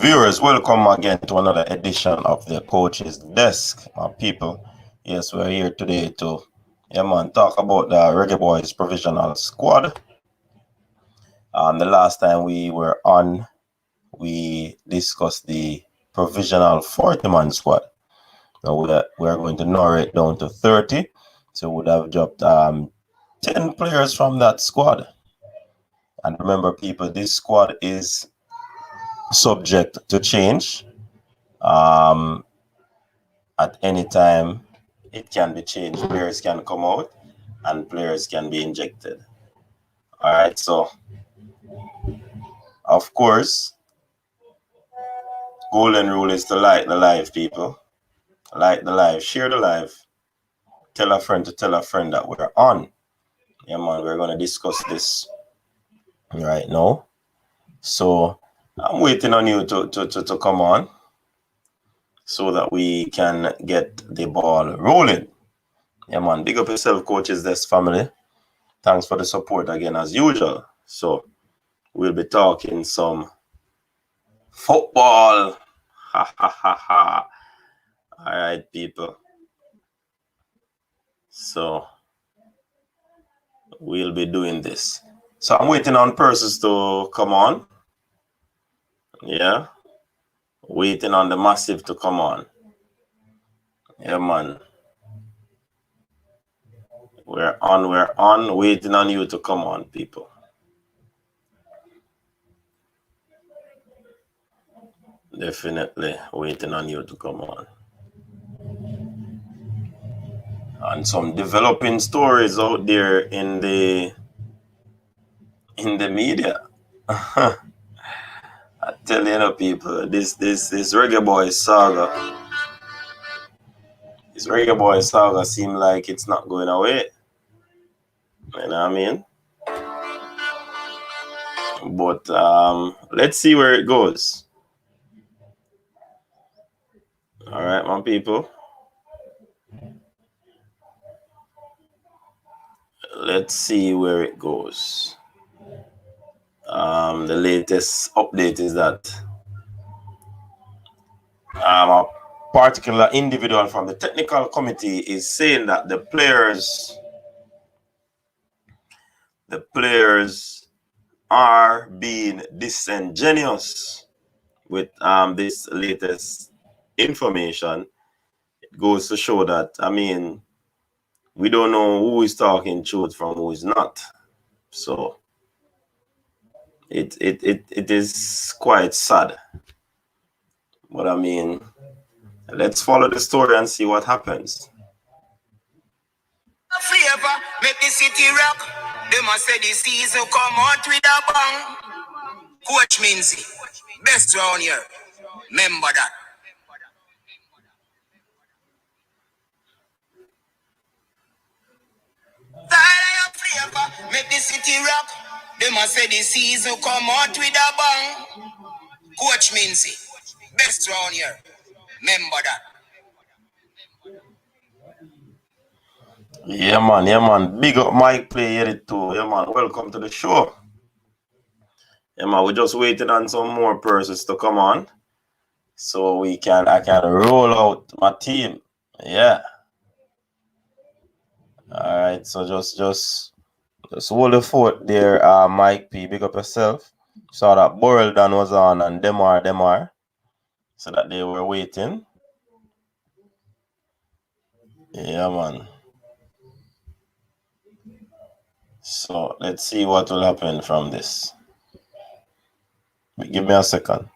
Viewers, welcome again to another edition of the Coach's Desk, my people. Yes, we're here today to, talk about the Reggae Boyz Provisional Squad. The last time we were on, we discussed the Provisional 40-man squad. Now we're going to narrow it down to 30. So we would have dropped 10 players from that squad. And remember, people, this squad is subject to change. At any time, it can be changed. Players can come out and players can be injected. All right, so of course, golden rule is to like the live, people. Like the live, share the live, tell a friend to tell a friend that we're on. Yeah, man, we're going to discuss this right now. So I'm waiting on you to come on so that we can get the ball rolling. Yeah, man, big up yourself, Coach's Desk family. Thanks for the support again, as usual. So we'll be talking some football. Ha ha ha ha. All right, people. So we'll be doing this. So I'm waiting on persons to come on. Yeah. Waiting on the massive to come on. Yeah, man. We're on. Waiting on you to come on, people. Definitely waiting on you to come on. And some developing stories out there in the media. I tell you, people, this Reggae Boyz saga. This Reggae Boyz saga seems like it's not going away. You know what I mean? But let's see where it goes. All right, my people. Let's see where it goes. The latest update is that a particular individual from the technical committee is saying that the players are being disingenuous with this latest information. It goes to show that, I mean, we don't know who is talking truth from who is not. So it is quite sad. But I mean, let's follow the story and see what happens. Flavor, make the city rock. They must say the season come out with a bang. Coach Minzy, best round here. Remember that. Flavor, make the city rock. They must say the season come out with a bang. Coach Minzy, best round here. Remember that. Yeah, man. Big up Mike Play Edit too. Yeah, man. Welcome to the show. Yeah, man. We're just waiting on some more persons to come on, so I can roll out my team. Yeah. All right. So just hold the fort there, Mike P. Big up yourself. Saw that Boreldan was on and Demar. So that they were waiting. Yeah, man. So let's see what will happen from this. Give me a second.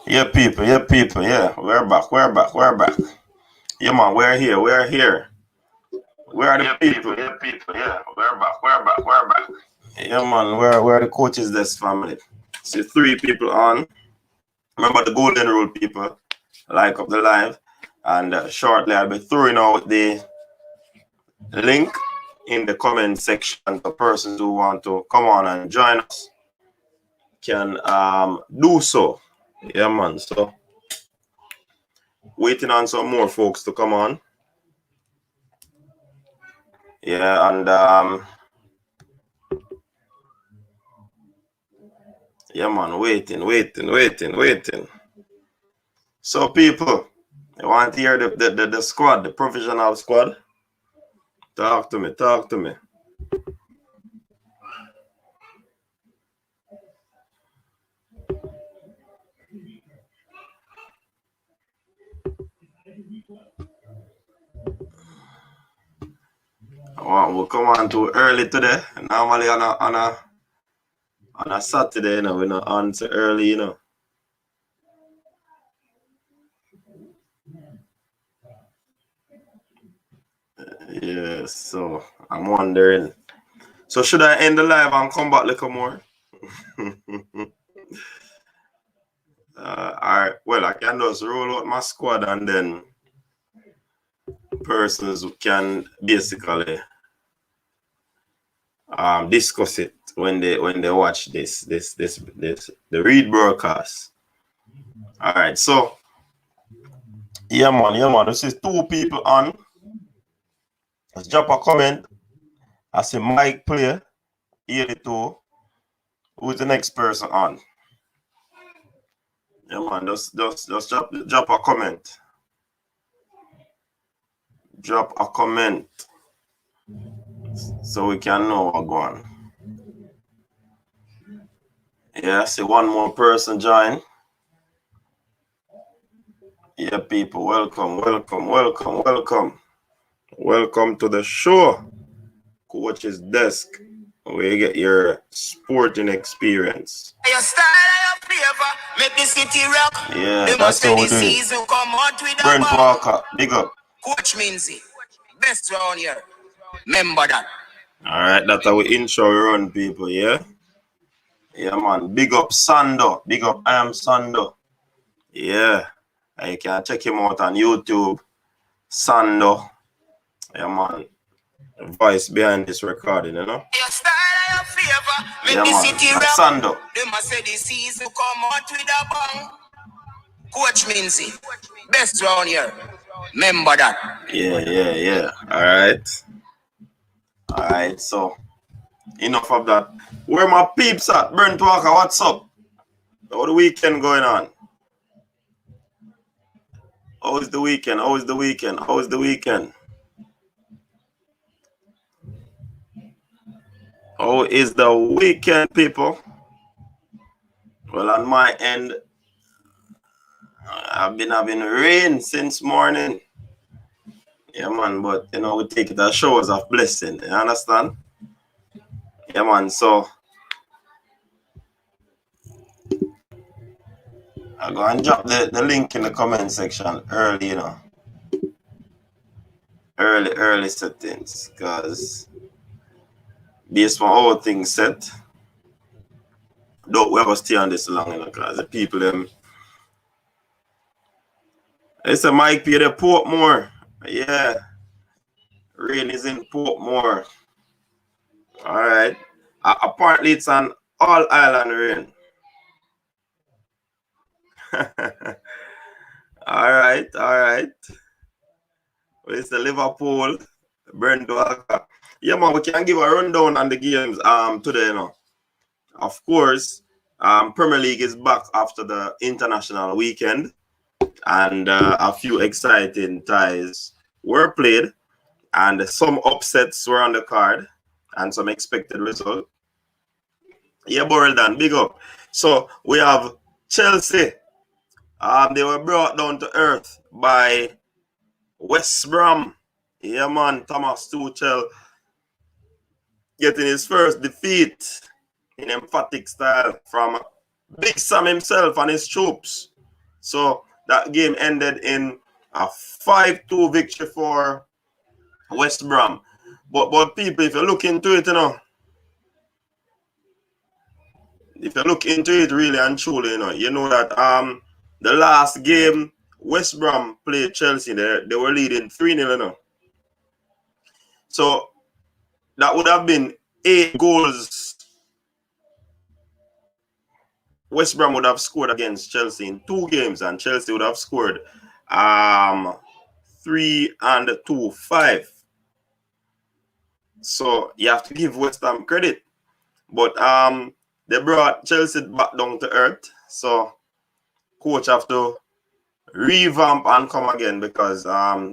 Yeah, people, yeah. We're back. Yeah, man, we're here. Where are the people? Yeah. We're back. Yeah, man, where are the coaches this family? See 3 people on. Remember the golden rule, people. Like up the live. And shortly I'll be throwing out the link in the comment section for persons who want to come on and join us can do so. Yeah, man. So waiting on some more folks to come on. Yeah, and yeah, man, waiting. So people, you want to hear the squad, the provisional squad? Talk to me. We'll come on too early today. Normally on a Saturday, you know, we're not on so early, you know. Yeah, so I'm wondering. So should I end the live and come back a little more? Alright, well, I can just roll out my squad and then persons can basically discuss it when they watch this the read broadcast. Alright, so yeah man, this is 2 people on. Let's drop a comment. I see Mike play 82. Who's the next person on? Yeah man, just drop a comment. Drop a comment so we can know what's going on. Yeah, I see 1 more person join. Yeah, people, welcome to the show. Coach's Desk, where you get your sporting experience. Your style, your flavor, make the city rock. Yeah, that's how we do it. Brent Walker, big up. Coach Minzy, best round here. Remember that. Alright, that's how we intro run, people, yeah? Yeah, man. Big up Sando. Big up I am Sando. Yeah. And you can check him out on YouTube. Sando. Yeah, man. The voice behind this recording, you know? Your style, your flavor, make yeah, the man. city rock. Sando. They must say the season come out with a bang. Coach Minzy, best round here. Remember that. Yeah. Alright, so enough of that. Where my peeps at? Brent Walker, what's up? How the weekend going on? How is the weekend, people? Well, on my end, I've been having rain since morning. Yeah, man, but you know, we take it as showers of blessing. You understand? Yeah, man. So I go and drop the link in the comment section early, you know. Early settings, because based on all things set, don't we ever stay on this long, you know, because the people them. It's a Mike P. the Portmore. Yeah. Rain is in Portmore. Alright. Apparently it's an all island rain. Alright. Well, it's the Liverpool, Brent Walker. Yeah, man, we can give a rundown on the games today, you know. Of course, Premier League is back after the international weekend, and a few exciting ties were played, and some upsets were on the card, and some expected result. Yeah, Boreldan, big up. So we have Chelsea. They were brought down to earth by West Brom. Yeah, man, Thomas Tuchel getting his first defeat in emphatic style from Big Sam himself and his troops. So that game ended in a 5-2 victory for West Brom. But people, if you look into it, if you look into it really and truly, you know that the last game West Brom played Chelsea, they were leading 3-0, So that would have been 8 goals West Brom would have scored against Chelsea in 2 games, and Chelsea would have scored 3 and 2, 5. So you have to give West Ham credit. But they brought Chelsea back down to earth. So coach have to revamp and come again, because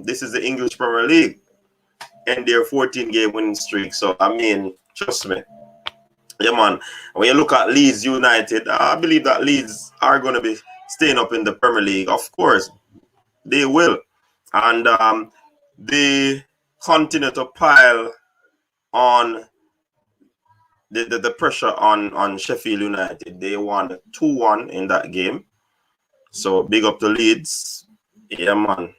this is the English Premier League and their 14-game winning streak. So I mean, trust me. Yeah, man. When you look at Leeds United, I believe that Leeds are going to be staying up in the Premier League. Of course, they will. And they continue to pile on the pressure on Sheffield United. They won 2-1 in that game. So big up to Leeds. Yeah, man.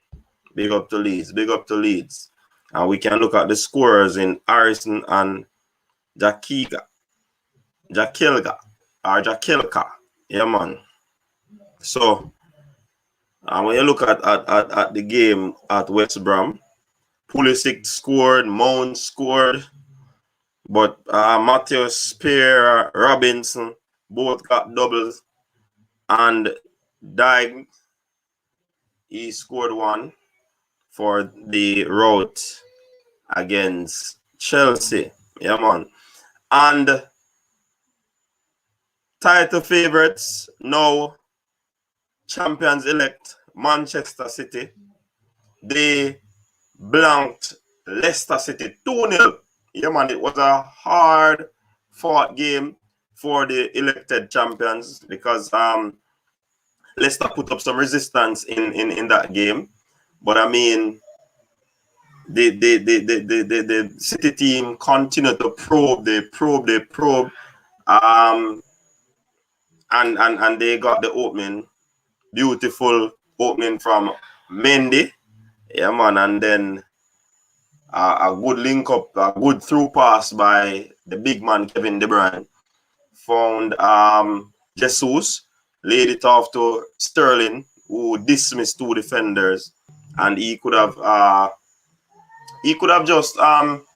Big up to Leeds. Big up to Leeds. And we can look at the scorers in Harrison and Jakelka. Yeah, man. So when you look at the game at West Brom, Pulisic scored, Mount scored, but Matthias Spear, Robinson both got doubles, and Dyke, he scored 1 for the rout against Chelsea. Yeah, man. And title favorites, now champions-elect Manchester City, they blanked Leicester City 2-0. Yeah, man, it was a hard-fought game for the elected champions, because Leicester put up some resistance in that game. But I mean, the City team continued to probe. They probe. And they got the opening, beautiful opening from Mendy. Yeah, man, and then a good link up, a good through pass by the big man Kevin De Bruyne. Found Jesus, laid it off to Sterling, who dismissed 2 defenders, and he could have just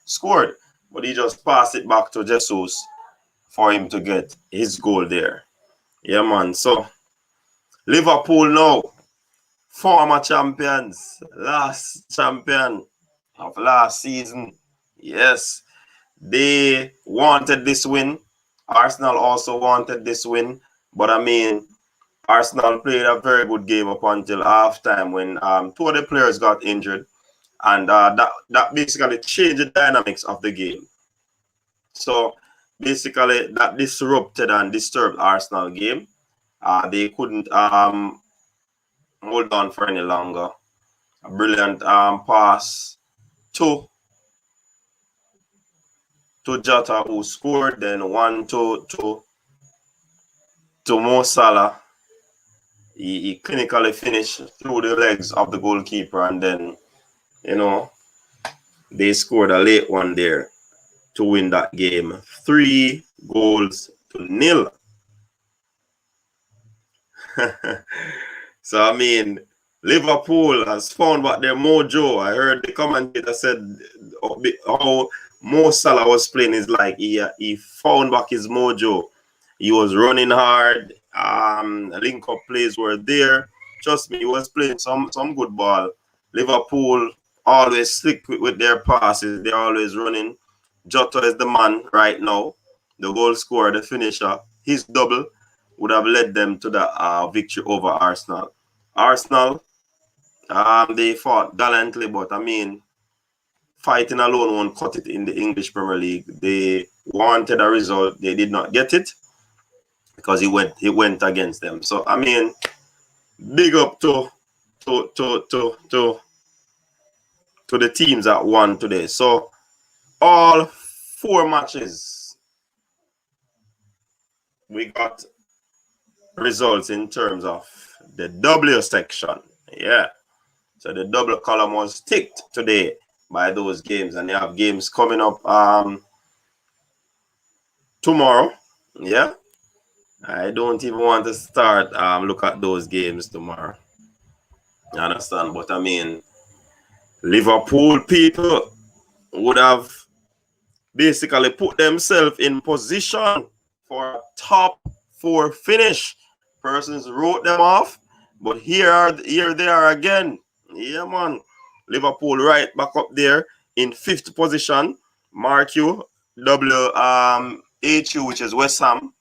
scored, but he just passed it back to Jesus for him to get his goal there. Yeah, man. So Liverpool now, former champions, last champion of last season. Yes, they wanted this win. Arsenal also wanted this win, but I mean, Arsenal played a very good game up until halftime, when 2 of the players got injured, and that basically changed the dynamics of the game. So basically, that disrupted and disturbed Arsenal game. They couldn't hold on for any longer. A brilliant pass to Jota, who scored, then 1 to Mo Salah. He clinically finished through the legs of the goalkeeper, and then, they scored a late one there to win that game 3-0. So I mean, Liverpool has found back their mojo. I heard the commentator said how Mo Salah was playing is like he found back his mojo. He was running hard. Link up plays were there. Trust me, he was playing some good ball. Liverpool always slick with their passes. They're always running. Jota is the man right now. The goal scorer, the finisher. His double would have led them to the victory over Arsenal. Arsenal, they fought gallantly, but I mean, fighting alone won't cut it in the English Premier League. They wanted a result. They did not get it, because it went against them. So I mean, big up to the teams that won today. So all 4 matches, we got results in terms of the W section. Yeah. So the double column was ticked today by those games, and they have games coming up tomorrow. Yeah. I don't even want to start look at those games tomorrow. You understand? But I mean, Liverpool people would have basically put themselves in position for a top 4 finish. Persons wrote them off, but here they are again. Yeah, man. Liverpool right back up there in 5th position. Mark you, HU, which is West Ham.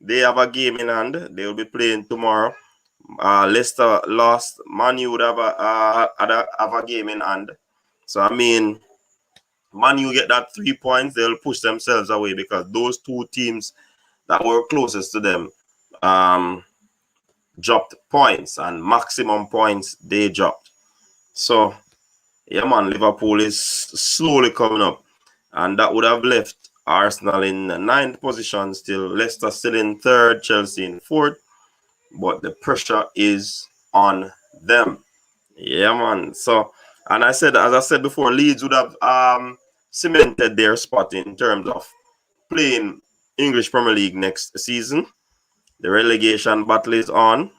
They have a game in hand. They will be playing tomorrow. Leicester lost. Man U would have a game in hand. So I mean, Man U get that 3 points, they'll push themselves away because those two teams that were closest to them dropped points, and maximum points they dropped. So yeah, man, Liverpool is slowly coming up, and that would have left Arsenal in 9th position still, Leicester still in 3rd, Chelsea in 4th, but the pressure is on them. Yeah, man. So, and as I said before, Leeds would have cemented their spot in terms of playing English Premier League next season. The relegation battle is on.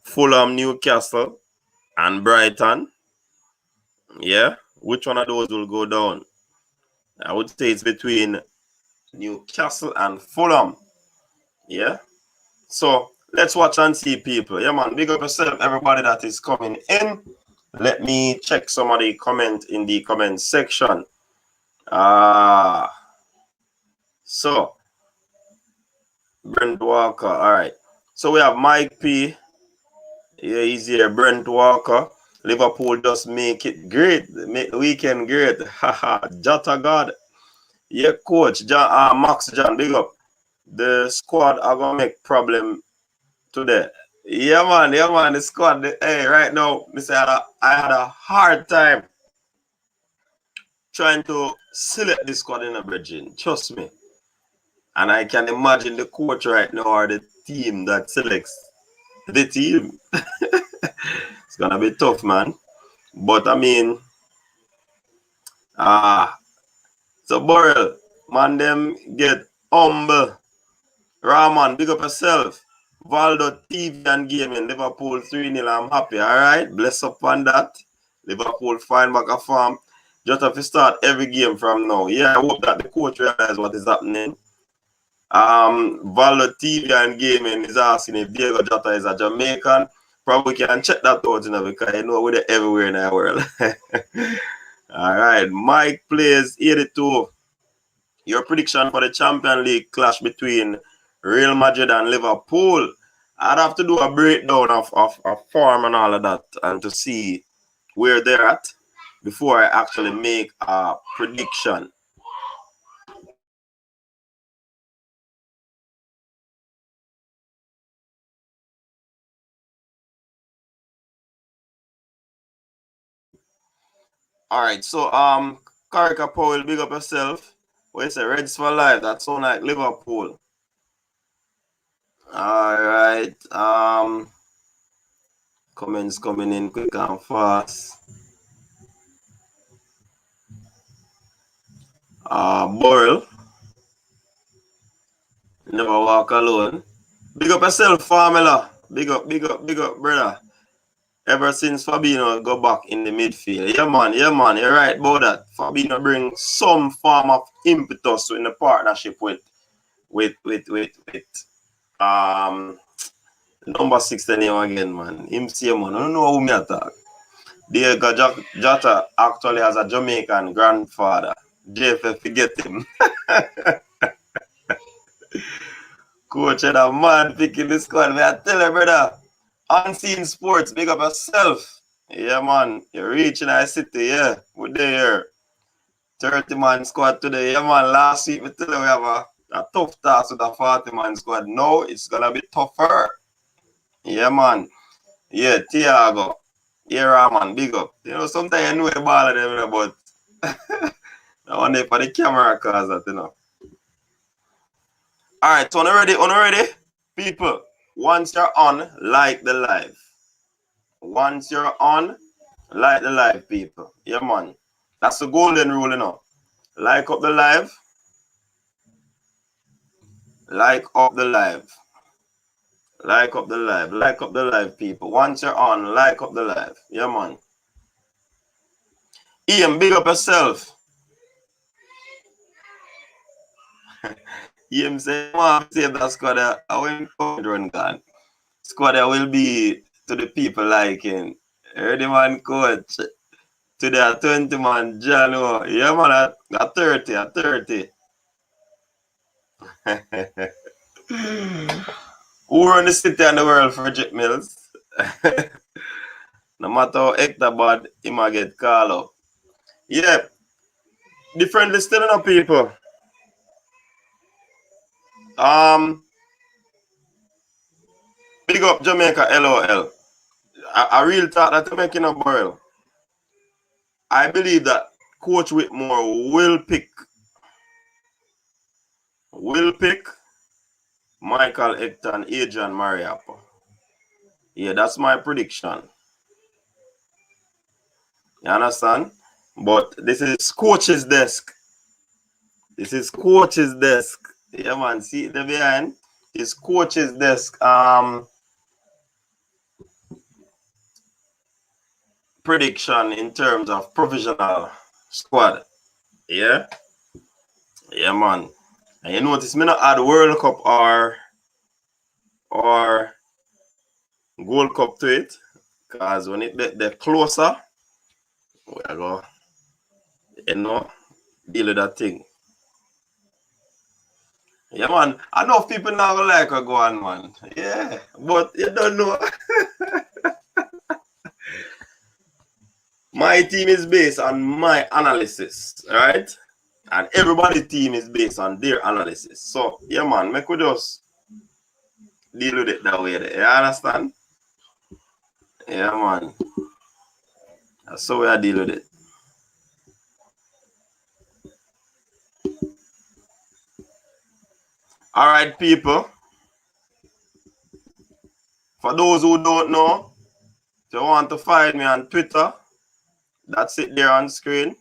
Fulham, Newcastle, and Brighton. Yeah, which one of those will go down? I would say it's between Newcastle and Fulham. Yeah. So let's watch and see, people. Yeah, man. Big up yourself, everybody that is coming in. Let me check somebody comment in the comment section. So Brent Walker. All right. So we have Mike P. Yeah, he's here. Brent Walker. Liverpool just make it great. Make the weekend great. Haha. Jota God. Yeah, coach. Max John, big up. The squad are gonna make problem today. Yeah, man. Yeah, man. The squad. Hey, right now, I had a hard time trying to select the squad in a bridging. Trust me. And I can imagine the coach right now or the team that selects the team. It's gonna be tough, man. But I mean, so Burrell, man, them get humble. Rahman, big up yourself. Valdo TV and gaming, Liverpool 3-0. I'm happy. All right, bless up on that. Liverpool find back a form. Just have to start every game from now. Yeah, I hope that the coach realizes what is happening. Valdo TV and gaming is asking if Diego Jota is a Jamaican. Probably can check that out, you know, because you know we're everywhere in the world. All right, Mike plays 82. Your prediction for the Champions League clash between Real Madrid and Liverpool. I'd have to do a breakdown of form and all of that, and to see where they're at before I actually make a prediction. All right, so Karika Powell, big up yourself. What you say, Reds for life? That sound like Liverpool. All right, comments coming in quick and fast. Burrell, never walk alone. Big up yourself, Formula. Big up, brother. Ever since Fabinho go back in the midfield. Yeah, man, you're right about that. Fabinho bring some form of impetus in the partnership with number 6 name again, man. Him say, man, I don't know who me attack. Diego Jota actually has a Jamaican grandfather. JFF forget him. Coach and a man picking the squad. I tell you, brother. Unseen Sports, big up yourself. Yeah, man. You're reaching our city, yeah. We're there. 30-man squad today. Yeah, man. Last week, we tell you we have a tough task with a 40-man squad. Now, it's going to be tougher. Yeah, man. Yeah, Thiago. Yeah, man. Big up. You know, sometimes you know the ball of them, but I wonder for the camera cause that, you know. All right, so on ready? People, once you're on, like the live. Once you're on, like the live, people. Yeah, man. That's the golden rule, you know. Like up the live. Like up the live. Like up the live. Like up the live, people. Once you're on, like up the live. Yeah, man. Ian, big up yourself. Ian say, man, save that squad. I went run gone. Squad will be to the people liking. Ready, man, coach. Today at 20 man, Jano. Yeah, man, at 30, at 30. Who run the city and the world for Jet Mills? No matter how hector bad, he might get called up. Yeah, different listening of people. Big up Jamaica, LOL. A real talk that making a barrel. I believe that Coach Whitmore will pick Michael Hector and Adrian Mariappa. Yeah, that's my prediction. You understand? But this is Coach's desk. This is Coach's desk. Yeah, man. See the behind? It's Coach's desk. Prediction in terms of provisional squad. Yeah? Yeah, man. And you notice me not add World Cup or Gold Cup to it. Because when it the closer, we go, you know, deal with that thing. Yeah, man. I know people now like a go on, man. Yeah, but you don't know. My team is based on my analysis, right? And everybody's team is based on their analysis. So, yeah, man, make we just deal with it that way. You understand? Yeah, man. That's how we deal with it. All right, people. For those who don't know, if you want to find me on Twitter, that's it there on screen.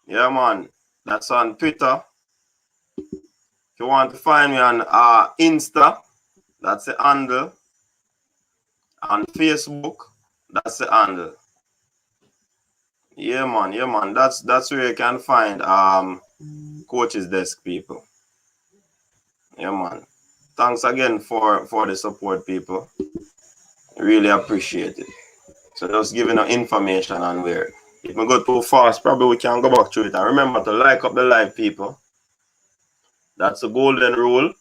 Yeah, man. That's on Twitter. If you want to find me on Insta, that's the handle. On Facebook, that's the handle. Yeah, man. Yeah, man. That's where you can find Coach's desk, people. Yeah, man. Thanks again for the support, people. Really appreciate it. So just giving us information on where. If we go too fast, probably we can go back to it. And remember to like up the live, people. That's the golden rule.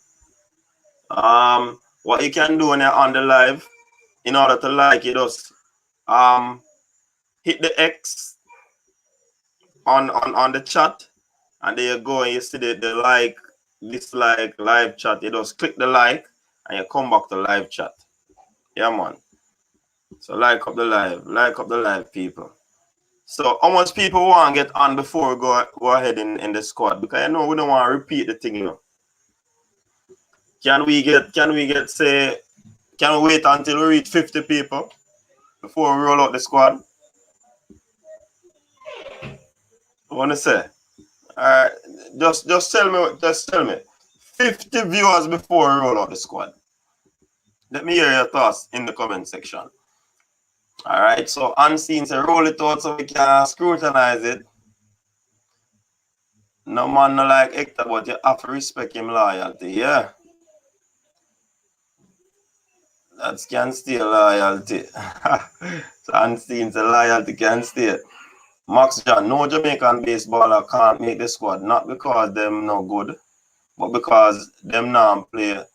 What you can do when you're on the live, in order to like it, just hit the X on the chat, and there you go, and you see the like, dislike, live chat. You just click the like, and you come back to live chat. Yeah, man. So like up the live, people. So how much people want to get on before we go ahead in the squad? Because I know we don't want to repeat the thing, you know. Can we wait until we reach 50 people before we roll out the squad? I want to say, just tell me, 50 viewers before we roll out the squad. Let me hear your thoughts in the comment section. All right, so Unseen, so roll it out so we can scrutinize it. No man no like Hector, but you have to respect him loyalty, yeah. That can stay loyalty. So Unseen, so loyalty can stay. Max John, no Jamaican baseballer can't make the squad, not because them no good, but because them not play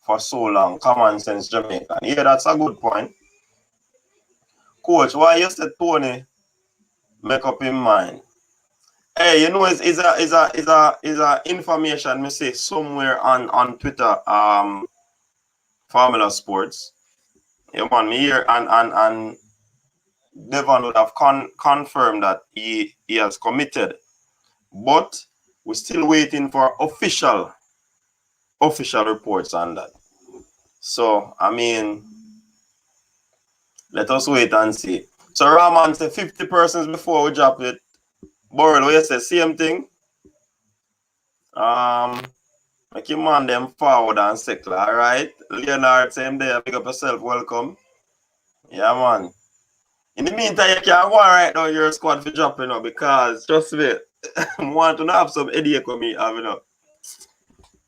for so long. Common sense Jamaican. Yeah, that's a good point. Coach, why you said Tony make up his mind? Hey, you know, is a information me see somewhere on Twitter, Formula Sports. Yeah, man, me here and Devon would have confirmed that he has committed, but we're still waiting for official reports on that. So, I mean, let us wait and see. So, Rahman said 50 persons before we drop it. Borrell, what you say? Same thing? Make your man them forward and settle, alright? Leonard, same day, pick up yourself, welcome. Yeah, man. In the meantime, you can go and write down your squad for dropping up because, trust me, I want to have some headache with me having up.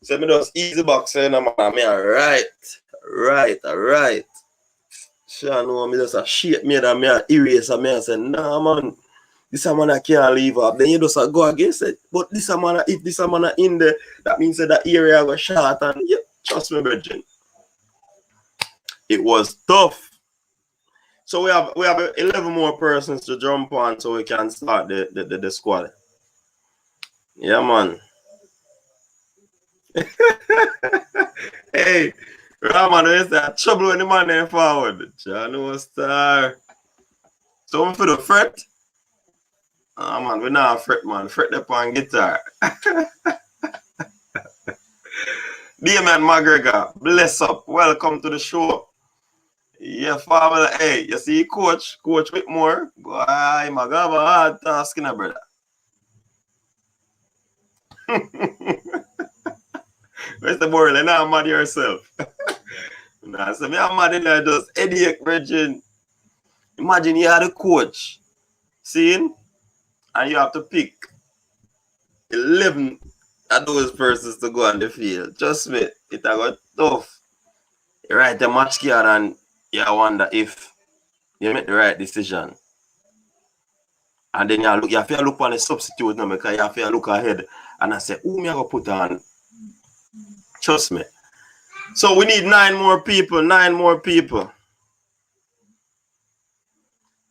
So, me just easy box, man. Me alright. Alright. Sure, no, me just a shape me that me a erase and me and say, nah, man. This a man I can't leave up. Then you just go against it. But this a man, if this a man in there, that means that area was short and yeah, trust me, Virgin. It was tough. So we have 11 more persons to jump on so we can start the squad. Yeah, man. Hey, Raman, is that trouble when the man there forward? John was star. So we for the fret. Ah, man, we not fret, man. Fret up on guitar. Damon McGregor, bless up. Welcome to the show. Yeah, father. Hey, you see, Coach Whitmore. Boy, my God, a hard task, you know, brother. Where's the boy? You're not mad yourself. Nah, so me, I'm mad in there, just headache, Virgin. Imagine you had a coach, seeing, and you have to pick 11 of those persons to go on the field. Trust me, it got tough. You write a match card and you wonder if you make the right decision. And then you have to look on the substitute now because you have to look ahead and I say, who me I go put on? Trust me. So we need 9 more people. 9 more people.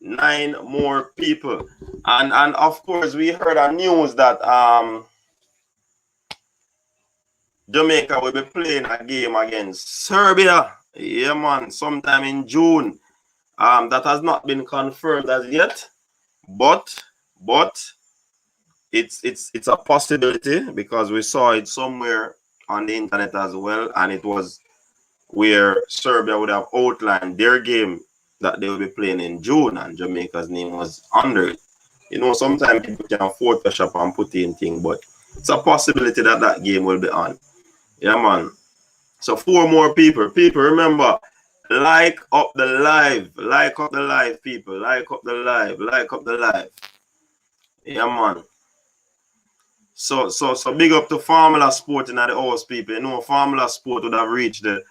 9 more people. And of course we heard on news that Jamaica will be playing a game against Serbia. Yeah, man, sometime in June. That has not been confirmed as yet, but it's a possibility because we saw it somewhere on the internet as well, and it was where Serbia would have outlined their game that they will be playing in June, and Jamaica's name was under it. You know, sometimes people can Photoshop and put in things, but it's a possibility that that game will be on. Yeah, man. So 4 more people. People, remember, like up the live. Like up the live, people. Like up the live. Like up the live. Yeah, man. So big up to Formula Sport in the house, people. You know, Formula Sport would have reached the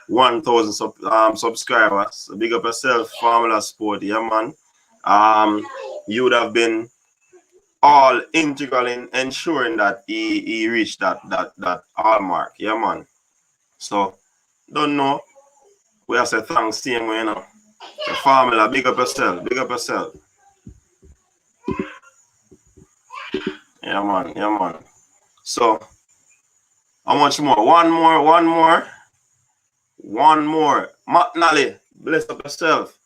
1,000 subscribers. So big up yourself, Formula Sport. Yeah, man. You would have been all integral in ensuring that he reached that hallmark. Yeah, man. So, don't know. We have to say thanks to him, you know. The formula, big up yourself, big up yourself. Yeah, man, yeah, man. So, how much more? One more. McNally, bless up yourself.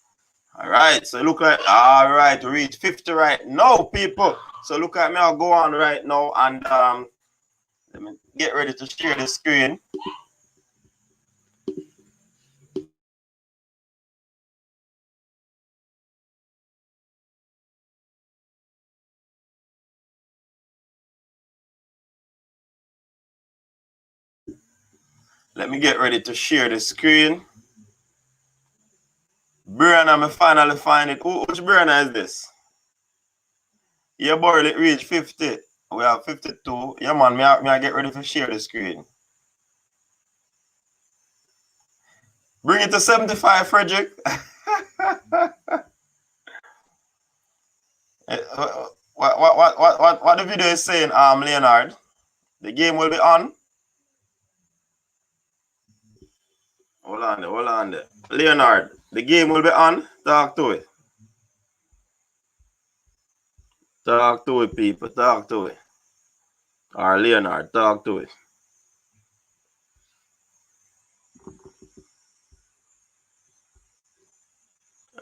All right, so look like, all right, reach 50 right now, people. So look at me, I'll go on right now and let me get ready to share the screen. Let me get ready to share the screen. Brianna, I finally find it. Which Brianna is this? Yeah, boy, it reached 50. We have 52. Yeah, man, me I get ready to share the screen. Bring it to 75, Frederick. What the video is saying, Leonard? The game will be on. Hold on there. Leonard, the game will be on. Talk to it. Talk to it, people. Talk to it. Or Leonard, talk to it.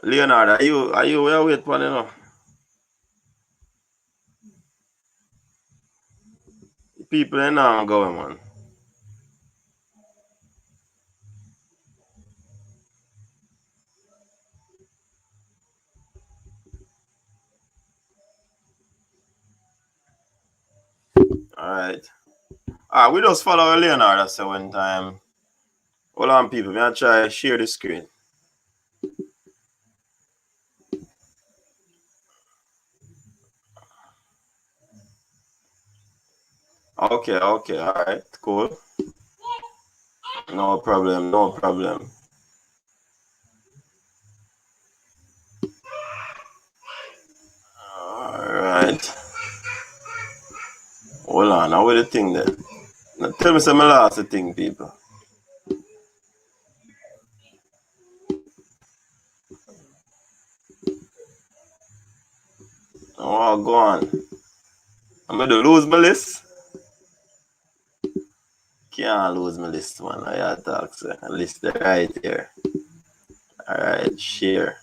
Leonard, are you where wait for you know? People ain't not going, man. Alright. Alright, we just follow Leonard at one time. Hold on, people. Me I try share the screen. Okay, alright, cool. No problem. Alright. Hold on, how with the thing there? Now tell me some last thing, people. Oh, go on. I'm going to lose my list. Can't lose my list, man. I talk, sir. List right here. Alright, share.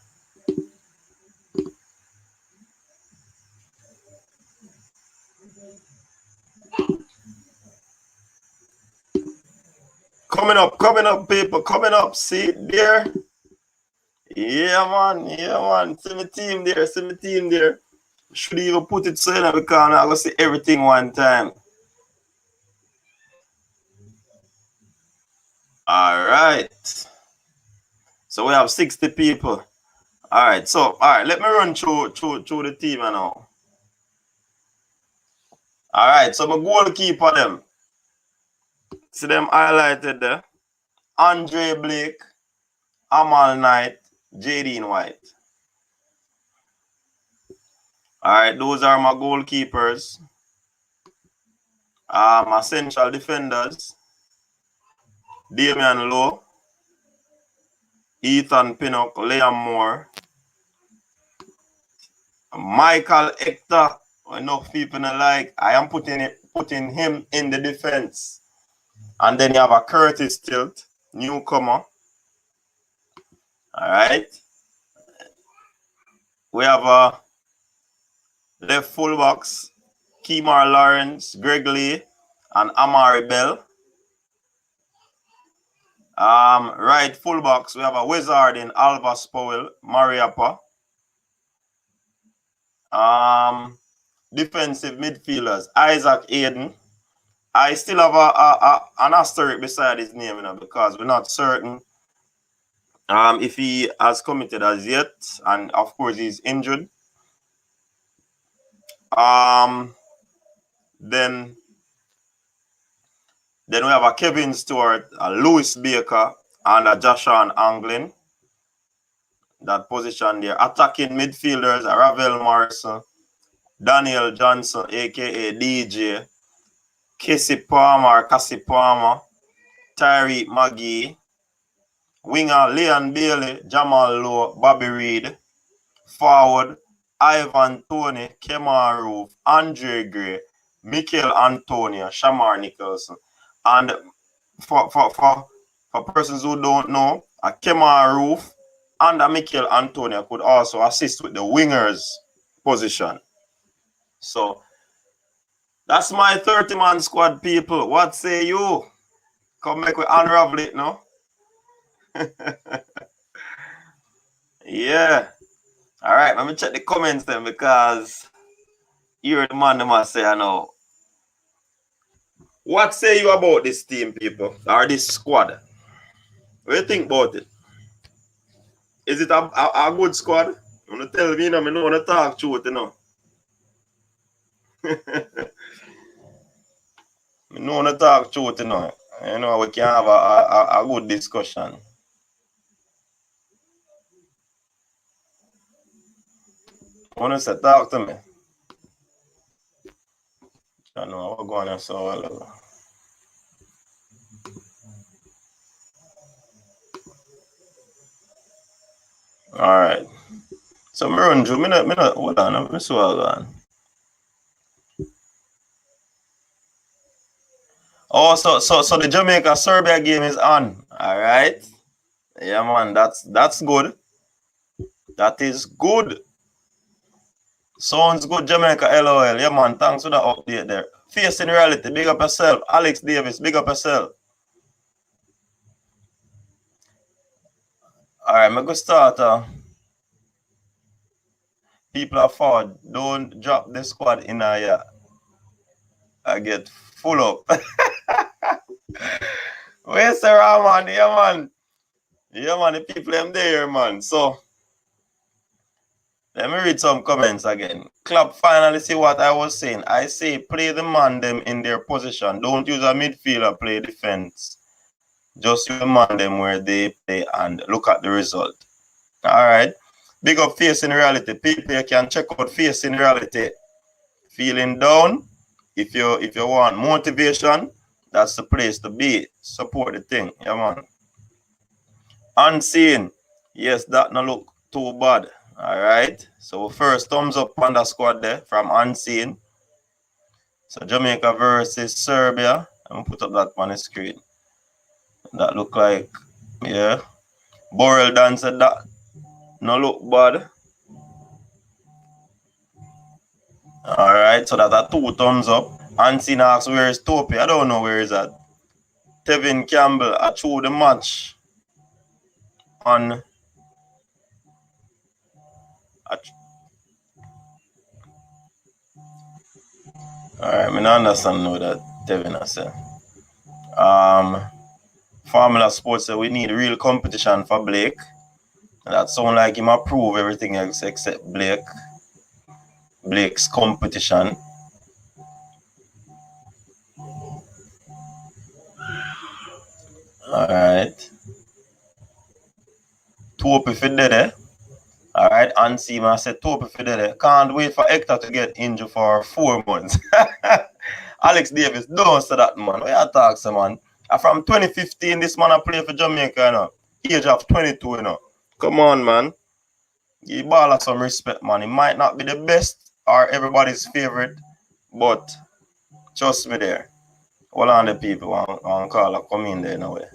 Coming up, people. Coming up. See it there? Yeah, man. See my team there. Should even put it so that because I'm not going to see everything one time. Alright. So we have 60 people. Alright, so let me run through the team now. Alright, so my goalkeeper them. See them highlighted there. Andre Blake, Amal Knight, Jadine White. Alright, those are my goalkeepers. My central defenders. Damian Lowe, Ethan Pinnock, Liam Moore, Michael Hector. Enough people like. I am putting him in the defense. And then you have a Curtis Tilt, newcomer. Alright. We have a left fullbacks, Kemar Lawrence, Greg Lee, and Amari Bell. Right fullbacks, we have a wizard in Alvas Powell, Mariappa. Defensive midfielders, Isaac Aiden. I still have an asterisk beside his name, because we're not certain if he has committed as yet, and of course he's injured. Then we have a Kevin Stewart, a Lewis Baker, and a Joshua Anglin. That position there. Attacking midfielders, Ravel Morrison, Daniel Johnson, aka DJ, Cassie Palmer, Tyreek McGee. Winger, Leon Bailey, Jamal Lowe, Bobby Reed. Forward, Ivan Tony, Kemar Roof, Andre Gray, Mikel Antonio, Shamar Nicholson. And for persons who don't know, a Kemar Roof and a Mikel Antonio could also assist with the wingers position. So that's my 30-man squad, people. What say you? Come make we unravel it, no? Yeah. All right, let me check the comments then, because you're the man who must say I know. What say you about this team, people, or this squad? What do you think about it? Is it a good squad? You want to tell me, I don't want to talk truth, I don't want to talk truth, we can have a good discussion. Want to say, talk to me. I know what's going on so well. All right. So, me run through. Hold on. I'm so on. Oh, so the Jamaica Serbia game is on. All right. Yeah, man. That's good. That is good. Sounds good, Jamaica. LOL. Yeah, man. Thanks for the update there. Facing reality. Big up yourself. Alex Davis. Big up yourself. All right. I'm going to start. People are forward. Don't drop the squad in here. I get full up. Where's the man? Yeah, man. Yeah, man. The people them there, man. So, let me read some comments again. Club finally see what I was saying. I say play the man them in their position. Don't use a midfielder play defense. Just use the man them where they play and look at the result. All right. Big up Facing Reality. People, you can check out Facing Reality. Feeling down? If you want motivation, that's the place to be. Support the thing. Yeah, man. Unseen. Yes, that no look too bad. All right. So first thumbs up on the squad there from Unseen. So Jamaica versus Serbia. I'm gonna put up that on the screen. That look like, yeah. Borrell Dan said that no look bad. All right. So that's a 2 thumbs up. Unseen asks where is Topi. I don't know where is that. Tevin Campbell. I threw the match on. Alright, I don't understand now that Tevin has said. Formula Sports said we need real competition for Blake. That sound like him approve everything else except Blake's competition. Alright. Topi for Dede. Alright, Ansima said Topi for Dede. Can't wait for Hector to get injured for 4 months. Alex Davis, don't say that, man. What you talk, so, man? From 2015, this man I play for Jamaica, you know. Age of 22, you know. Come on, man. Give Balla some respect, man. He might not be the best or everybody's favorite, but trust me there. All on the people want call come in there in a way.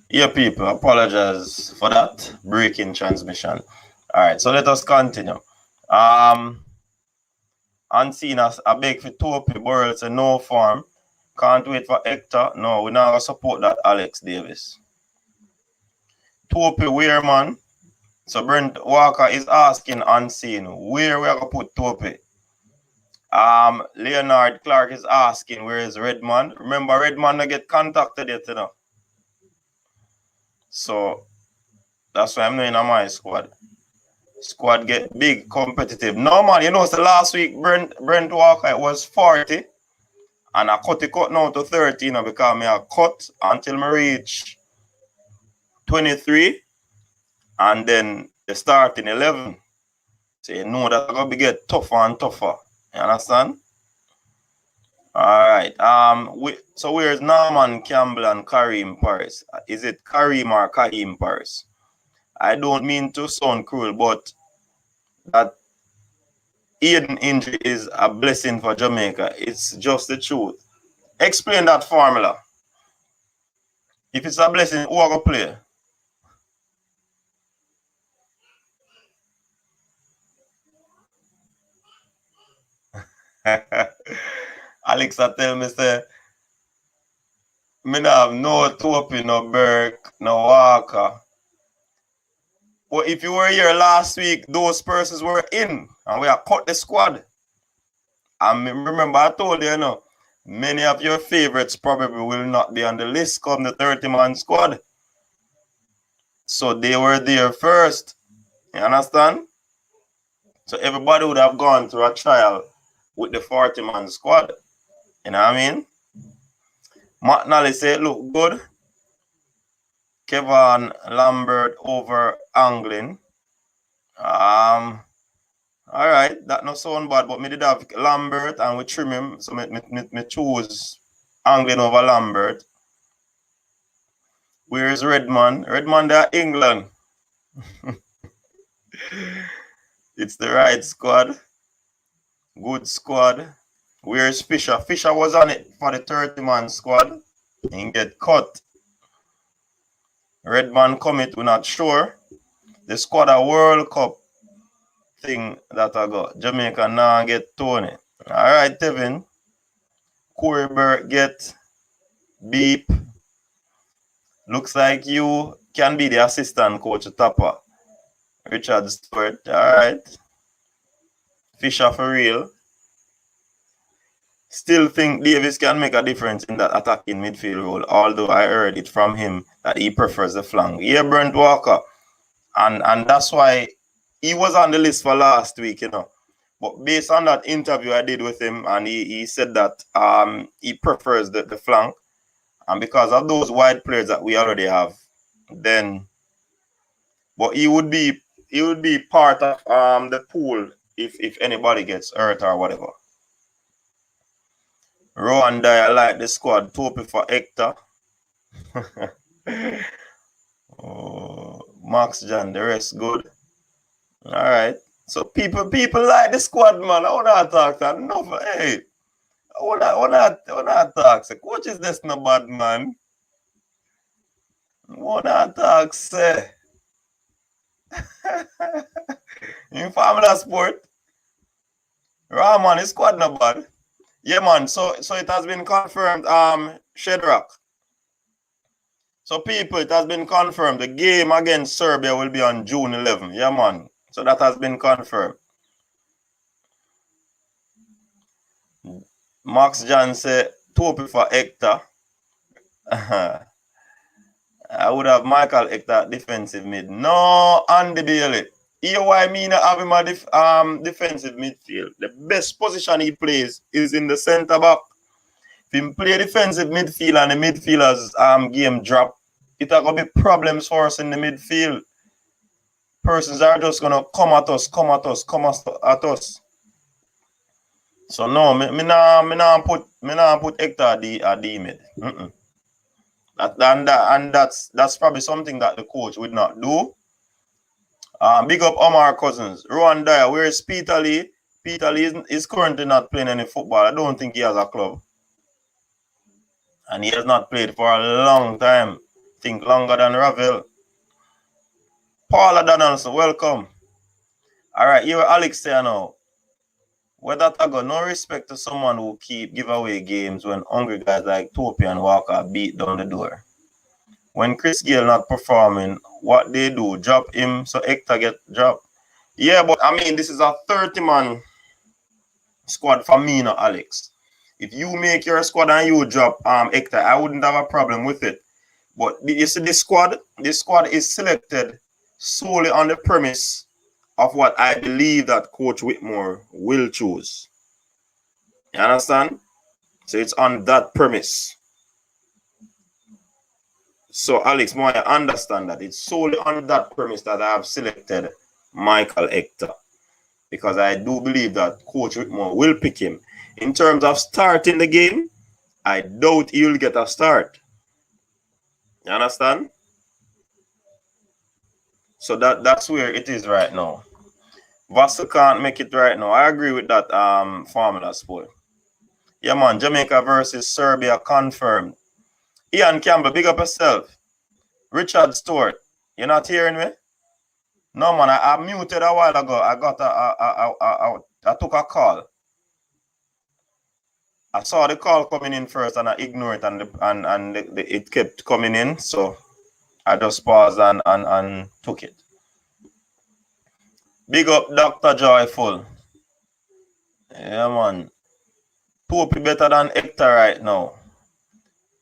Yeah, people, apologize for that breaking transmission. Alright, so let us continue. Unseen as a beg for Topi Burrell say no farm. Can't wait for Hector. No, we're not gonna support that Alex Davis. Topi where, man? So Brent Walker is asking Unseen where we are gonna put Topi. Leonard Clark is asking where is Redman. Remember, Redman not get contacted yet, you know. So that's why I'm knowing on my squad. Squad get big, competitive. No man, you know, so last week Brent Walker it was 40 and I cut it now to 30, you know, because I cut until I reach 23 and then the starting 11. So you know that I'm gonna get tougher and tougher. You understand? Alright. So where's Norman Campbell and Kareem Paris? Is it Kareem or Kareem Paris? I don't mean to sound cruel, but that Aiden injury is a blessing for Jamaica. It's just the truth. Explain that formula. If it's a blessing, who are going to play? Alexa tell me, say, me not have no Topi, no Burke, no Walker. But if you were here last week, those persons were in, and we have cut the squad. And remember, I told you, you know, many of your favorites probably will not be on the list come the 30-man squad. So they were there first. You understand? So everybody would have gone through a trial with the 40-man squad. You know what I mean? McNally said, look good. Kevin Lambert over Anglin. All right, that not sound bad, but me did have Lambert and we trim him, so me choose Anglin over Lambert. Where is Redman? Redman there, England. It's the right squad. Good squad. Where's Fisher? Fisher was on it for the 30-man squad. He get cut. Redman commit, we're not sure. The squad a World Cup thing that I got. Jamaica now get Tony. Alright, Tevin. Corey Burke get beep. Looks like you can be the assistant coach at Tapa. Richard Stewart. Alright. Fisher for real. Still think Davis can make a difference in that attacking midfield role, although I heard it from him that he prefers the flank. Yeah, Brent Walker. And that's why he was on the list for last week, you know. But based on that interview I did with him, and he said that he prefers the flank. And because of those wide players that we already have, then but he would be part of the pool if anybody gets hurt or whatever. Rowan Dyer like the squad. Topi for Hector. Oh, Max John, the rest good. Alright. So people like the squad, man. I wanna talk that enough. Hey. I wanna talk. Say, coach is this no bad man. I wanna talk, say. In Formula Sport. Rahman, his squad no bad. Yeah, man. So it has been confirmed. Shedrack. So people, it has been confirmed. The game against Serbia will be on June 11. Yeah, man. So that has been confirmed. Max John said, Topi for Hector. I would have Michael Hector defensive mid. No, Andy Bailey. Here why me not have him a defensive midfield. The best position he plays is in the centre back. If he play defensive midfield and the midfielders game drop, it are gonna be problems for us in the midfield. Persons are just gonna come at us. So no, me nah put Hector at D mid. And that's probably something that the coach would not do. Big up Omar Cousins. Rowan Dyer, where is Peter Lee? Peter Lee is currently not playing any football. I don't think he has a club. And he has not played for a long time. I think longer than Ravel. Paula Donaldson, welcome. Alright, here Alex say now. Whether I got no respect to someone who give away games when hungry guys like Topi and Walker beat down the door. When Chris Gayle not performing, what they do, drop him so Hector get dropped. Yeah, but I mean, this is a 30-man Squad for me, not Alex. If you make your squad and you drop Hector, I wouldn't have a problem with it. But you see, this squad is selected solely on the premise of what I believe that Coach Whitmore will choose. You understand? So it's on that premise. So Alex, more I understand that it's solely on that premise that I have selected Michael Hector, because I do believe that Coach Whitmore will pick him. In terms of starting the game, I doubt he'll get a start. You understand? So that's where it is right now. Vassal can't make it right now. I agree with that formula sport. Yeah, man, Jamaica versus Serbia confirmed. Ian Campbell, big up yourself. Richard Stewart, you're not hearing me? No, man, I muted a while ago. I took a call. I saw the call coming in first and I ignored it, and it kept coming in. So I just paused and took it. Big up Dr. Joyful. Yeah, man. Pope better than Hector right now.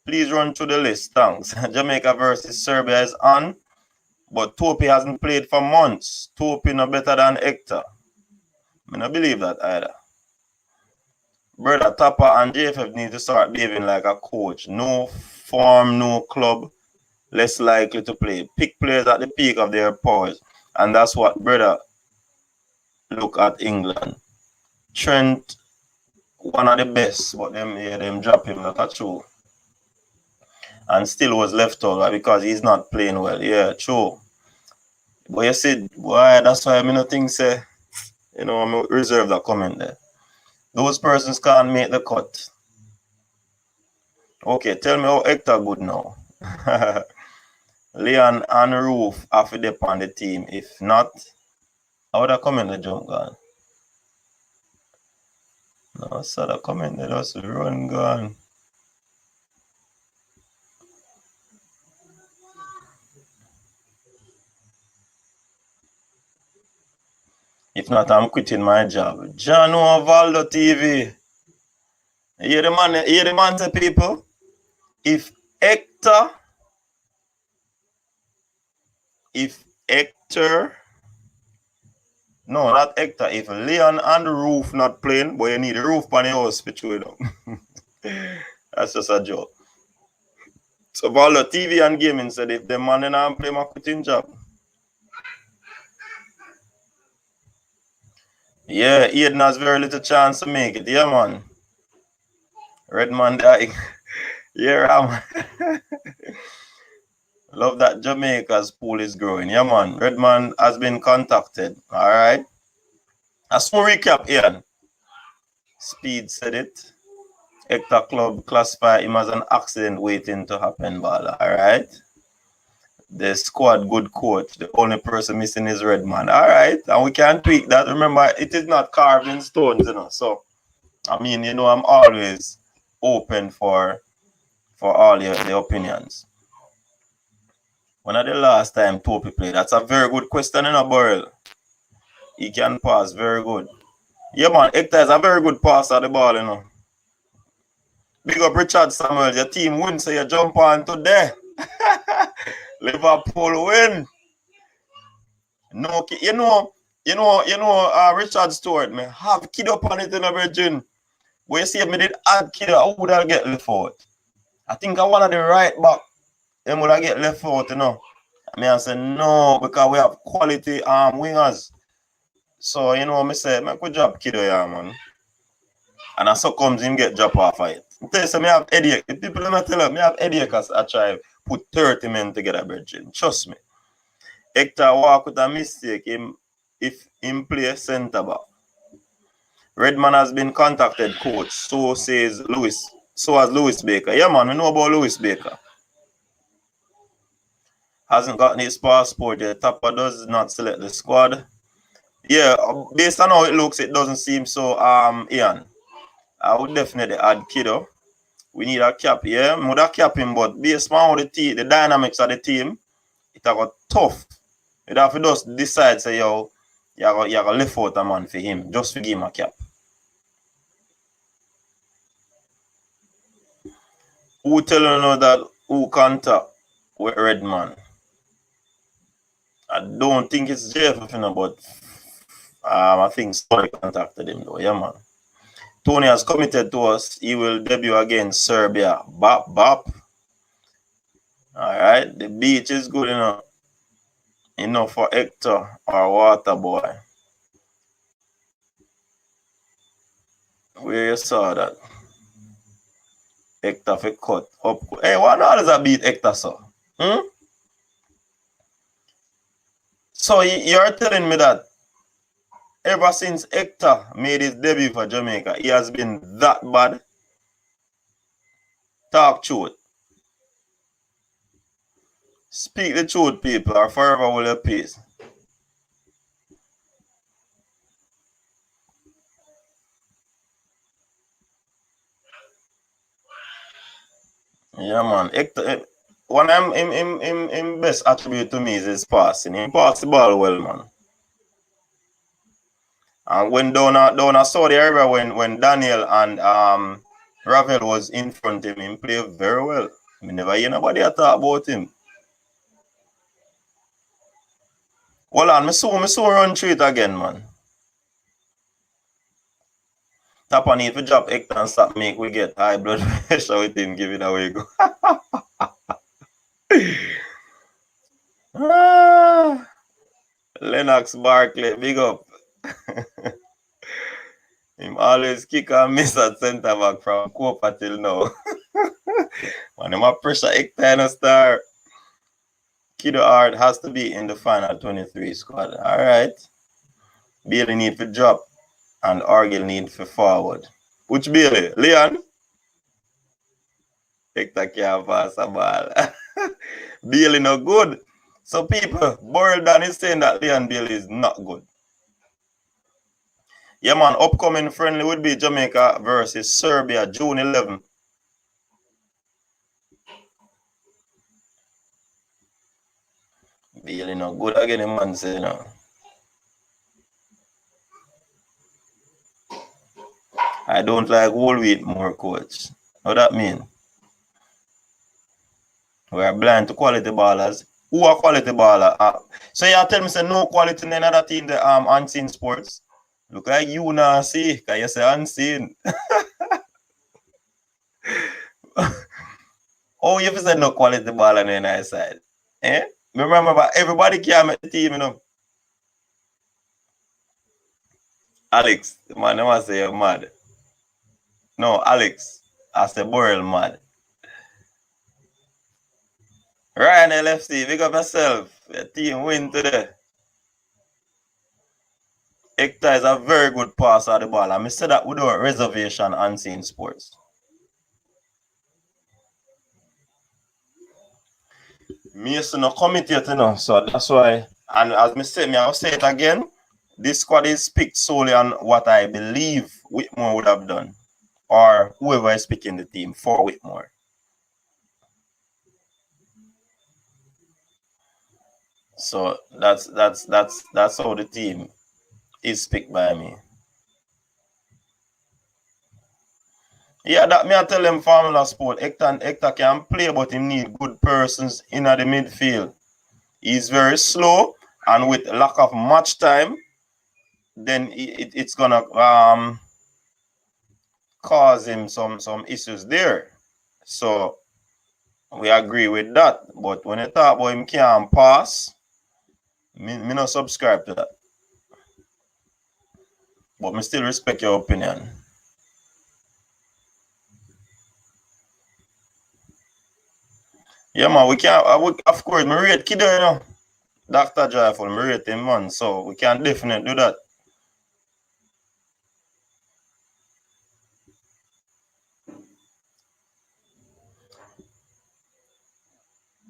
Please run through the list. Thanks. Jamaica versus Serbia is on, but Topi hasn't played for months. Topi no better than Hector. I don't believe that either. Brother Tapper and JFF need to start behaving like a coach. No form, no club, less likely to play. Pick players at the peak of their powers. And that's what brother look at England. Trent, one of the best, but them drop him, that's true. And still was left out because he's not playing well. Yeah, true. But you said, why? That's why I mean, nothing say, I'm going to reserve that comment there. Those persons can't make the cut. Okay, tell me how Hector good now. Leon and Roof have to dip on the team. If not, I would have comment the jump gone. No, so the comment they just run gone. If not, I'm quitting my job. John Valdo TV. Hear the man say, people, if Hector, no, not Hector, if Leon and Roof not playing, but you need the roof on the house to chew it up. That's just a joke. So Valdo TV and gaming said, if the man and I play my quitting job. Yeah, Aiden has very little chance to make it. Yeah, man. Redman dying. Yeah, man. Love that Jamaica's pool is growing. Yeah, man. Redman has been contacted. All right. A small recap, Ian. Speed said it. Hector Club classify him as an accident waiting to happen, Bala. All right. The squad good coach. The only person missing is Redman. All right. And we can tweak that. Remember, it is not carved in stones, So, I mean, I'm always open for all the opinions. When are the last time Topi played? That's a very good question in a barrel. He can pass very good. Yeah, man, Hector is a very good passer of the ball, Big up Richard Samuel. Your team wins, so you jump on today. Liverpool win. No, Richard Stewart, man. Have kid up on it in a virgin. But you see, if me did add kid, I would have get left out. I think I one of the right back. Them would have get left out, I mean, I said no, because we have quality wingers. So, me say, make we drop kiddo, yeah, man. And I so comes him get drop off of it. I tell you, so me have headache. If people don't tell me have headache as I try put 30 men together, brethren. Trust me. Hector walk with a mistake if him play centre back. Redman has been contacted, coach. So says Lewis. So has Lewis Baker. Yeah, man, we know about Lewis Baker. Hasn't gotten his passport yet. Tapper does not select the squad. Yeah, based on how it looks, it doesn't seem so. Ian, I would definitely add Kiddo. We need a cap, yeah. We would have cap him, but based on the dynamics of the team, it got tough. You'd have to just decide, say, yo, you got to lift out a man for him, just to give him a cap. Who tell you know that who contact with Redman? I don't think it's JFF, but I think somebody contacted him though. Yeah, man. Tony has committed to us. He will debut against Serbia. Bop, bop. All right. The beach is good enough. Enough for Hector or Waterboy. Where you saw that? Hector for cut up. Hey, why not does that beat Hector so? Hmm? So you're telling me that ever since Hector made his debut for Jamaica, he has been that bad? Talk truth. Speak the truth, people, or forever will your peace. Yeah, man. Hector, one of him best attribute to me is his passing. He pass the ball well, man. And when down at Saudi Arabia, when Daniel and Ravel was in front of him, he played very well. I never hear nobody talk about him. Hold on, me saw run through it again, man. Tap on it for drop Hector and stop make we get high blood pressure with him giving away go. Lennox Barkley, big up. Him always kick and miss at centre back from Copa till now. Man, him a pressure Hector and a star. Kiddo Hart has to be in the final 23 squad. Alright. Bailey need for drop and Argyle need for forward. Which Bailey? Leon? Hector can't pass a ball. Bailey no good. So people, Boyle Dan is saying that Leon Bailey is not good. Yeah, man, upcoming friendly would be Jamaica versus Serbia, June 11th. Bailey no good again, man say no. I don't like whole wheat more, coach. What that mean? We are blind to quality ballers. Who are quality baller? So you tell me say no quality in another team the unseen sports. Look like you now see, cause you say unseen. Oh, you say no quality baller on the side. Eh? Remember, everybody can make the team, you know. Alex, the man, I want to say you're mad. No, Alex, I say Burrell mad. Ryan LFC, big up yourself. Your team win today. Hector is a very good passer of the ball. And I say that without reservation unseen sports. Me used to not commit yet, you know. So that's why, and as me say, I'll say it again. This squad is picked solely on what I believe Whitmore would have done. Or whoever is picking the team for Whitmore. So that's how the team is picked by me. Yeah, that me I tell them Formula Sport. Hector can play, but he need good persons in the midfield. He's very slow, and with lack of match time, then it's gonna cause him some issues there. So we agree with that. But when you talk about him can't pass, me not subscribe to that. But me still respect your opinion. Yeah, man, we can't. Of course, me rate Kiddo, you know. Dr. Joyful, me rate him, man. So we can definitely do that.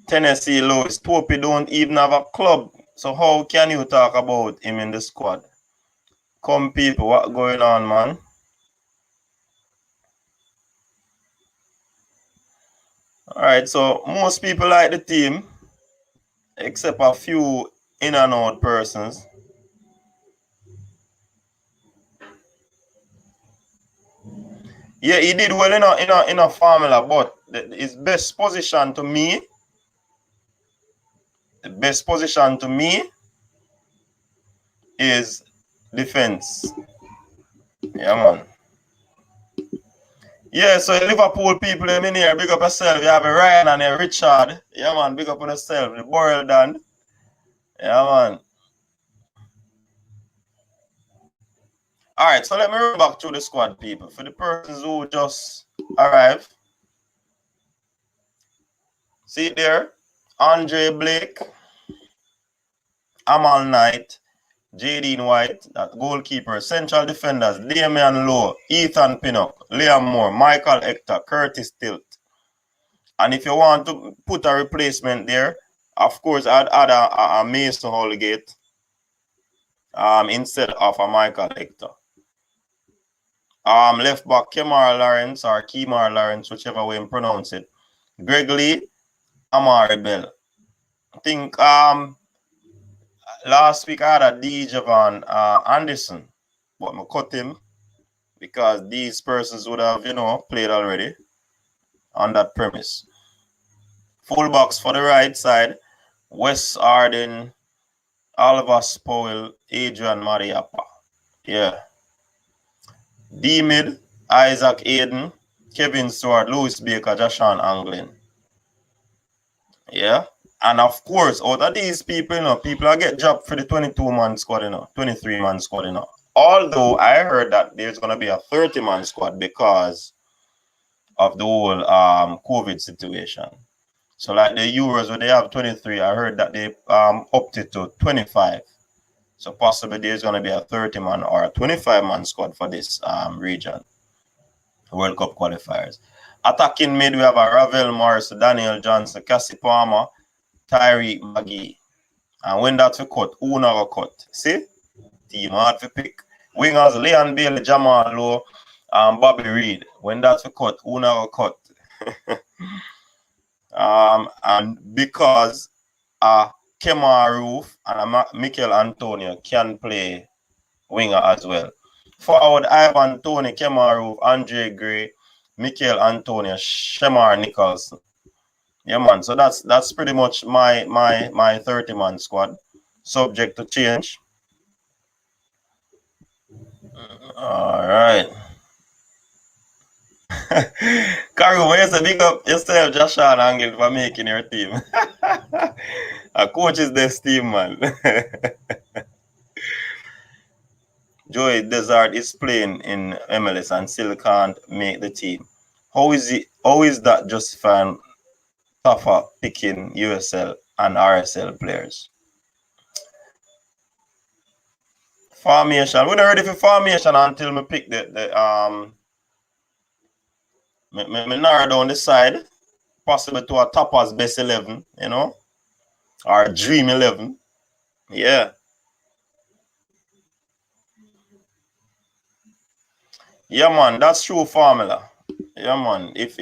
Tennessee Louis, Popey don't even have a club. So how can you talk about him in the squad? Come people, what going on, man? Alright, so most people like the team, except a few in and out persons. Yeah, he did well in a formula, but his best position to me, the best position to me is defense. Yeah, man. Yeah, so Liverpool people, them in here, big up yourself. You have a Ryan and a Richard. Yeah, man, big up on yourself. The Boyle done. Yeah, man. All right, so let me run back to the squad, people. For the persons who just arrived, see it there? Andre Blake, Amal Knight, Jadine White, that goalkeeper, central defenders, Damian Lowe, Ethan Pinnock, Liam Moore, Michael Hector, Curtis Tilt. And if you want to put a replacement there, of course, I'd add a Mason Holgate instead of a Michael Hector. Left back, Kemar Lawrence or Kemar Lawrence, whichever way you pronounce it. Greg Lee, Amari Bell. I think last week I had a DJ Van Anderson, but I cut him because these persons would have, played already on that premise. Fullbacks for the right side, Wes Arden, Oliver Spowell, Adrian Mariappa. Yeah. D-mid, Isaac Aiden, Kevin Stewart, Louis Baker, Joshan Anglin. Yeah. And of course, out of these people, people are get dropped for the 22-man squad, 23-man squad, Although I heard that there's going to be a 30-man squad because of the whole COVID situation. So like the Euros where they have 23, I heard that they upped it to 25. So possibly there's going to be a 30-man or a 25-man squad for this region. World Cup qualifiers. Attacking mid, we have a Ravel Morris, Daniel Johnson, Cassie Palmer, Tyreek McGee. And when that's a cut, who not a cut? See? Team hard to pick. Wingers, Leon Bailey, Jamal Lowe, Bobby Reed. When that's a cut, who not a cut? And because Kemar Roof and Mikel Antonio can play winger as well. Forward, Ivan Tony, Kemar Roof, Andre Gray, Mikel Antonio, Shemar Nicholson. Yeah, man. So that's pretty much my 30-man squad. Subject to change. All right. Karu, when you say big up yourself, Joshua Angle, for making your team. A coach is this team, man. Joey Desert is playing in MLS and still can't make the team. How is that justifying tougher picking USL and RSL players? Formation. We're not ready for formation until we pick the me narrow down the side, possibly to a toppers best 11, or dream 11. Yeah. Yeah, man, that's true formula. Yeah, man. If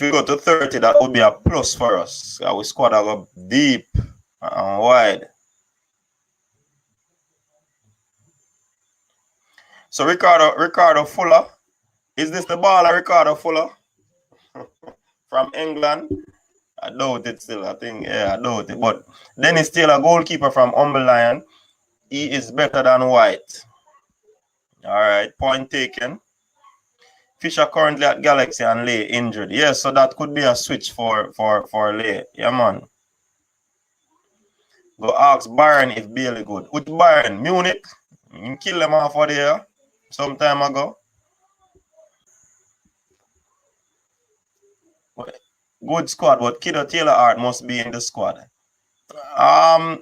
we go to 30, that would be a plus for us. Our squad will go deep and wide. So Ricardo Fuller, is this the baller Ricardo Fuller from England? I doubt it still. I think, I doubt it. But then he's still a goalkeeper from Humble Lion. He is better than White. All right, point taken. Fisher currently at Galaxy and Lay injured. Yes, so that could be a switch for Lay. Yeah, man. Go ask Byron if Bailey good. Which Byron? Munich? You kill them off for there some time ago. Good squad, but Kiddo Taylor Hart must be in the squad. Are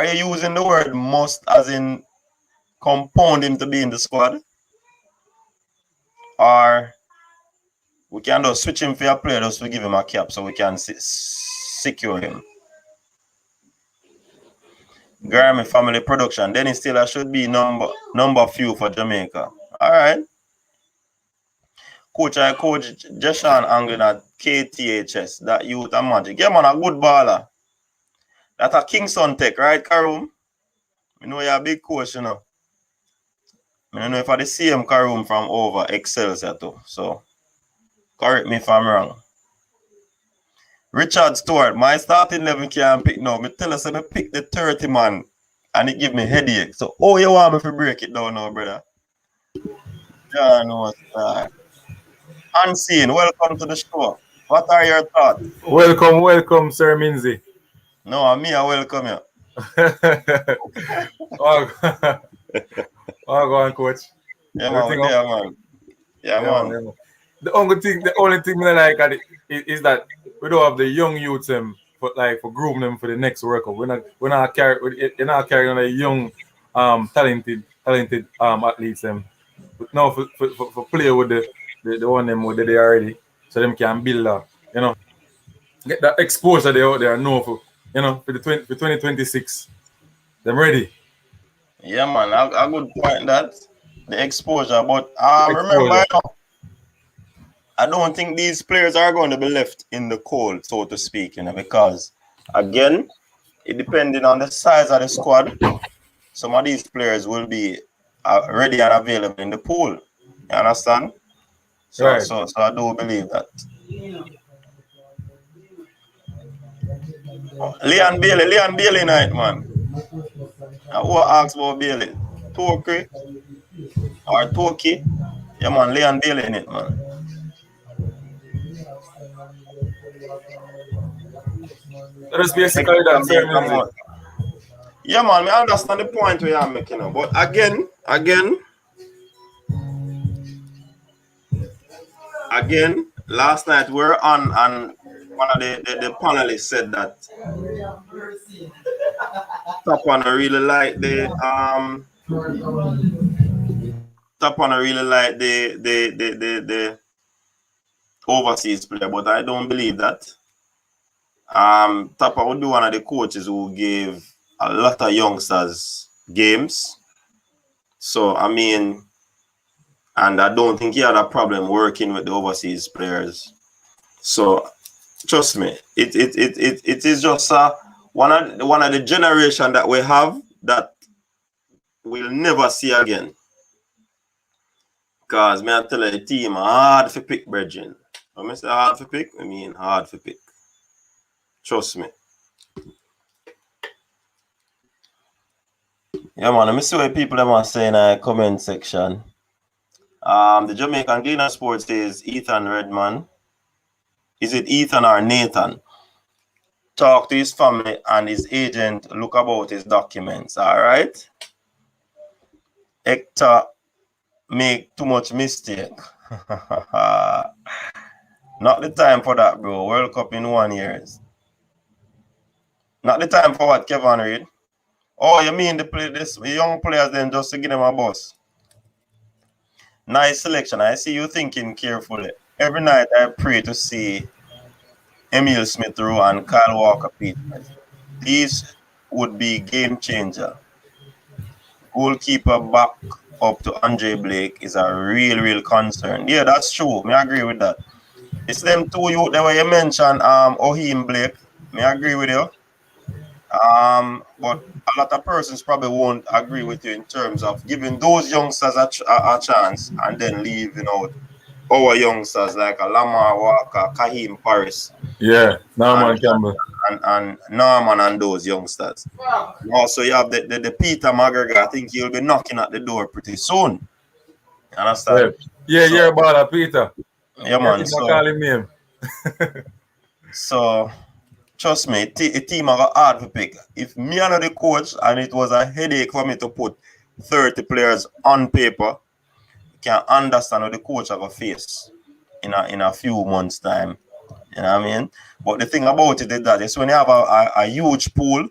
you using the word must as in compound him to be in the squad? Or we can just switch him for a player just to give him a cap so we can secure him? Grammy Family Production. Dennis Taylor should be number few for Jamaica. All right. Coach Joshan Anglin at KTHS. That youth and magic. Yeah, man, a good baller. That's a Kingston Tech, right, Karum? You know you're a big coach, I don't know if I the same Karoom from over Excelsior too. So correct me if I'm wrong. Richard Stewart, my starting 11 can't pick now. Me tell us I pick the 30 man and it give me headache. So you want me to break it down now, brother? Yeah, no, sir. Unseen, welcome to the show. What are your thoughts? Welcome, Sir Minzy. No, I welcome you. Oh, go on, coach. Yeah, man, Everything we're up? there, man. Yeah, man. Yeah, man. The only thing I like at it is that we don't have the young youths for grooming them for the next World Cup. You're not carrying the young talented athletes but now for play with the one them with they already, so them can build up, get that exposure they out there know for for 2026. Them ready. Yeah, man, a good point that the exposure. But remember, Exposure. I don't think these players are going to be left in the cold, so to speak, because again, it depending on the size of the squad, some of these players will be ready and available in the pool. You understand? So, Right. so, so I do believe that. Leon Bailey night, man. Who asked about Bailey? Toki or Toki? Yeah, man, Leon Bailey in it, man. That is basically that ceremony. Yeah, man, I understand the point we are making, but again, last night we were on, and one of the panelists said that Top one really like the overseas player, but I don't believe that. Tapa would be one of the coaches who gave a lot of youngsters games. So I mean, and I don't think he had a problem working with the overseas players. So trust me, it is just one of the generation that we have that we'll never see again. Because me I tell you, the team hard for pick, brethren. When I say hard for pick, I mean hard for pick. Trust me. Yeah, man. Let me see what people are saying in the comment section. The Jamaican Gleaner Sports says Ethan Redman. Is it Ethan or Nathan? Talk to his family and his agent. Look about his documents. All right. Hector make too much mistake. Not the time for that, bro. World Cup in 1 year. Not the time for what, Kevin Reid? Oh, you mean the young players then just to give them a bus? Nice selection. I see you thinking carefully. Every night I pray to see Emil Smith Rowe and Kyle Walker-Peters. These would be game changer. Goalkeeper back up to Andre Blake is a real concern. Yeah, that's true. I agree with that. It's them two you that way you mentioned, Ohim Blake. I agree with you. But a lot of persons probably won't agree with you in terms of giving those youngsters a chance and then leaving out our youngsters like a Lamar Walker, Kahim Paris. Yeah, Norman Campbell. And Norman and those youngsters. Also, you have the Peter McGregor. I think he'll be knocking at the door pretty soon. You understand? Yeah, you're about Peter. Yeah, man. So, call him name. So, trust me, a team are hard to pick. If me and the coach, and it was a headache for me to put 30 players on paper, you can understand what the coach are going to face in a few months' time. You know what I mean? But the thing about it is that it's when you have a huge pool,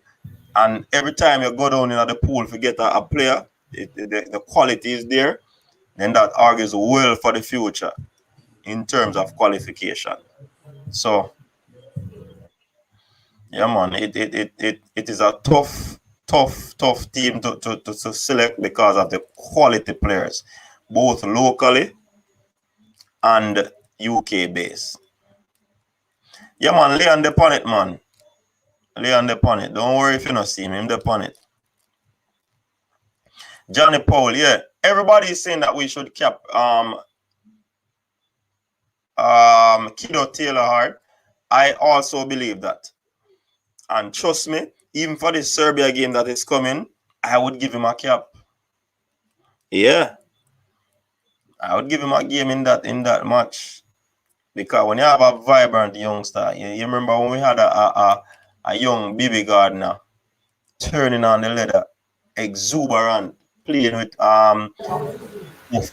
and every time you go down in the pool to get a player, the quality is there, then that argues well for the future in terms of qualification. So, yeah, man, it is a tough team to select because of the quality players, both locally and UK based. Yeah, man, lay on the on it, man. Lay on the on it. Don't worry if you don't see him. Him the on it. Johnny Paul, yeah. everybody is saying that we should cap Kido Taylor Hart. I also believe that. And trust me, even for this Serbia game that is coming, I would give him a cap. Yeah. I would give him a game in that match. Because when you have a vibrant youngster, you remember when we had a young baby gardener turning on the leather, exuberant, playing with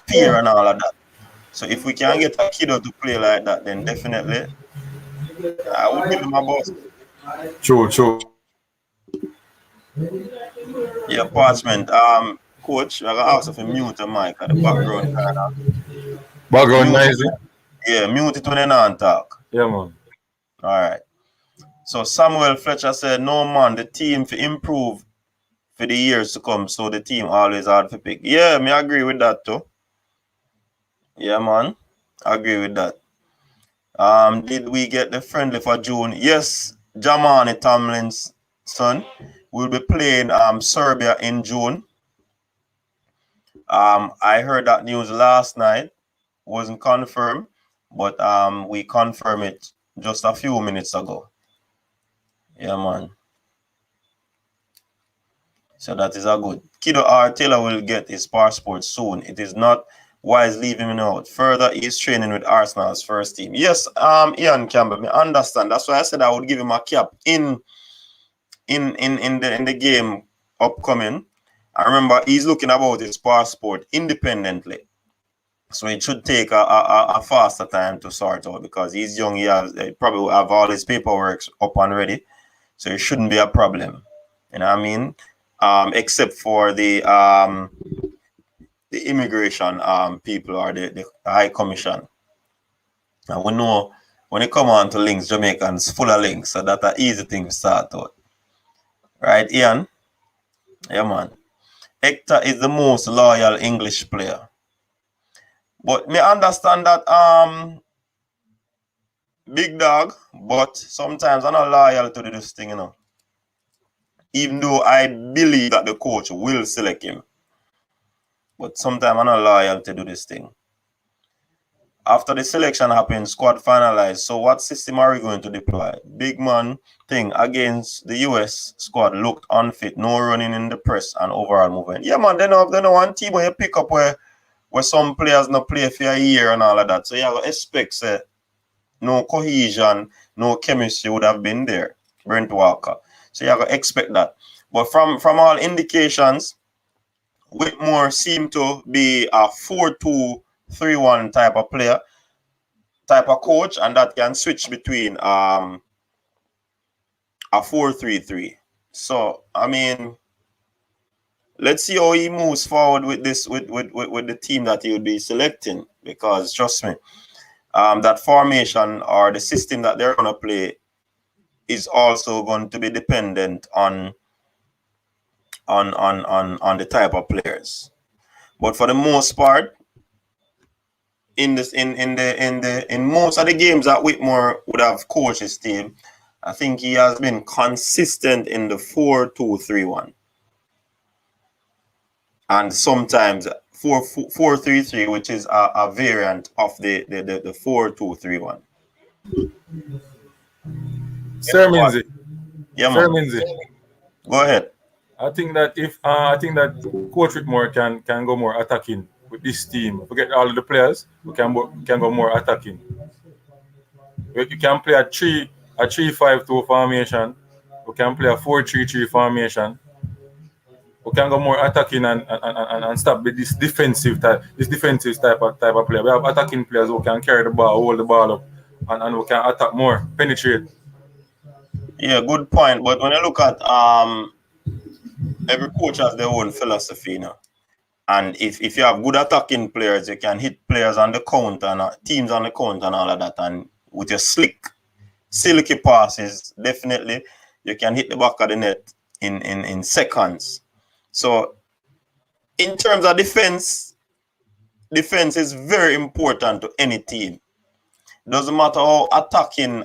fear and all of that. So if we can get a kiddo to play like that, then definitely I would give him a boost. True. Yeah, Parchment. Coach, I got ask if you mute the mic at the background. Background Mute it. noisy. Yeah, mute it when you don't talk. Yeah, man. All right. So Samuel Fletcher said, no man, the team to improve for the years to come. So the team always hard to pick. Yeah, me agree with that too. Yeah, man. I agree with that. Did we get the friendly for June? Yes, Jamani Tomlin's son will be playing Serbia in June. I heard that news last night. Wasn't confirmed, but we confirmed it just a few minutes ago. Yeah, man. So that is a good. Kido R. Taylor will get his passport soon. It is not wise leaving him out. Further, he's training with Arsenal's first team. Yes, Ian Campbell, I understand. That's why I said I would give him a cap in the game upcoming. I remember he's looking about his passport independently. So it should take a faster time to sort out because he's young. He probably will have all his paperwork up and ready. So it shouldn't be a problem. You know what I mean? Except for the immigration people or the High Commission. And we know when it come on to links, Jamaicans full of links. So that's an easy thing to start out. Right, Ian? Yeah, man. Hector is the most loyal English player. But me understand that big dog, but sometimes I'm not loyal to this thing, you know. Even though I believe that the coach will select him. But sometimes I'm not loyal to do this thing. After the selection happened, squad finalized. So what system are we going to deploy? Big man thing against the US squad looked unfit. No running in the press and overall movement. Yeah, man, they know one team where you pick up where some players not play for a year and all of that. So you have to expect no cohesion, no chemistry would have been there. Brent Walker. So you have to expect that. But from all indications, Whitmore seemed to be a 4-2-3-1 type of player, type of coach, and that can switch between a 4-3-3. So I mean, let's see how he moves forward with this with the team that he would be selecting, because trust me, that formation or the system that they're gonna play is also going to be dependent on the type of players. But for the most part, in most of the games that Whitmore would have coached his team, I think he has been consistent in the 4-2-3-1. And sometimes 4-3-3, which is a variant of the 4-2-3-1. Sir Minzy. Yeah, Sir man. Minzy. Go ahead. I think that Coach Whitmore can go more attacking with this team. Forget all of the players. We can go more attacking. You can play a 3-5-2 formation. We can play a 4-3-3 formation. We can go more attacking and stop with this defensive type of player. We have attacking players who can carry the ball, hold the ball up, and we can attack more, penetrate. Yeah, good point. But when I look at every coach has their own philosophy, you know. And if you have good attacking players, you can hit players on the counter and teams on the counter and all of that. And with your silky passes, definitely you can hit the back of the net in seconds. So in terms of defense is very important to any team. Doesn't matter how attacking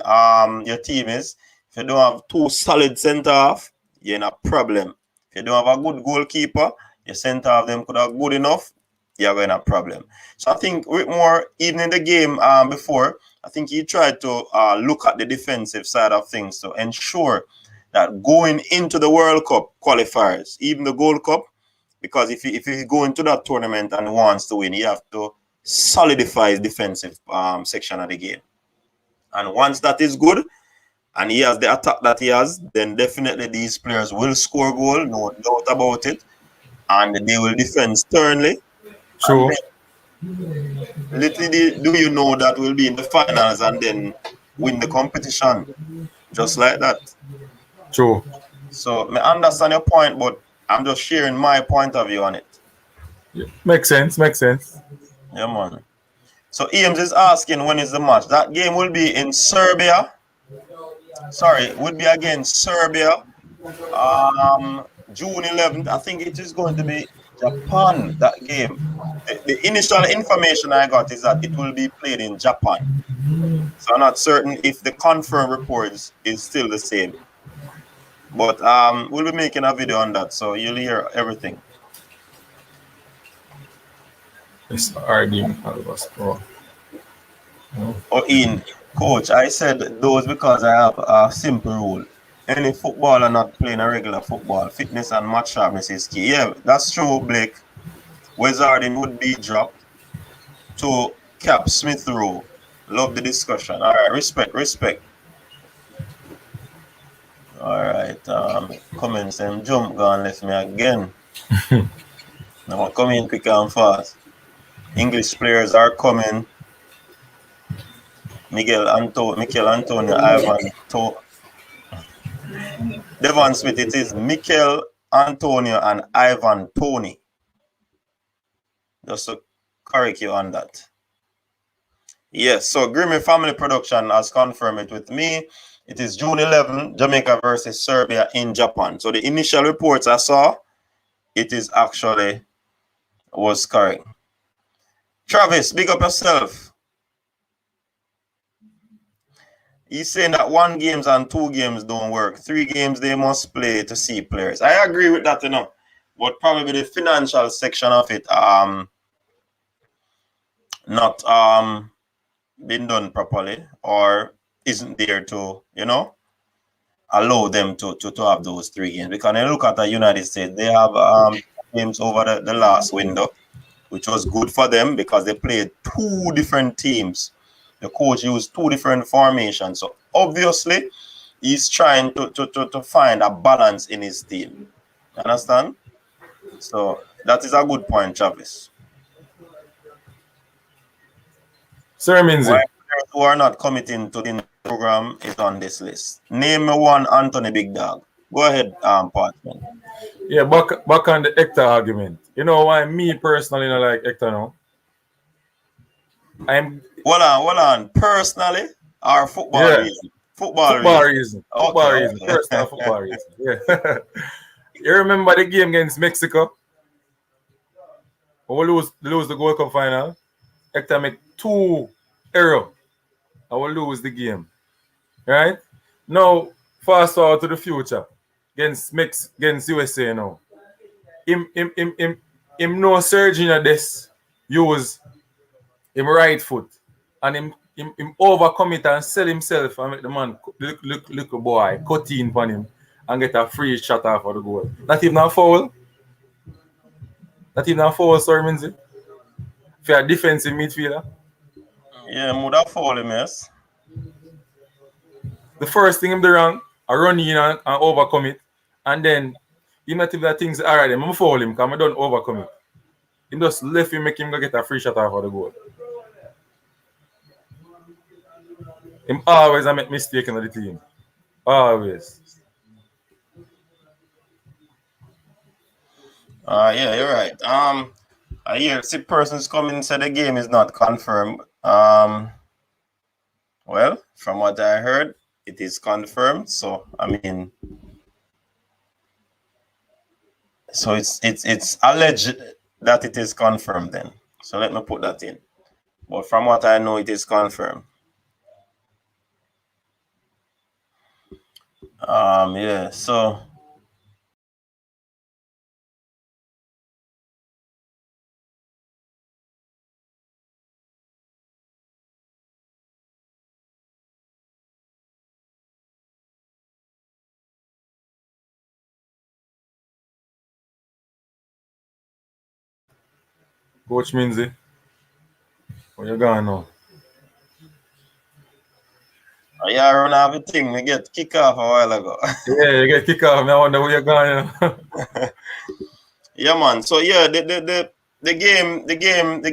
your team is. If you don't have two solid center half, you're in a problem. If you don't have a good goalkeeper, your center half them could have good enough, you're going to have problem. So I think with more, even in the game before, I think he tried to look at the defensive side of things to ensure that going into the World Cup qualifiers, even the Gold Cup, because if he go into that tournament and wants to win, he have to solidify his defensive section of the game. And once that is good, and he has the attack that he has, then definitely these players will score goal, no doubt about it, and they will defend sternly. And True. then, little do you know that we'll be in the finals and then win the competition, just like that. True. So I understand your point, but I'm just sharing my point of view on it. Yeah. Makes sense. Makes sense. Yeah, man. So Ames is asking when is the match. That game will be in Serbia. Sorry, it would be against Serbia. June 11th. I think it is going to be Japan, that game. The initial information I got is that it will be played in Japan. So I'm not certain if the confirmed reports is still the same. But we'll be making a video on that, so you'll hear everything. It's RD. Oh, Ian, coach, I said those because I have a simple rule. Any footballer not playing a regular football, fitness and match sharpness is key. Yeah, that's true, Blake. Wizarding would be dropped to Cap Smith Rowe. Love the discussion. All right, respect. All right, comments and jump gone left me again. Now come in quick and fast. English players are coming. Mikel Antonio, Devon Smith. It is Mikel Antonio and Ivan Toney. Just to correct you on that. Yes, so Grimmy Family Production has confirmed it with me. It is June 11, Jamaica versus Serbia in Japan. So the initial reports I saw, it is actually was correct. Travis, big up yourself. He's saying that 1 games and 2 games don't work. 3 games they must play to see players. I agree with that, but probably the financial section of it not been done properly or isn't there to allow them to have those 3 games. Because when you look at the United States, they have games over the last window, which was good for them because they played 2 different teams. The coach used 2 different formations. So obviously, he's trying to find a balance in his team. Understand? So that is a good point, Travis. Sir Minzy. Why players who are not committing to the program is on this list. Name me one Anthony Big Dog. Go ahead, Partman. Yeah, back on the Hector argument. You know why me personally not like Hector now? Hold on. Personally or football reason? Football reason. Football Okay. reason. Personal football reason. Yeah. You remember the game against Mexico? We lose the Gold Cup final. Hector make 2 errors. I will lose the game. Right? Now, fast forward to the future. Against USA now. Him no surgeon at this use him right foot and him overcome it and sell himself and make the man look boy cut in on him and get a free shot off of the goal. Not even a foul. Not even a foul, Sir Minzy. For a defensive midfielder. Yeah, Muda foul him, yes. The first thing him do wrong, I run in and overcome it. And then he not even things alright, I'm foul him because I don't overcome it. He just left him make him go get a free shot off of the goal. Him always make mistake in the team. Always. Yeah, you're right. I hear 6 persons coming and said the game is not confirmed. Well, from what I heard, it is confirmed. So I mean, so it's alleged that it is confirmed then. So let me put that in. But from what I know, it is confirmed. Yeah, so Coach Minzy, where you going now? Yeah, I run everything. We get kicked off a while ago. Yeah, you get kicked off. I wonder where you're going. Yeah, man. So yeah, the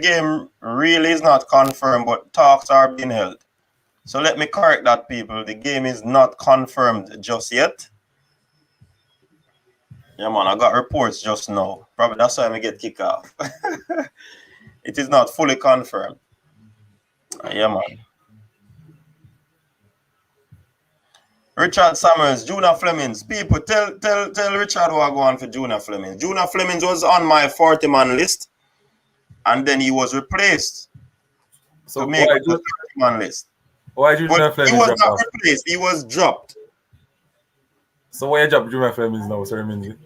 game really is not confirmed, but talks are being held. So let me correct that, people. The game is not confirmed just yet. Yeah, man. I got reports just now. Probably that's why I get kicked off. It is not fully confirmed. Yeah, man. Richard Summers, Juna Flemings. People, tell Richard what I go on for Juna Flemings. Juna Flemings was on my 40-man list, and then he was replaced to So make up the 30-man list. why But Junior he Flemings was drop not off? replaced. He was dropped So why you drop Junior Flemings now, Sir Minzy?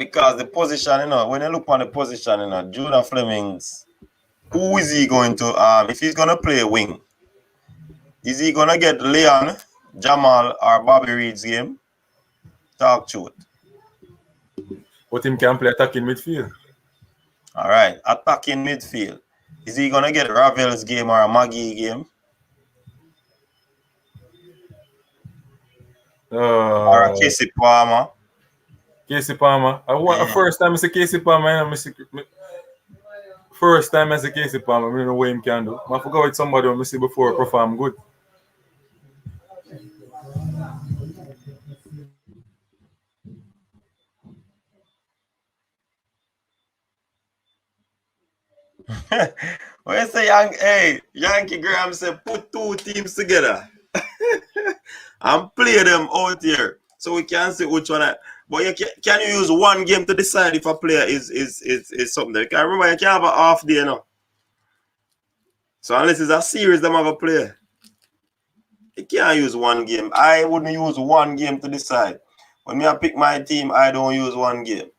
because the position, when you look on the position, Juna Flemings, who is he going to, if he's going to play wing, is he going to get Leon, Jamal, or Bobby Reed's game? Talk to it. But him can play attacking midfield. All right. Attacking midfield. Is he going to get Ravel's game or a Maggie game? Or a Casey Palmer? Casey Palmer. First time I see Casey Palmer, first time I see Casey Palmer, I don't know what him can do. I forgot with somebody I see before perform good. Where's the Yankee Graham said put two teams together and play them out here so we can see which one. But can you use one game to decide if a player is something that you can remember? You can't have a half day, So unless it's a series, them have a player. You can't use one game. I wouldn't use one game to decide. When I pick my team, I don't use one game.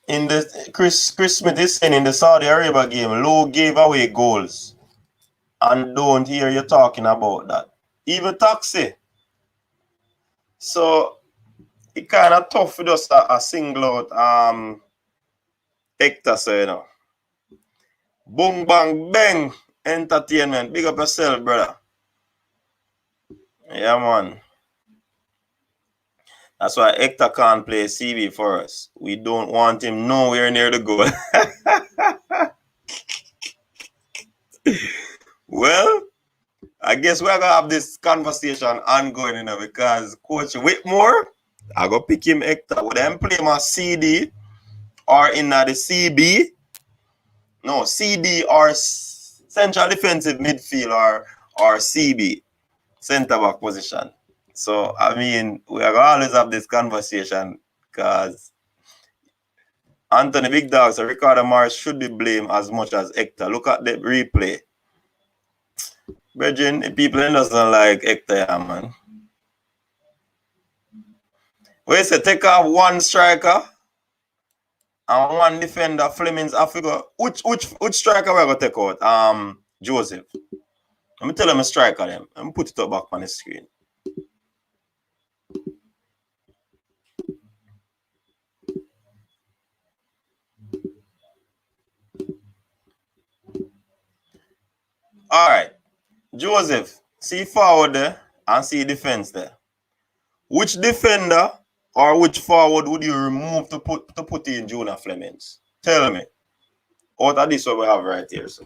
In the Chris Smith is saying in the Saudi Arabia game, Low gave away goals. And don't hear you talking about that. Even Taxi. So it kind of tough for just a single out Hector, so Boom bang bang entertainment. Big up yourself, brother. Yeah, man. That's why Hector can't play CB for us. We don't want him nowhere near the goal. Well, I guess we're gonna have this conversation ongoing, because Coach Whitmore, I go pick him Hector. Would them play my CD or in the CB? No, CD or central defensive midfield or CB, center back position. So I mean, we are gonna always have this conversation because Anthony Big Dogs and Ricardo Morris should be blamed as much as Hector. Look at the replay. Brethren, people doesn't like Hector, yeah, man. We say take off one striker and one defender. Flemings, I figure which striker we're gonna take out? Joseph. Let me tell him a striker them. Let me put it up back on the screen. Alright. Joseph, see forward there and see defense there. Which defender or which forward would you remove to put in Junior Flemings? Tell me. Out of this what we have right here. So.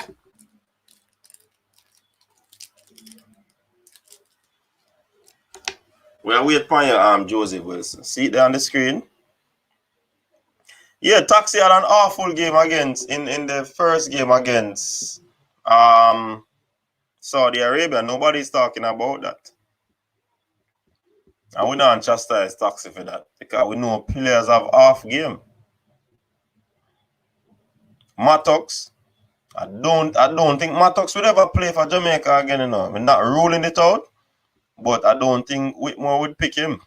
We'll wait for you, Joseph Wilson. See it there on the screen. Yeah, Taxi had an awful game against in the first game against Saudi Arabia. Nobody's talking about that. And we don't chastise Taxi for that because we know players have half game. Mattox, I don't think Mattox would ever play for Jamaica again, We're not ruling it out, but I don't think Whitmore would pick him.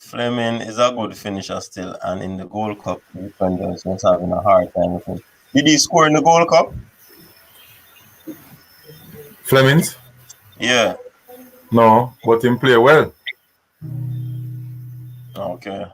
Fleming is a good finisher still, and in the Gold Cup, the defenders was having a hard time with him. Did he score in the Gold Cup? Flemings? Yeah. No, but him play well. Okay.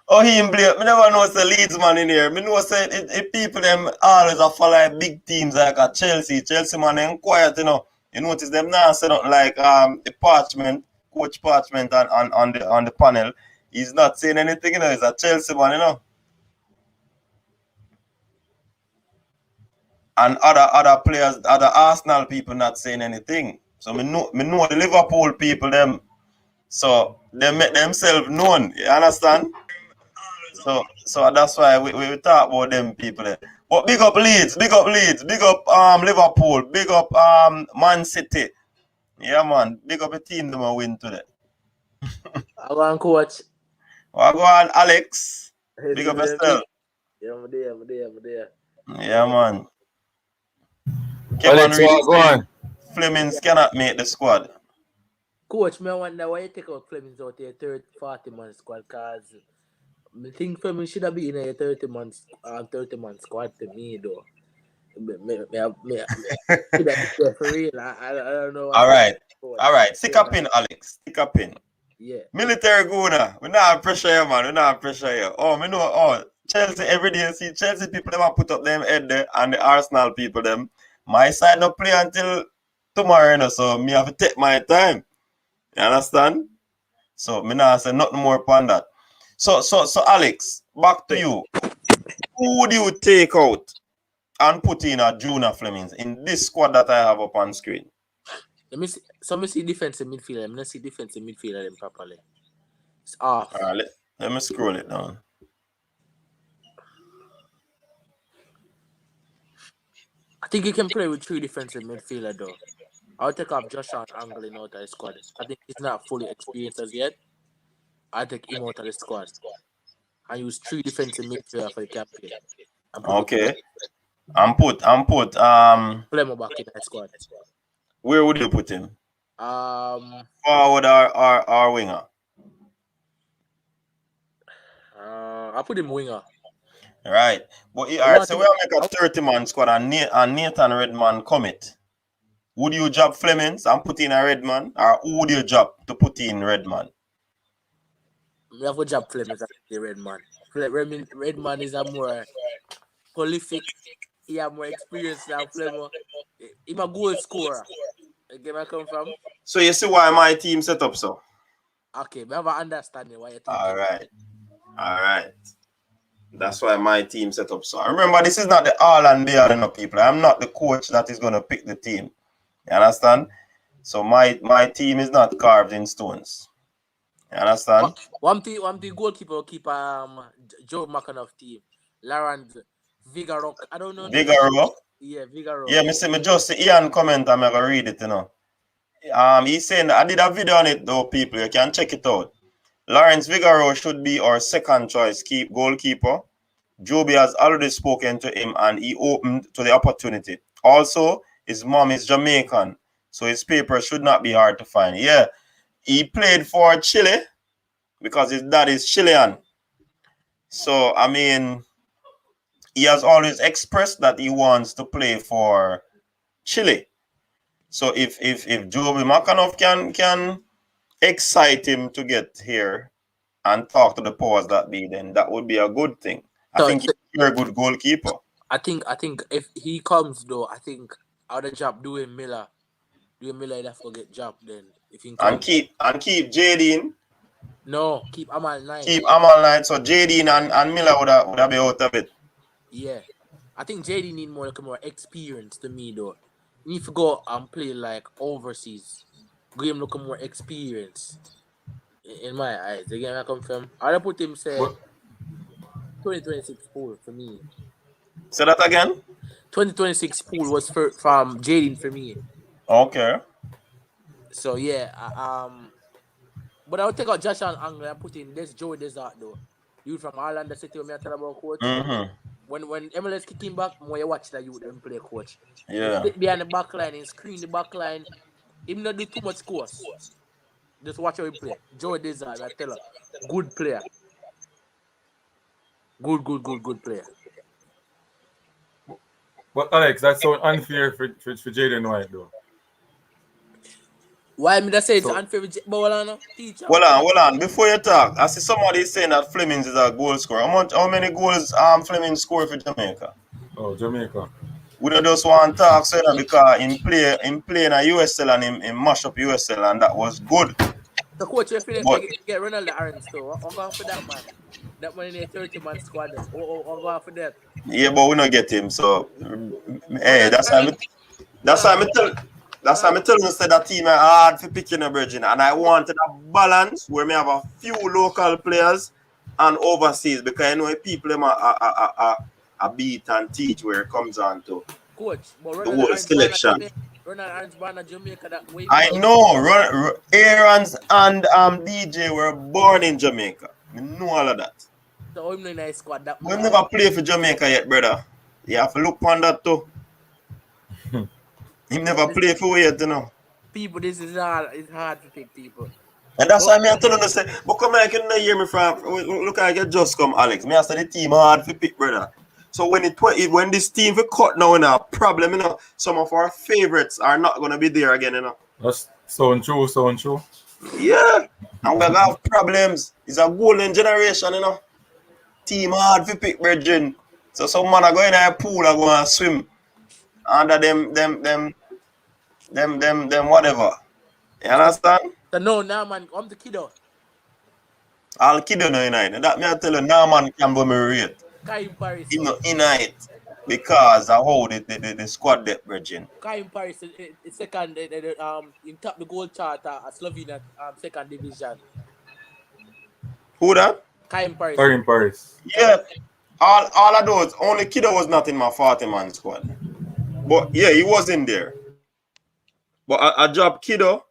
Oh, he in play. Me never know the Leeds man in here. Me know say it people them always a follow like big teams like a Chelsea. Chelsea man them quiet, you know. You notice them now set up like the Parchment, Coach Parchment on the panel. He's not saying anything, you know. He's a Chelsea man, you know. And other players, other Arsenal people not saying anything. So me know the Liverpool people them. So they make themselves known. You understand? So that's why we talk about them people there. But big up Leeds, big up Liverpool, big up Man City. Yeah man, big up the team them a win today. I want coach. Well, go on Alex. Big up yourself. Yeah, I'm there. Yeah man. Alex, go on. Flemings cannot make the squad. Coach, me wonder why you take out Flemings out your 40-man squad, cause I think Flemings should have been in a 30-man squad to me though. For real, I don't know. All right. Stick a pin, Alex. Stick a pin. Yeah. Military Guna. We not pressure you, man. We not pressure you. Oh, me know. Oh, Chelsea every day. See, Chelsea people them put up them head there, and the Arsenal people them. My side no play until tomorrow, you know, so me have to take my time. You understand? So me not say nothing more upon that. So Alex, back to you. Who would you take out and put in a Junior Flemings in this squad that I have up on screen? Let me see. So me see defensive midfielder. I'm not see defensive midfielder them properly. It's off. All right, let me scroll it down. I think he can play with 3 defensive midfielder though. I'll take off Joshua Anglin out of the squad. I think he's not fully experienced as yet. I'll take him out of the squad. I use 3 defensive midfielder for the campaign. Okay. I'm put Flemo back in the squad. Where would you put him? Forward or winger? I put him winger. Right. But all right, so we'll make a 30-man squad and Nathan Redman commit. Would you drop Flemings and put in a Redman, or who would you drop to put in Redman? We have to drop Flemings and the Redman. Redman is a more prolific. He has more experience than Flemo. He's a goal scorer. You get where I come from? So you see why my team set up so? Okay, I have an understanding why you're thinking. All right. That's why my team set up so. Remember, this is not the all and be all enough people. I'm not the coach that is going to pick the team. You understand? So my team is not carved in stones. You understand? One goalkeeper will keep Joe McAnuff team. Lawrence Vigaro. I don't know. Vigaro? Yeah, Vigaro. Yeah, me just see Ian comment. I'm gonna read it, you know. He's saying I did a video on it though, people. You can check it out. Lawrence Vigaro should be our second choice goalkeeper. Joby has already spoken to him and he opened to the opportunity. Also, his mom is Jamaican, so his papers should not be hard to find. Yeah, he played for Chile because his dad is Chilean. So, I mean, he has always expressed that he wants to play for Chile. So if Joby McAnuff can excite him to get here and talk to the powers that be, then that would be a good thing. I think he's a very good goalkeeper. I think if he comes though, I think out of job doing Miller he'd have to get job then. If he comes. And keep Jadine. No, keep Amal 9. Keep Amal 9. So Jadine and Miller would have be out of it. Yeah. I think JD need more experience to me though. You need to go and play like overseas. Give him look more experience. In my eyes. Again, I come from. I'll put him say 2026 pool for me. Say that again? 2026 pool was from Jaden for me. Okay. So yeah, but I would take out Josh and Angle and put in this Joey Desert though. You from Orlando City, when I tell about coach. Mm-hmm. When MLS kick him back, more you watch that you them play coach. Yeah. Sit behind the back line and screen the back line. Him not do too much scores. Just watch how he play. Joe Desire, I tell her. Good player. Good player. But Alex, that's so unfair for Jaden White though. Why me that say it's So- unfair with Bowlano? Teacher. Hold on. Before you talk, I see somebody saying that Flemings is a goal scorer. How many goals Flemings score for Jamaica? Oh, Jamaica. We don't just want to talk so that because in play in a USL and in mash up USL and that was good. The coach if you But get Ronaldo Arons too. I'm going for that man. That man in a 30-man squad. I'm going for that. yeah, but we don't get him. So hey, that's why I'm telling you say that team are hard for picking a virgin. And I wanted a balance where we have a few local players and overseas because I know people them a beat and teach where it comes on to Coach, but the whole selection. Ronald Arons born in Jamaica that way. I know Aaron's and DJ were born in Jamaica. I know all of that. So I'm in a squad that We never play for Jamaica yet, brother. You have to look on that too. He never play for yet, you know. people, this is hard. It's hard to pick people. And that's why I tell you to say, but come here, you can hear me from look like you just come, Alex. Me I say the team hard to pick, brother. So when this team for cut now in a problem, you know, some of our favorites are not gonna be there again, you know. That's so true. Yeah. And we have problems. It's a golden generation, you know. Team hard to pick, brethren. So some man are going in a pool and go and swim. Under them whatever. You understand? So no, now man, I'm the kiddo. I'll kid you now, that me I tell you, no man can be me rate. Kai in Paris. You know, in it. Because of how the squad depth, brethren. Kai in Paris is second, in top the goal chart at Slovenia, second division. Who that? Kai in Paris. Or in Paris. Yeah. All of those. Only Kiddo was not in my 40-man squad. But yeah, he was in there. But I dropped Kiddo,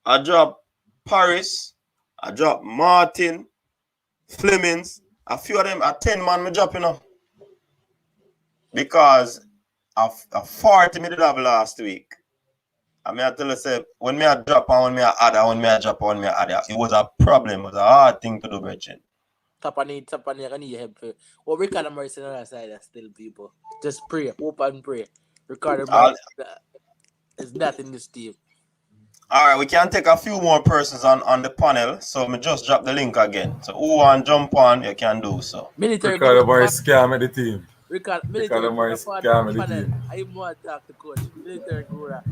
I dropped Paris, I dropped Martin, Flemings. A few of them, a 10-man me dropping up. Because of 40 me did have last week. I mean, I tell you, say, when me I drop and when me I add, and when me I drop and when me I add, it was a problem. It was a hard thing to do, brethren. Tap on it, I need your help for. Well, Ricardo Morrison on the other side, that's still people. Just pray, hope and pray. Ricardo Morrison is that in this team. All right, we can take a few more persons on the panel. So me just drop the link again. So who want to jump on, you can do so. Military Ricardo Morris scam at the team. Military Morris scam at the team. I want to talk to coach. Military Gura.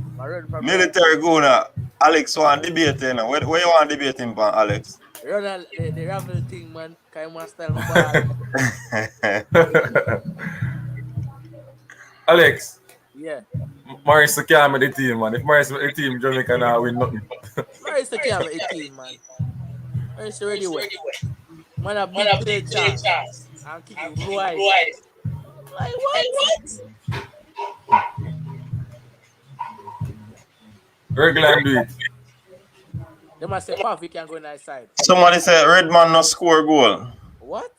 Military Guna. Alex want debate, you know. Where you want debate him, Alex? Ronald, the raffle thing, man. Kind of style. Alex. Yeah. Morris the cam at the team, man. If Morris with the team, Jamaica now win nothing. Morris the cam at the team, man. Morris already wet. Man, a big play chance. I'm kicking wide. Like what? Regular and do it. They must say, Puff, we can go on that side. Somebody said Redman no score goal. What?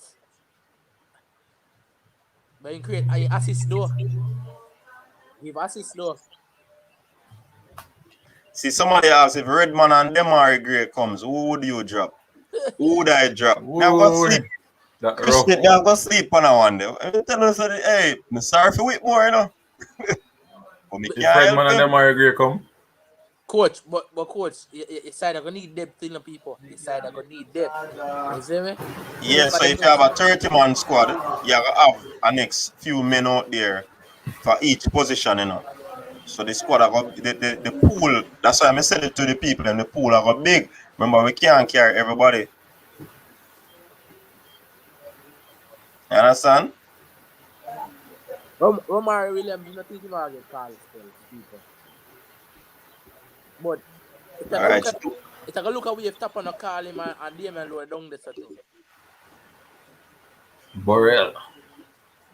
But you create assist though. Give assist though. See, somebody asked if Redman and Demari Gray comes, who would you drop? Who would I drop? Now go sleep. Christian, now go sleep on a one day. I'm telling you, hey, I'm sorry for Whitmore, you know. If Redman and Demari Gray come. Coach, but coach, your side are gonna need depth in the people. Your side are gonna need depth. You see me? Yeah, so if you have a 30-man squad, you have a next few men out there for each position, you know. So the squad are got the pool. That's why I said it to the people, and the pool are got big. Remember, we can't carry everybody. You understand? Romari Williams, you don't think he's gonna get called still, people. But it's a look at we have tap on a call him and Damien lower down the too. Borrell.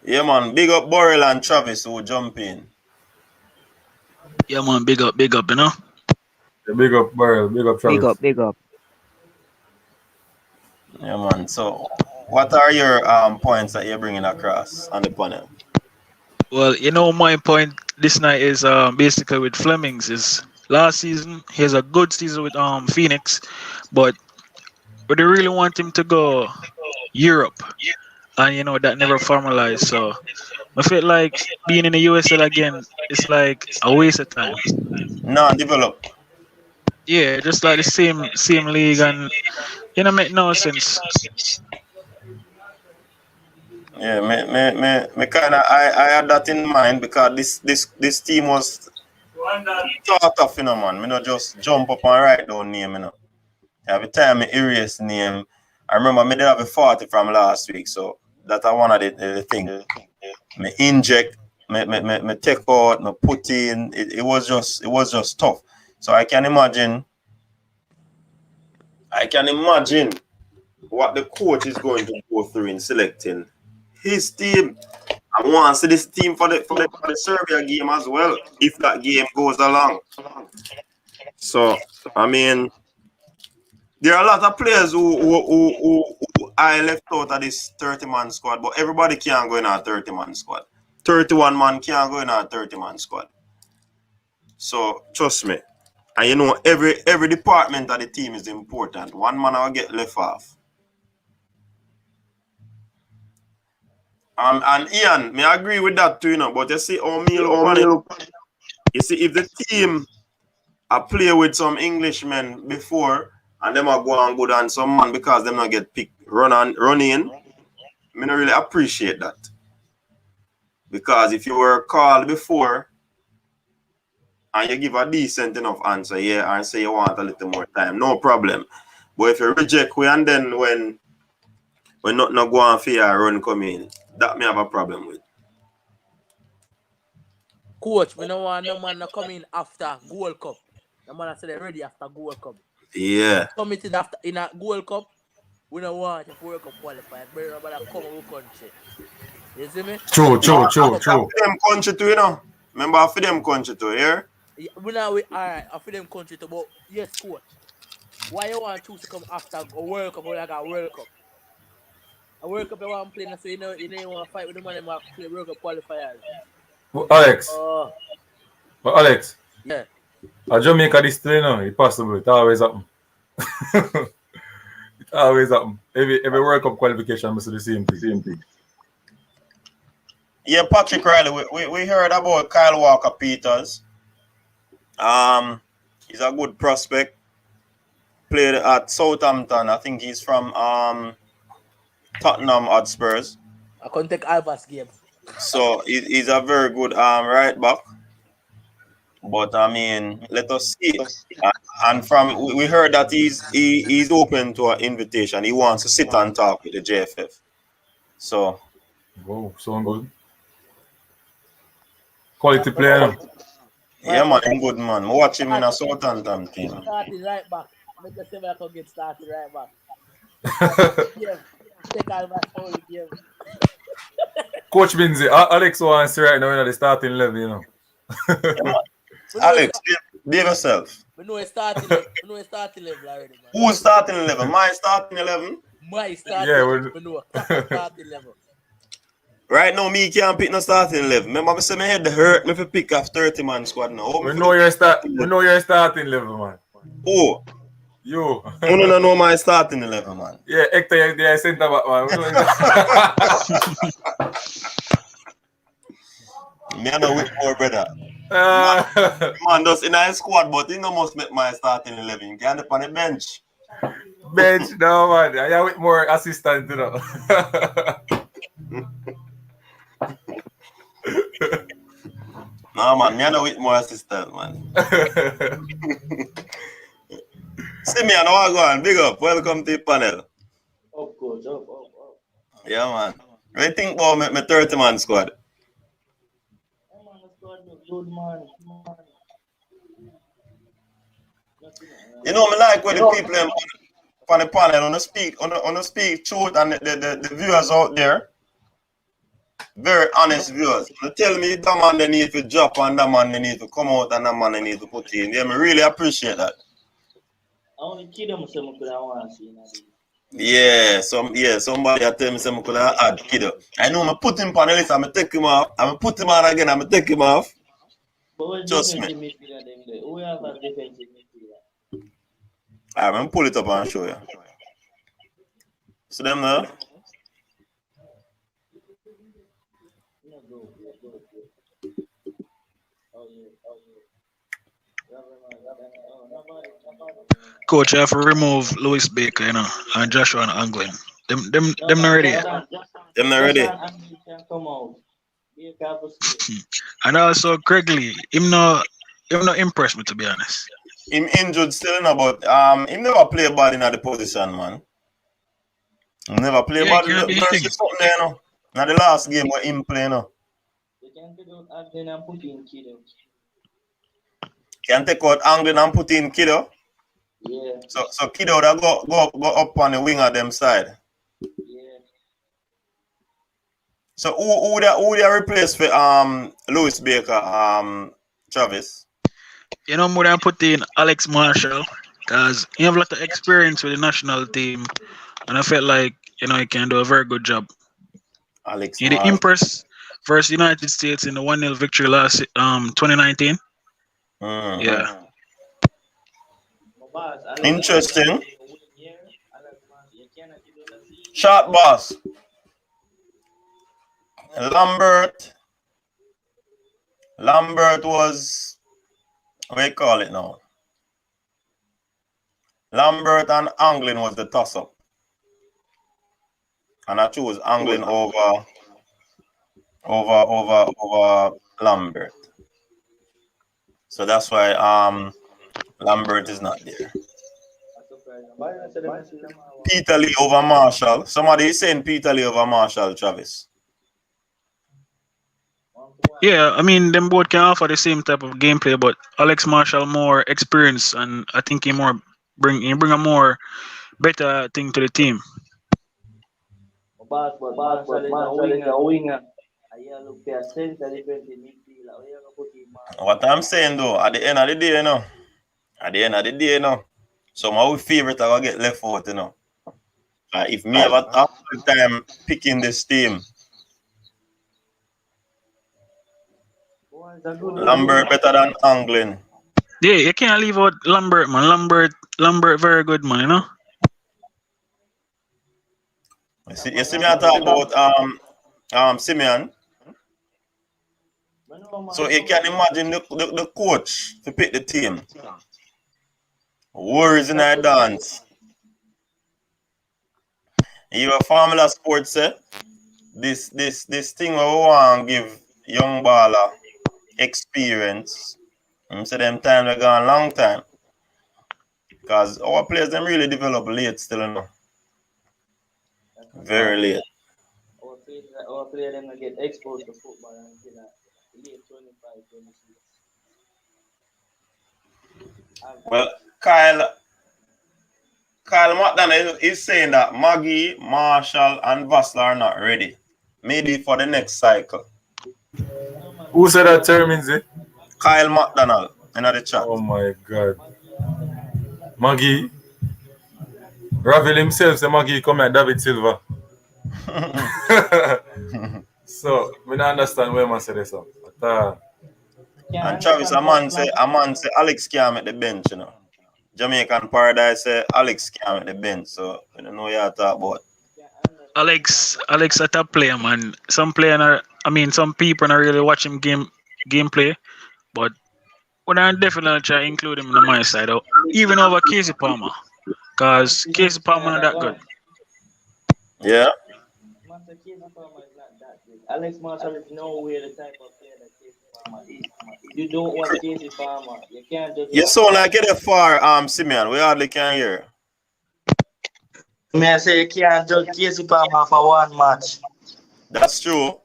Yeah, man. Big up Borrell and Travis who jump in. Yeah, man. Big up, you know. Yeah, big up Borrell, big up Travis. Big up. Yeah, man. So What are your points that you're bringing across on the panel? Well, my point this night is basically with Flemings is last season he has a good season with Phoenix, but they really want him to go Europe, and that never formalized. So I feel like being in the USL again is like a waste of time. Non-develop. Yeah, just like the same league, and make no sense. Yeah, me kind of I had that in mind because this team was thought of, man. Me not just jump up and write down name, Every time me erase name, I remember me did have a 40 from last week, so that I one of the thing. Me inject, me take out, me put in. It was just tough. So I can imagine what the coach is going to go through in selecting his team. I want to see this team for the Serbia game as well, if that game goes along. So I mean, there are a lot of players who I left out of this 30-man squad, but everybody can't go in a 30-man squad. 31 man can't go in a 30-man squad. So trust me. And every department of the team is important. One man will get left off. And Ian, I agree with that too, but you see, you see, if the team I play with some Englishmen before and them are go and good on some man because them not get picked run in, I don't really appreciate that. Because if you were called before and you give a decent enough answer, yeah, and say you want a little more time, no problem. But if you reject we and then when not go on for your run come in, that may have a problem with. Coach, we don't want no man to come in after Gold Cup. No man said they're ready after Gold Cup. Yeah. Committed after in a Gold Cup, we don't want to World Cup qualified. But nobody come to our country. You see me? True. For them country too, Remember for them country too, yeah? We now alright, for them country too, but yes, coach. Why you want to choose to come after a World Cup or like a World Cup? A World Cup you want to play, so you don't want to fight with the man who want to play World Cup qualifiers. Alex. Yeah. A Jamaica this thing, it's possible. It always happen. It always happen. Every World Cup qualification must do the same thing. Yeah, Patrick Riley, we heard about Kyle Walker-Peters. He's a good prospect. Played at Southampton. I think he's from Tottenham Hotspurs. I can't take Alva's game. So he's a very good right back. But I mean, let us see. And from we heard that he's open to an invitation. He wants to sit and talk with the JFF. So. Wow, so good. Quality player. Yeah, man, good man. I watch him in a Southampton team. Starting right back. Make the same I can get started right back. Yeah. Take Alva's whole game. Coach Binzi, Alex wants to right now in the starting level, Alex, behave yourself. We know it's starting level already, man. Who's starting 11? My starting 11? My starting level. We know starting level. Right now, me can't pick no starting 11. Remember, I said my head hurt me for pick off 30-man squad now. We know your starting level, man. Oh. You. I don't know my starting 11, man. Yeah, Hector, you're centre back, man. Me and with more brother. Man does in a squad, but he no must make my starting 11. Can't up on the bench. Bench, no man. I have with more assistant, No man, me and with more assistant, man. See me and how go on. Big up. Welcome to the panel. Of course, up. Yeah, man. What do you think about my 30-man squad? Good man. You know, me like when the people on the panel on the speak truth and the viewers out there, very honest viewers. They tell me that man they need to drop and that man they need to come out and that man they need to put in. Yeah, me really appreciate that. I only kid them some could I want to see. Yeah, somebody I tell me something could have add kiddo. I know I put him on the list, I'm take him off. I'm put him on again, I'm take him off. But what's Trust me. defensive midfielder them there? Who have a defensive midfielder? I'm gonna pull it up and show you. So them there? No, go. Oh yeah. Nobody. Coach, I have to remove Louis Baker, and Joshua and Anglin. Them No, not man, ready yet. Them not Josh ready. and Andy can come out. Be a careful stay. And also Craig Lee, him not impressed me, to be honest. Him injured still, but him never play bad in the position, man. He never play Yeah, it bad. can't be a There's thing. something there, no. Now the last game where him play, no. They can take out Agden and put in Kiddo. Can take out Anglin and put in Kiddo. Yeah. So Kiddo that go up on the wing of them side. Yeah. So who they replace for Louis Baker, Travis? More than put in Alex Marshall, because he have a lot of experience with the national team, and I felt like he can do a very good job. Alex He did Marshall. impress versus United States in the 1-0 victory last 2019. Yeah. Interesting. Short boss. Lambert was, what you call it now? Lambert and Anglin was the toss-up. And I chose Anglin over Lambert. So that's why Lambert is not there. Peter Lee over Marshall. Somebody is saying Peter Lee over Marshall, Travis. Yeah, I mean, them both can offer the same type of gameplay, but Alex Marshall more experience, and I think he bring a more better thing to the team. But Marshall is a winger. Look at center defensive midfielder. What I'm saying though, at the end of the day, so my favorite I gonna get left out, if me have a tough time picking this team, Lambert better than Anglin. Yeah, you can't leave out Lambert, man. Lambert, very good, man. You see me I talk about Simeon. So you can imagine the coach to pick the team. Words in our dance. You a Formula Sports say this thing where we want to give young baller experience. So them time they gone long time. Because our players them really develop late still, Very late. Our players them get exposed to football until late 25, 26. Well, Kyle McDonough is saying that Maggie, Marshall, and Vassler are not ready. Maybe for the next cycle. Who said that term, Minzy? Kyle McDonald in the chat. Oh my God. Maggie. Ravel himself said Maggie come at David Silva. So, I don't understand where man say this. And Travis, a man say Alex can't make the bench, Jamaican Paradise say Alex can't make the bench, so I don't know what you talk about. Alex a top player, man. Some people are really watching gameplay, but when I definitely try to include him on my side, even over Casey Palmer, because Casey Palmer not that good. Yeah. Casey Palmer is not that good. Alex Marshall is nowhere the type of player that Casey Palmer is. You don't want Casey Palmer. You can't just. You sound like you're far, Simeon. We hardly can hear. May I say you can't judge Casey Palmer for one match. That's true.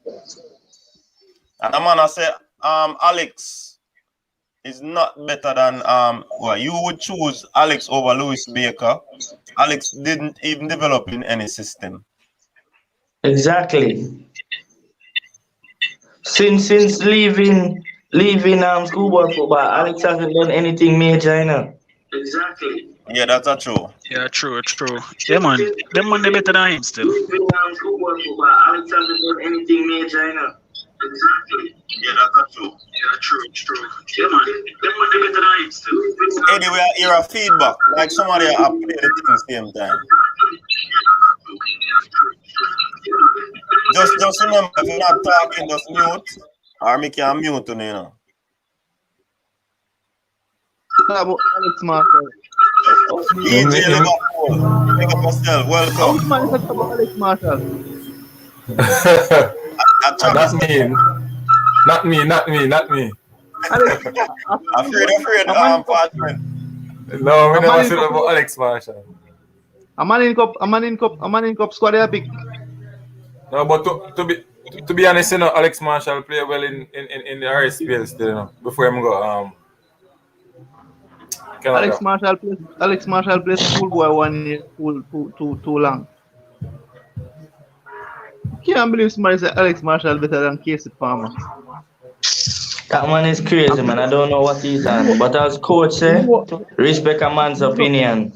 And the man I say, Alex is not better than you would choose Alex over Louis Baker. Alex didn't even develop in any system. Exactly. Since leaving schoolboy football, Alex hasn't done anything major, Exactly. Yeah, that's true. Yeah, true, true. Yeah, man. Them man they better than him still. Football. Alexander done anything major, you know. Exactly. Yeah, that's true. Yeah, true, true. Yeah, man. Them man they better than him still. Anyway, I hear a feedback. Like somebody I play the thing same time. Just remember, if you're not talking, just mute. Or make you mute, you know. About Alex Marshall. DJ Liverpool. Pick up yourself. How Welcome. man is talking about Alex Marshall? Not me. Alex, Afraid, partner. No, we never said about Alex Marshall. a man in cup squad they pick. No, but to be honest, you know, Alex Marshall play well in the RSPL still, you know, before him go Canada. Alex Marshall plays schoolboy 1 year too long. Can't believe somebody said Alex Marshall better than Casey Palmer. That man is crazy, man. I don't know what he's on. But as coach say, respect a man's opinion.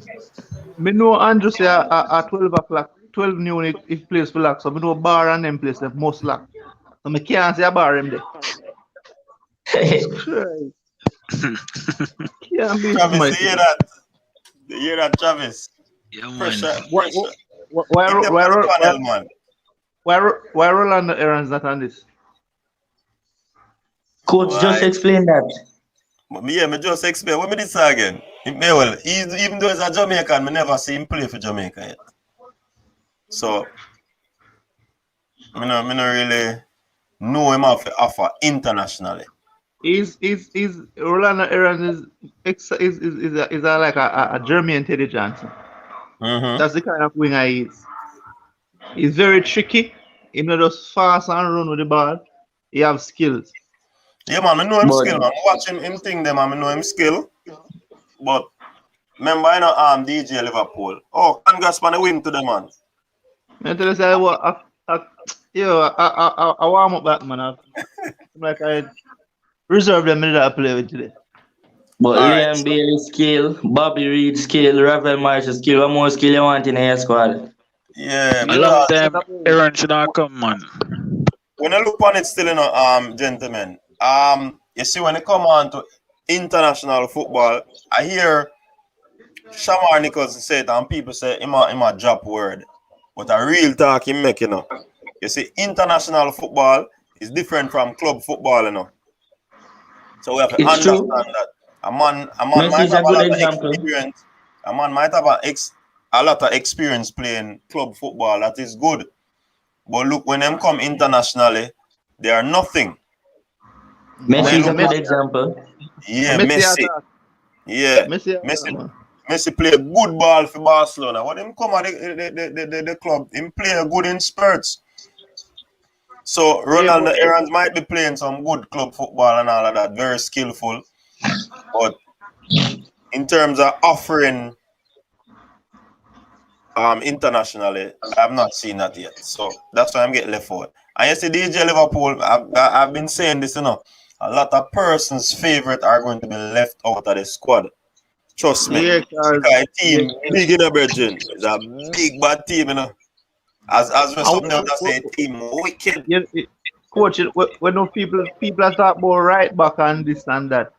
Me know Andrew say at 12 o'clock, 12 noon if plays for lock. So me know bar and them place the most lock. So me can't say a bar him there. Christ. Can't be Travis, you hear that? You hear that, Travis? Yeah, man. Pressure. Why Rolando Aaron's not on this? Coach, just explain that. Yeah, me just explain. What me this again? Well, even though he's a Jamaican, me never see him play for Jamaica yet. So, me no really know him off offer internationally. Is Rolando Aaron is like a Jermaine Teddy Johnson. Mm-hmm. That's the kind of winger he is. He's very tricky. He not just fast and run with the ball. He have skills. Yeah, man, I know him skill, man. I'm watching him thing them, man. I know him skill. But remember, I know DJ Liverpool. Oh, congrats for the win to the man. I tell you, say, I warm up that man. Like I reserve them minute I play with today. But Liam Bailey skill, Bobby Reed skill, Ravel Marshall skill. What more skill you want in your squad? Yeah, I love them. Aaron should not come, man. When I look on it still, you know, gentlemen, you see when it come on to international football, I hear Shamar Nichols say it and people say him a drop word. But a real talk he make, you know. You see, international football is different from club football, you know. So we have to understand that. A man might have a lot of experience. A man might have a lot of experience playing club football. That is good. But look, when them come internationally, they are nothing. Messi is a good example. Yeah, Messi. Yeah, Messi play a good ball for Barcelona. When him come at the club, him play good in spurts. So Ronaldo Aaron might be playing some good club football and all of that, very skillful. But in terms of offering internationally, I have not seen that yet. So that's why I'm getting left out. And you see DJ Liverpool, I've been saying this, you know, a lot of persons' favorite are going to be left out of the squad. Trust me. Yeah, because team big in the Virgin. It's a big bad team, you know. As when something else say team wicked. Yeah, coach, when no people are talking about right back and this and that,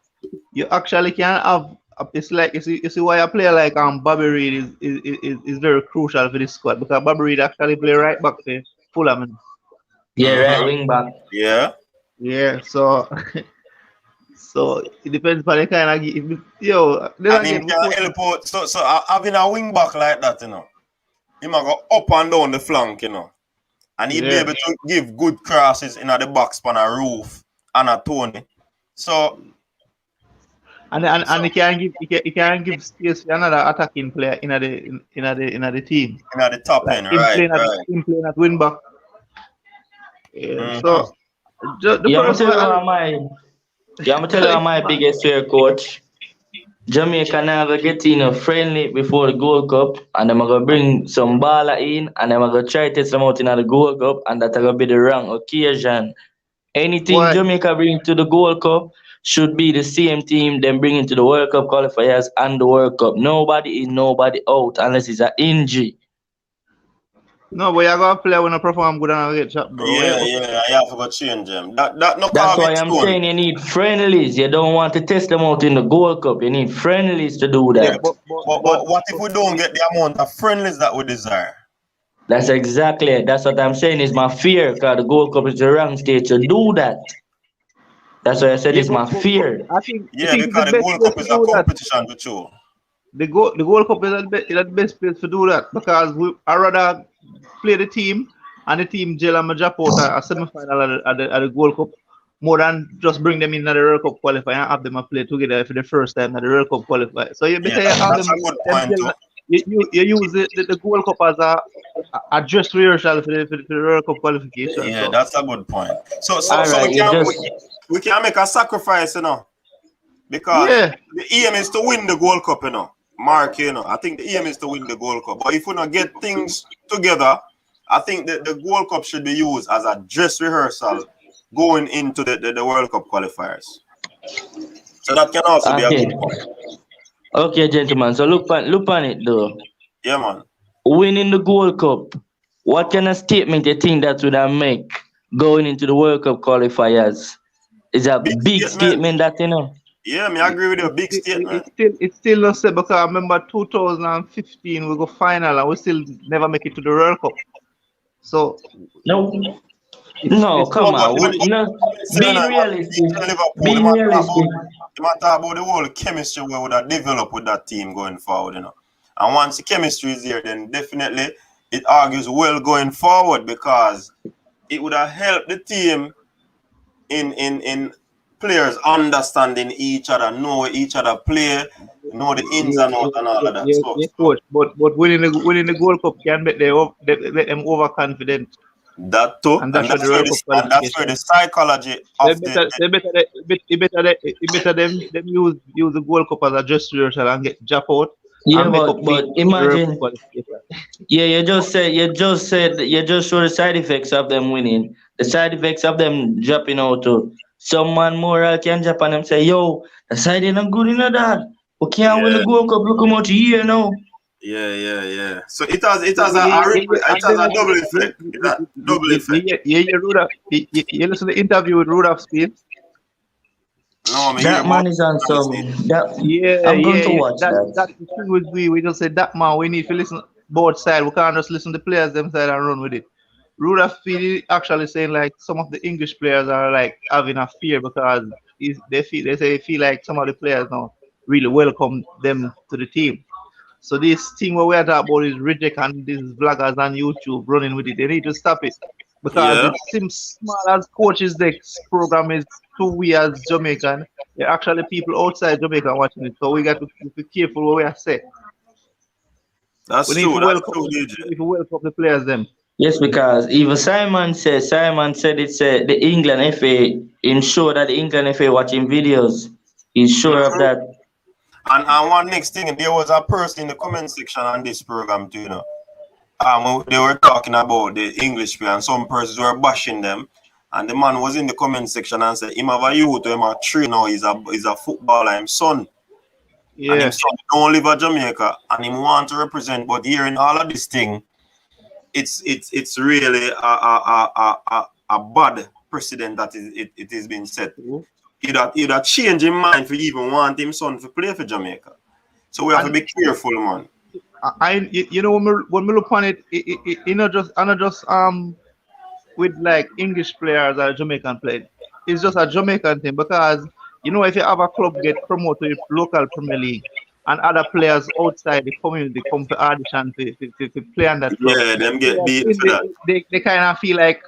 you actually can have. It's like you see why a player like Bobby Reed is very crucial for this squad because Bobby Reed actually play right back for Fulham. Yeah, right wing back. Yeah. Yeah, so it depends on the kind of so having a wing back like that, you know, he might go up and down the flank, you know, and he'd be able to give good crosses in the box on a roof and a Tony. So and he can give space for another attacking player in the team. In the top like end, right? Him playing at wing back. Yeah, so I'm gonna tell you my biggest fear, coach. Jamaica never get enough friendly before the Gold Cup, and I'm gonna bring some baller in, and I'm gonna try to test them out in the Gold Cup, and that's gonna be the wrong occasion. Anything Jamaica bring to the Gold Cup, should be the same team then bring into the World Cup qualifiers and the World Cup. Nobody in, nobody out unless it's an injury. No, but you're gonna play when I perform good and I get shot, bro. Yeah, I have to go change them. That no That's carving why I'm stone. saying you need friendlies. You don't want to test them out in the Gold Cup. You need friendlies to do Yeah, that. but what if we don't get the amount of friendlies that we desire? That's exactly it. That's what I'm saying is my fear, because the Gold Cup is the wrong stage to do that. That's why I said Yeah, it's my fear. I think Yeah, it's the because the best Gold place Cup to is a do that. competition to show. The Gold Cup is the best place to do that because I rather play the team and the team gel and drop out a semi-final at the Gold Cup more than just bring them in at the World Cup qualifier and have them a play together for the first time at the World Cup qualifier. So you Yeah, better have that's a good point too. you use the Gold Cup as a dress rehearsal for the World Cup qualification. Yeah, So that's a good point. So All right, you just we can make a sacrifice, because yeah, the aim is to win the Gold Cup, Mark, I think the aim is to win the Gold Cup. But if we not get things together, I think that the Gold Cup should be used as a dress rehearsal going into the World Cup qualifiers. So that can also be a okay. good point. Okay, gentlemen. So look on it though. Yeah, man. Winning the Gold Cup. What kind of statement you think that would have make going into the World Cup qualifiers? Is a Big big statement. statement that. Yeah, I agree with you. Big statement. it's still not said because I remember 2015 we go final and we still never make it to the World Cup. So No, it's come But on. Being realistic. Being realistic. You might talk about the whole chemistry we would have developed with that team going forward, And once the chemistry is there, then definitely it argues well going forward because it would have helped the team in players understanding each other, know each other play, know the ins and outs and all of that. Yeah, coach. But winning the Gold Cup can make them overconfident. That too, And that's where the psychology of it better them use the Gold Cup as a dress rehearsal and get drop out. Yeah, and make up but for imagine. qualification. Yeah, you just show the side effects of them winning. The side effects of them dropping out too. Some man moral can drop on them say, yo, the side ain't not good enough that. We can't win the Gold Cup, look how much here now. Yeah. So it has a double effect. Double effect. You listen to the interview with Rudolph Speed. No, that man is on some. I'm going to watch that. That's the thing with we just say that man. We need to listen both sides. We can't just listen to the players themselves and run with it. Rudolph Speed actually saying like some of the English players are like having a fear because they feel like some of the players now really welcome them to the team. So this thing what we are talking about is reject and these vloggers on YouTube running with it. They need to stop it. Because it seems small as coaches this program is to we as Jamaican. There are actually people outside Jamaica watching it. So we got to be careful what we are saying. That's we true. We need to welcome the players them. Yes, because even Simon said it's the England FA ensure that the England FA watching videos. He's sure of that. And one next thing, there was a person in the comment section on this program too, they were talking about the English player and some persons were bashing them. And the man was in the comment section and said, him have a youth, him a three now, he's a footballer, him son. Yeah. And him son don't live in Jamaica and him want to represent, but hearing all of this thing, it's really a bad precedent that it is being set. He'd have changed his mind for even want him son to play for Jamaica. So we have to be careful, man. When we look on it, not just with like English players or Jamaican players. It's just a Jamaican thing because if you have a club get promoted to local Premier League and other players outside the community come to audition to play on that club. Yeah, them get beat for that. They kind of feel like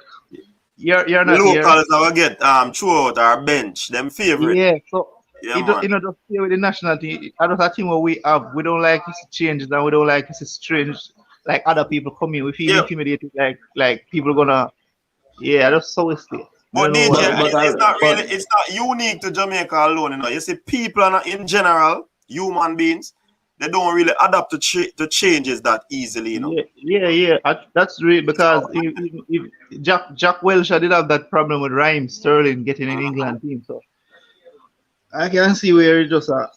you're not the here. Locals will get throw out our bench, them favorite. Yeah, so yeah, just stay with the national team. I just a team what we have. We don't like this changes and we don't like this strange like other people come in. We feel intimidated like people gonna that's so we stay. But DJ, it's not unique to Jamaica alone, You see, people are not in general, human beings, they don't really adapt to changes that easily, Yeah. That's really because if Jack Welsh did have that problem with Raheem Sterling getting in England team, so I can see where it's just a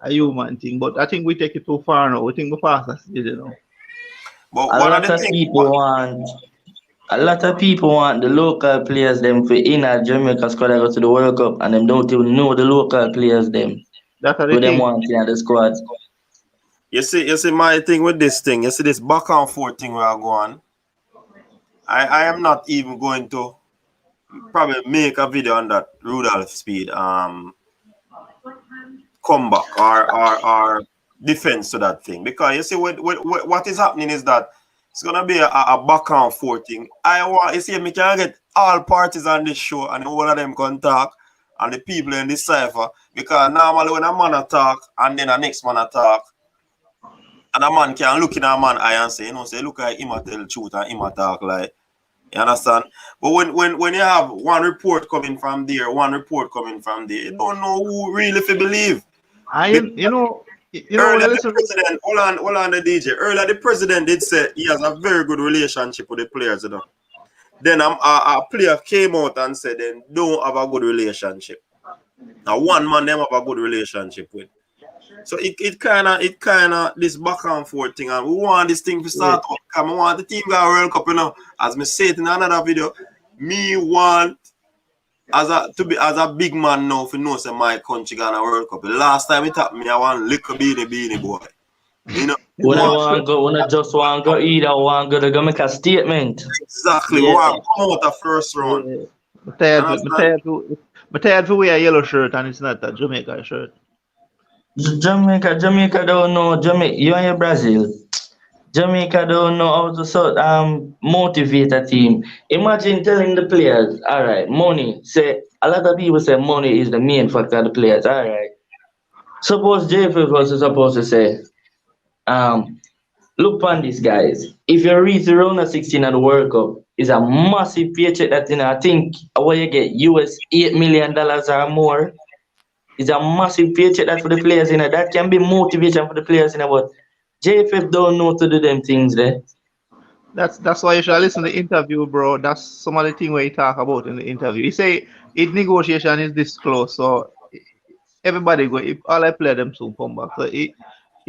human thing, but I think we take it too far now. We think we pass that stage, you know. But A one of lot the of things, people want a lot of people want the local players them for in a Jamaica squad that go to the World Cup and them don't even know the local players them. That's the Who them thing. want in the squad. you see my thing with this thing. You see this back and forth thing where I go on. I am not even going to probably make a video on that Rudolph speed comeback or defense to that thing, because you see what is happening is that it's gonna be a back and forth thing. I want you see me can get all parties on this show and all of them can talk and the people in this cipher, because normally when a man attack and then a next man attack and a man can look in a man eye and say, you know, say look like him a tell truth and him a talk like. You understand? But when you have one report coming from there, one report coming from there, you don't know who really to believe. You know, when Earlier, I the listen, president, hold on, the DJ. Earlier, the president did say he has a very good relationship with the players, you know. Then a player came out and said they don't have a good relationship. Now, one man them have a good relationship with. So it kind of this back and forth thing, and we want this thing to start up. Because we want the team to go World Cup, you know. As me said in another video, me want as a big man now for know say my country gonna World Cup. The last time it happened, me I want little beanie boy. You know, When I want go, when I just want go either want go to go make a statement. exactly. We Yeah. want to come out the first round. yeah, I'm You tired. understand? I'm tired to wear a yellow shirt and it's not a Jamaica shirt. Jamaica don't know Jamaica. You and your Brazil. Jamaica don't know how to motivate a team. Imagine telling the players, all right, money. Say a lot of people say money is the main factor of the players. All right. Suppose JFF was supposed to say, look on this guys. If you reach the round of 16 at the World Cup, it's a massive paycheck that I think where you get US $8 million or more. It's a massive paycheck that for the players that can be motivation for the players but JFF don't know to do them things there. That's why you should listen to the interview, bro. That's some of the thing where he talk about in the interview. He say it negotiation is this close, so everybody go. If all I play them soon come back. So he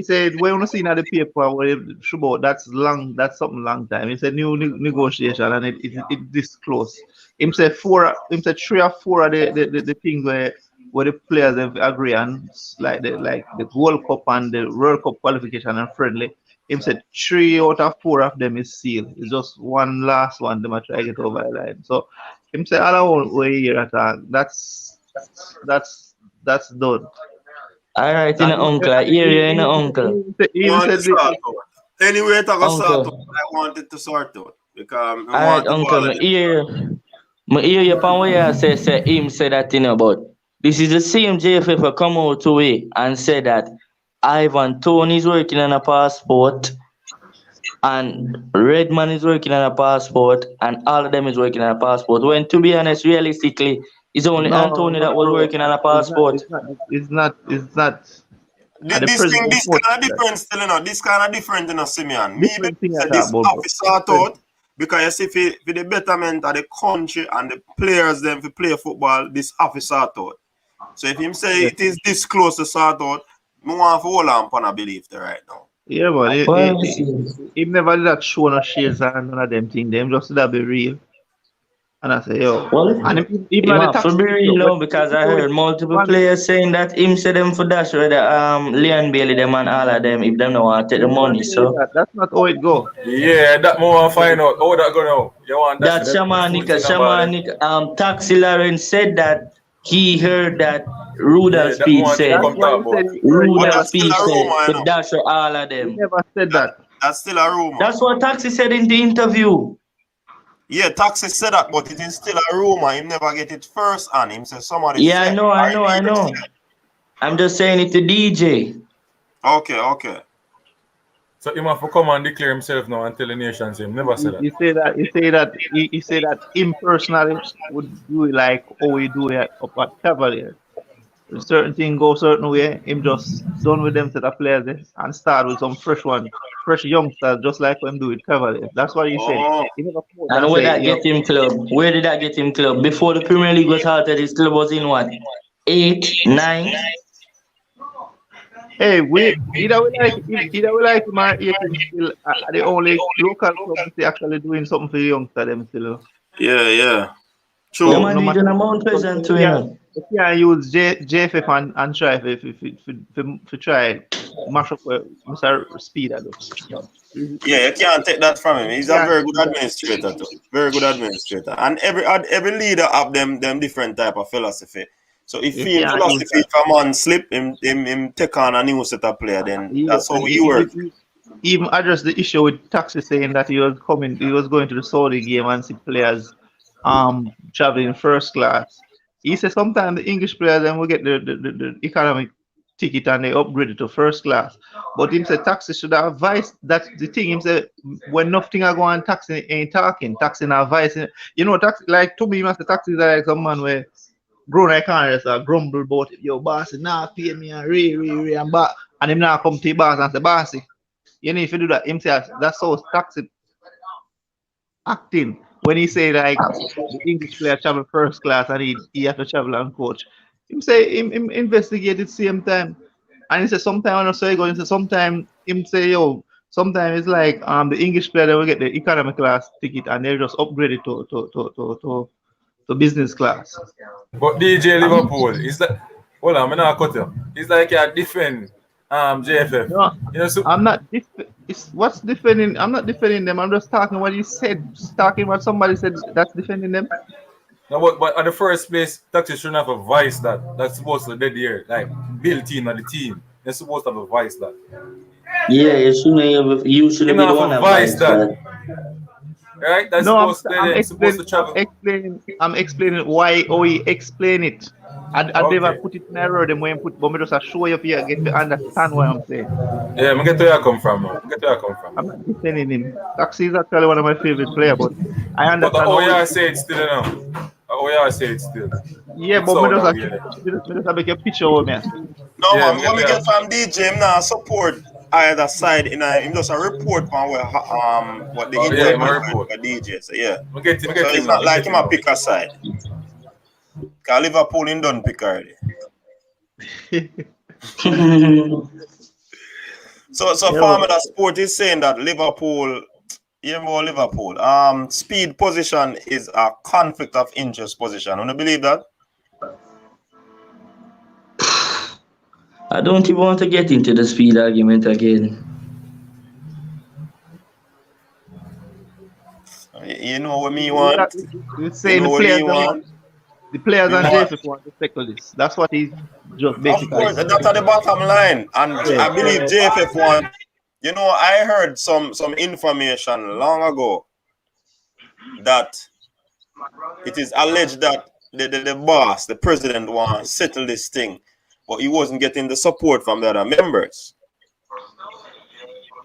said we want to see now the paper where it show about that's long. That's something long time. He said new negotiation and it this close. Him said four. Him said 3 or 4 of the things where the players have agree on, like the World Cup and the World Cup qualification and friendly. Him said 3 out of 4 of them is sealed. It's just one last one them are try to get over the line. So him say all the way here attack. That's done. All right, in And uncle. I hear you in uncle. he even Want to said sort out. Anyway, it go sort out. Uncle. I wanted to sort out because I All right, want to uncle. follow it. My ear you pan where I say him say that thing about. This is the same JFF who come out today and say that Ivan Tony is working on a passport and Redman is working on a passport and all of them is working on a passport. When to be honest, realistically, it's only no, Anthony no, that was bro. working on a It's not. passport. It's not. It's not. It's not. And the This thing, president this put kind of that different still, you know. This kind of different, you know, Simeon. Me, different thing I say talk this about, bro. have to sort out because you see, for the betterment of the country and the players, them to play football, this have to sort out. So if him say Yeah, it is this close to sort out, me want to hold on upon a belief there right now. yeah, but Well, you see. he never did that show no shades and none of them thing. Them just that be real. And I say, yo, Well, and even him at the have to taxi be video, real now because I heard multiple players saying that him say them for dash whether Leon Bailey them and all of them if them don't want to take he the never money. say So that. That's not how it go. Yeah, that more want to find out. How that go now? You want that that for them? Taxi Lawrence said that he heard that Yeah, Rudolph that Speed more to said That's come why talk he said about. he heard. He But Rudolph never that's still Speed a said that. said rumor, you for know. dash for all of He them. never said that. That's still a rumor. That's what Taxi said in the interview. Yeah, Taxi said that, but it is still a rumor. Him never get it first, and him say somebody Yeah, said. I know. I'm just saying it to DJ. Okay. So he have to come and declare himself now and tell the nations him. Never said that. He say that. He say that him personally would do it like how we do it up at Cavalier. If certain thing go certain way, him just done with them set of players and start with some fresh youngsters, just like when do with Cavalier. That's what he said. Oh, He never come out And and where say, that yo, get him club? Where did that get him club? Before the Premier League was halted, his club was in what? 8, 9. Hey, either we like him or hate him still are the only local club is actually doing something for the youngster them still. Yeah. Yeah, True. man, No do it matter in a Mount Pleasant too, you know. if you can use JFF and try to try mash up Mr. Speed at so, Yeah, you can't take that from him. He's a yeah, very good administrator too. Very good administrator. And every leader have them different type of philosophy. So if you he can't use philosophy that. if a man slip him take on a new set of player, then Yeah, that's how and he work. he even addressed the issue with Taxi saying that he was going to the Saudi game and see players traveling first class. He said sometimes the English players then will get the economic ticket and they upgrade it to first class. But him said Taxi should advise that the thing him said when nothing are going Taxi ain't talking, Taxi not advising. You know, Taxi like to me, Master Taxi is like some man where grown I can't just grumble about it. Yo, boss, nah pay me and and back. And him now come to the boss and say, bossy, you need to do that. Him say that's so toxic acting when he say like the English player travel first class and he have to travel and coach. Him say him investigate at the same time. And he said sometimes when I say go, he say sometimes him say yo, sometimes it's like the English player they will get the economy class ticket and they just upgrade it to business class. But DJ And Liverpool is that hold on, I'm not cut you. It's like you defend JFF. no, You know, so I'm not. It's what's defending. I'm not defending them. I'm just talking what you said. Talking what somebody said. That's defending them. no, but at the first place, Taxi shouldn't have a vice that's supposed to dead here, like built in on the team. They're supposed to have a vice that. Yeah, you You shouldn't be know the have one a that vice advice that. that. Right? That's No, supposed to they're supposed to travel. I'm explaining why. Oh, he explain it. I never Okay. put it in error. Them when put, but me just show you here get to understand what I'm saying. Yeah, I get where I come from now. I get where I come I'm from. not defending him. Taxi is actually one of my favorite players, but I But the understand how it. OER say it still now. The OER say it still. Yeah, It's but me out just that way there. me just make a picture of me. No Yeah, man, I what get me where get from DJ him now support either side in a him just a report on where what the oh yeah, intent my is report. for DJ. So yeah. I So get it's him now. not I like get him him a now. pick a side. Cause Liverpool in done pick already. So Yeah, Farmer that sport is saying that Liverpool, you know Liverpool, speed position is a conflict of interest position. Do you believe that? I don't even want to get into the speed argument again. You know what me yeah, want? he's You saying know what me want? the players Me and want. JFF want to tackle this. That's what he's just Of basically course, saying. that's at the bottom line. And Yeah, I believe so JFF want. You know, I heard some information long ago that it is alleged that the boss, the president, want to settle this thing, but he wasn't getting the support from the other members.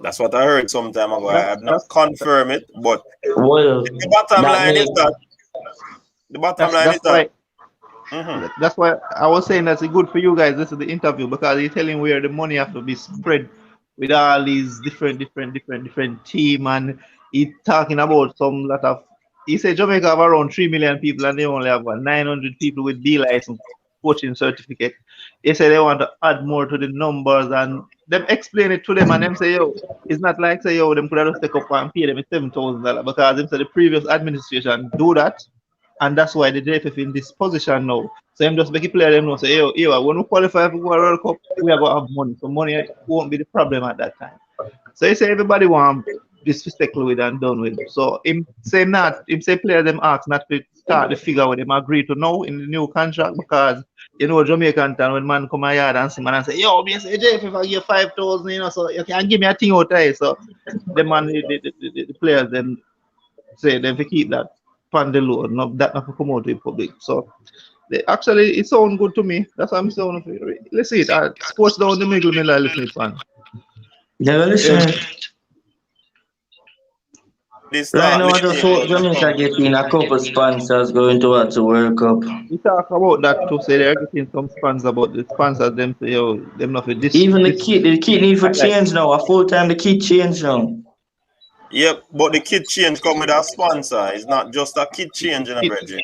That's what I heard some time ago. I that, have not that's confirmed it, but Well, the bottom that line is make that the bottom line is that's that. why Mhm. that's why I was saying that's good for you guys. This is the interview because he's telling where the money have to be spread with all these different team and he's talking about some lot of. He said Jamaica have around 3 million people and they only have 900 people with B license coaching certificate. They say they want to add more to the numbers and them explain it to them and them say yo, it's not like say yo them could have just take up and pay them $7,000 because them say the previous administration do that and that's why the JFF in this position now. So I'm just making player them know say, yo, when we qualify for World Cup, we are gonna have money. So money won't be the problem at that time. So he say everybody want disrespectful with and done with. So him say player them ask not to start the figure with them agree to know in the new contract because you know Jamaican town when man come a yard and see man and say, yo, me say JFF I give 5,000, you know, so you can give me a thing out there. So the man the players then say them to keep that on the low, not that not to come out to the public. So actually it sounds good to me. That's what I'm saying. Let's see it. Sports down the middle, me like listen fan. never Yeah, listen. this Right start now, I just lately. hope Jamaica getting a couple sponsors going towards the World Cup. We talk about that too. Say they're getting some sponsors about the sponsors them say yo them not for Even this the kid need for highlight. change now. A full time the kid change now. Yep, but the kit change come with a sponsor. It's not just a kit change in a Kid, brethren.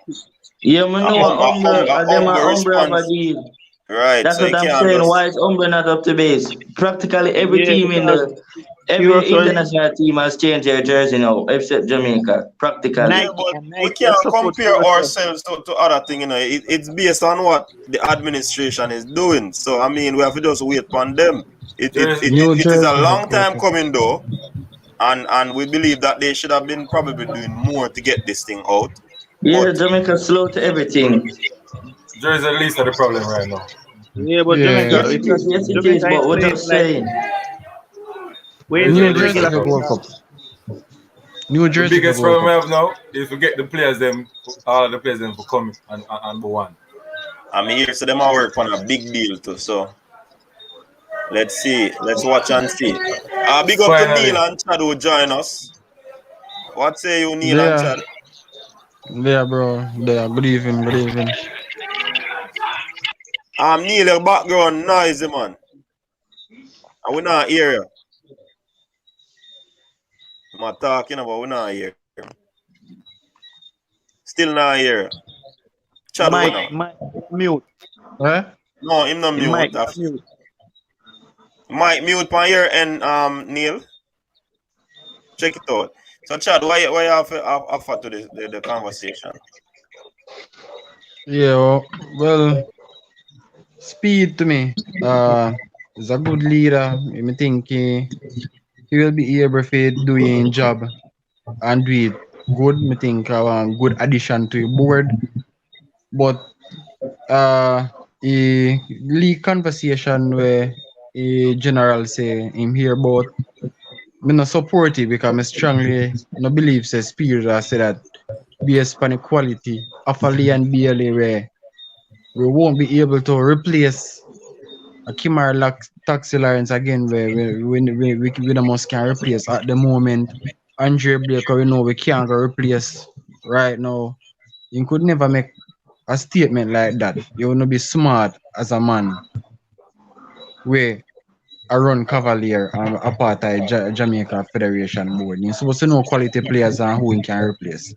Yeah, me know them Umber are Umber of a response. deal. Right, That's so you what I'm can't saying. just Why is Umber not up to base? Practically every Yeah, team because every Curacao is international team has changed their jersey now, except Jamaica. Practically. yeah, Nike, but and we Nike can't has support compare Curacao. ourselves to other thing, you know. It's based on what the administration is doing. So I mean, we have to just wait on them. Jersey, New It is a Jersey long time supporter. coming though, and we believe that they should have been probably doing more to get this thing out. Yeah, But Jamaica slow to everything. Jersey at least are the problem right now. Yeah, but Yeah, Jamaica, Yes, if it you is. Yes, it is. Jamaica But ain't we're playing just like saying. we ain't Jersey New at playing least Jersey are the regular for problem. Gold football. Cup. New The Jersey for biggest Gold problem we Cup. have now is to get the players them, all the players them for coming and go on. I'm here, so them are work on a big deal too. So let's see, let's watch and see. Big up to Neil Finally, and Chad who join us. What say you, Neil and There, Chad? there, bro. There. Good evening. Good evening. Neil, your background noisy, man. And we not hear you. I'm talking about we not hear. Still not hear. Chad, what now? Mike, mute. Eh? No, him not The mute. Mike, mute. Mike mute pan here and Neil. Check it out. So Chad, why you offer to the conversation? Yeah. Well, Speed to me. Is a good leader. I think he will be able to do his job and do it good. I think good addition to your board. But a league conversation where a general say him here about me not support it because I strongly no believe say Spears I say that based on the quality of Ali and BLA where we won't be able to replace a Kimar Taxi Lawrence again where we the most can replace at the moment. Andre Blake we know we can't go replace right now. You could never make a statement like that. You wanna be smart as a man where I run Cavalier and apartheid Jamaica Federation board. You're supposed to know quality players and who you can replace.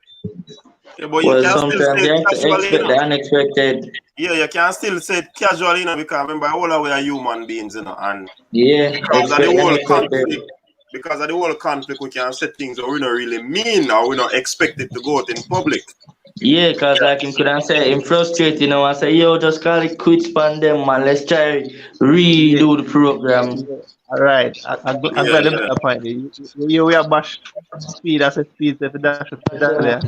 Yeah, but you Well, can still sometimes say you it have to casually, you expect know. the unexpected. Yeah, you can still say it casually, you know, because remember all of we are human beings, you know, and Yeah, because of the expect the whole unexpected. conflict, we can say things that we don't really mean or we don't expect it to go out in public. Yeah, cause like him could have say him frustrated, you know, and say, yo, just call it quits pan them man. Let's try Yeah, redo the program. yeah. All right. I'm Yeah, glad you make yeah. that point. We are bash speed as a speed if dash it there.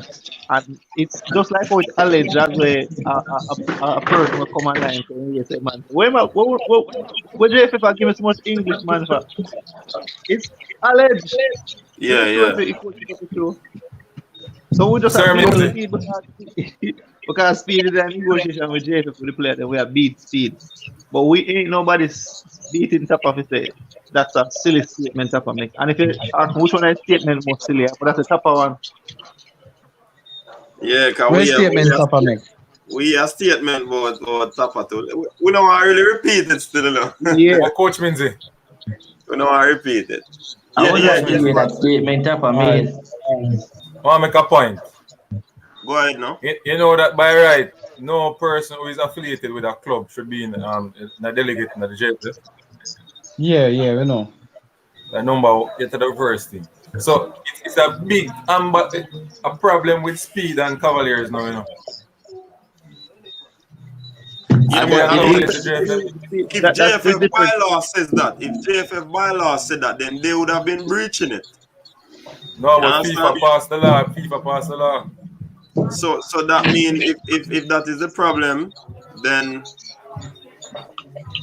And it's just like how it alleged as a person will come online and say, man, where am I, what if I give me so much English, man? For? It's alleged. We Yeah, are sure yeah. if it could be true. So we just have Sir big up Mimsy, speed because speed is a negotiation with JF for the player, then we have beat speed. But we ain't nobody's beating top of it. That's a silly statement top of make. And if you ask me which one is statement most silly, but that's the top of one. Yeah, because What statement Papa make? we a statement about Tapa too. We don't want to really repeat it still, you know. Yeah. but Coach Mimsy, We don't want to repeat it. I Yeah, would yeah, like to yeah. hear that statement up, I Alright. mean. I want to make a point. Go ahead now. You know that by right, no person who is affiliated with a club should be in a delegate in the JFF. Yeah, we know. The number get to the first thing. So it's a big a problem with speed and Cavaliers now, you know. Yeah, Should And be but that I a mean, affiliate is to JFF. if That's the JFF difference. bylaw says that, then they would have been breaching it. No, You but understand? FIFA passed the law. FIFA passed the law. So that means if that is the problem, then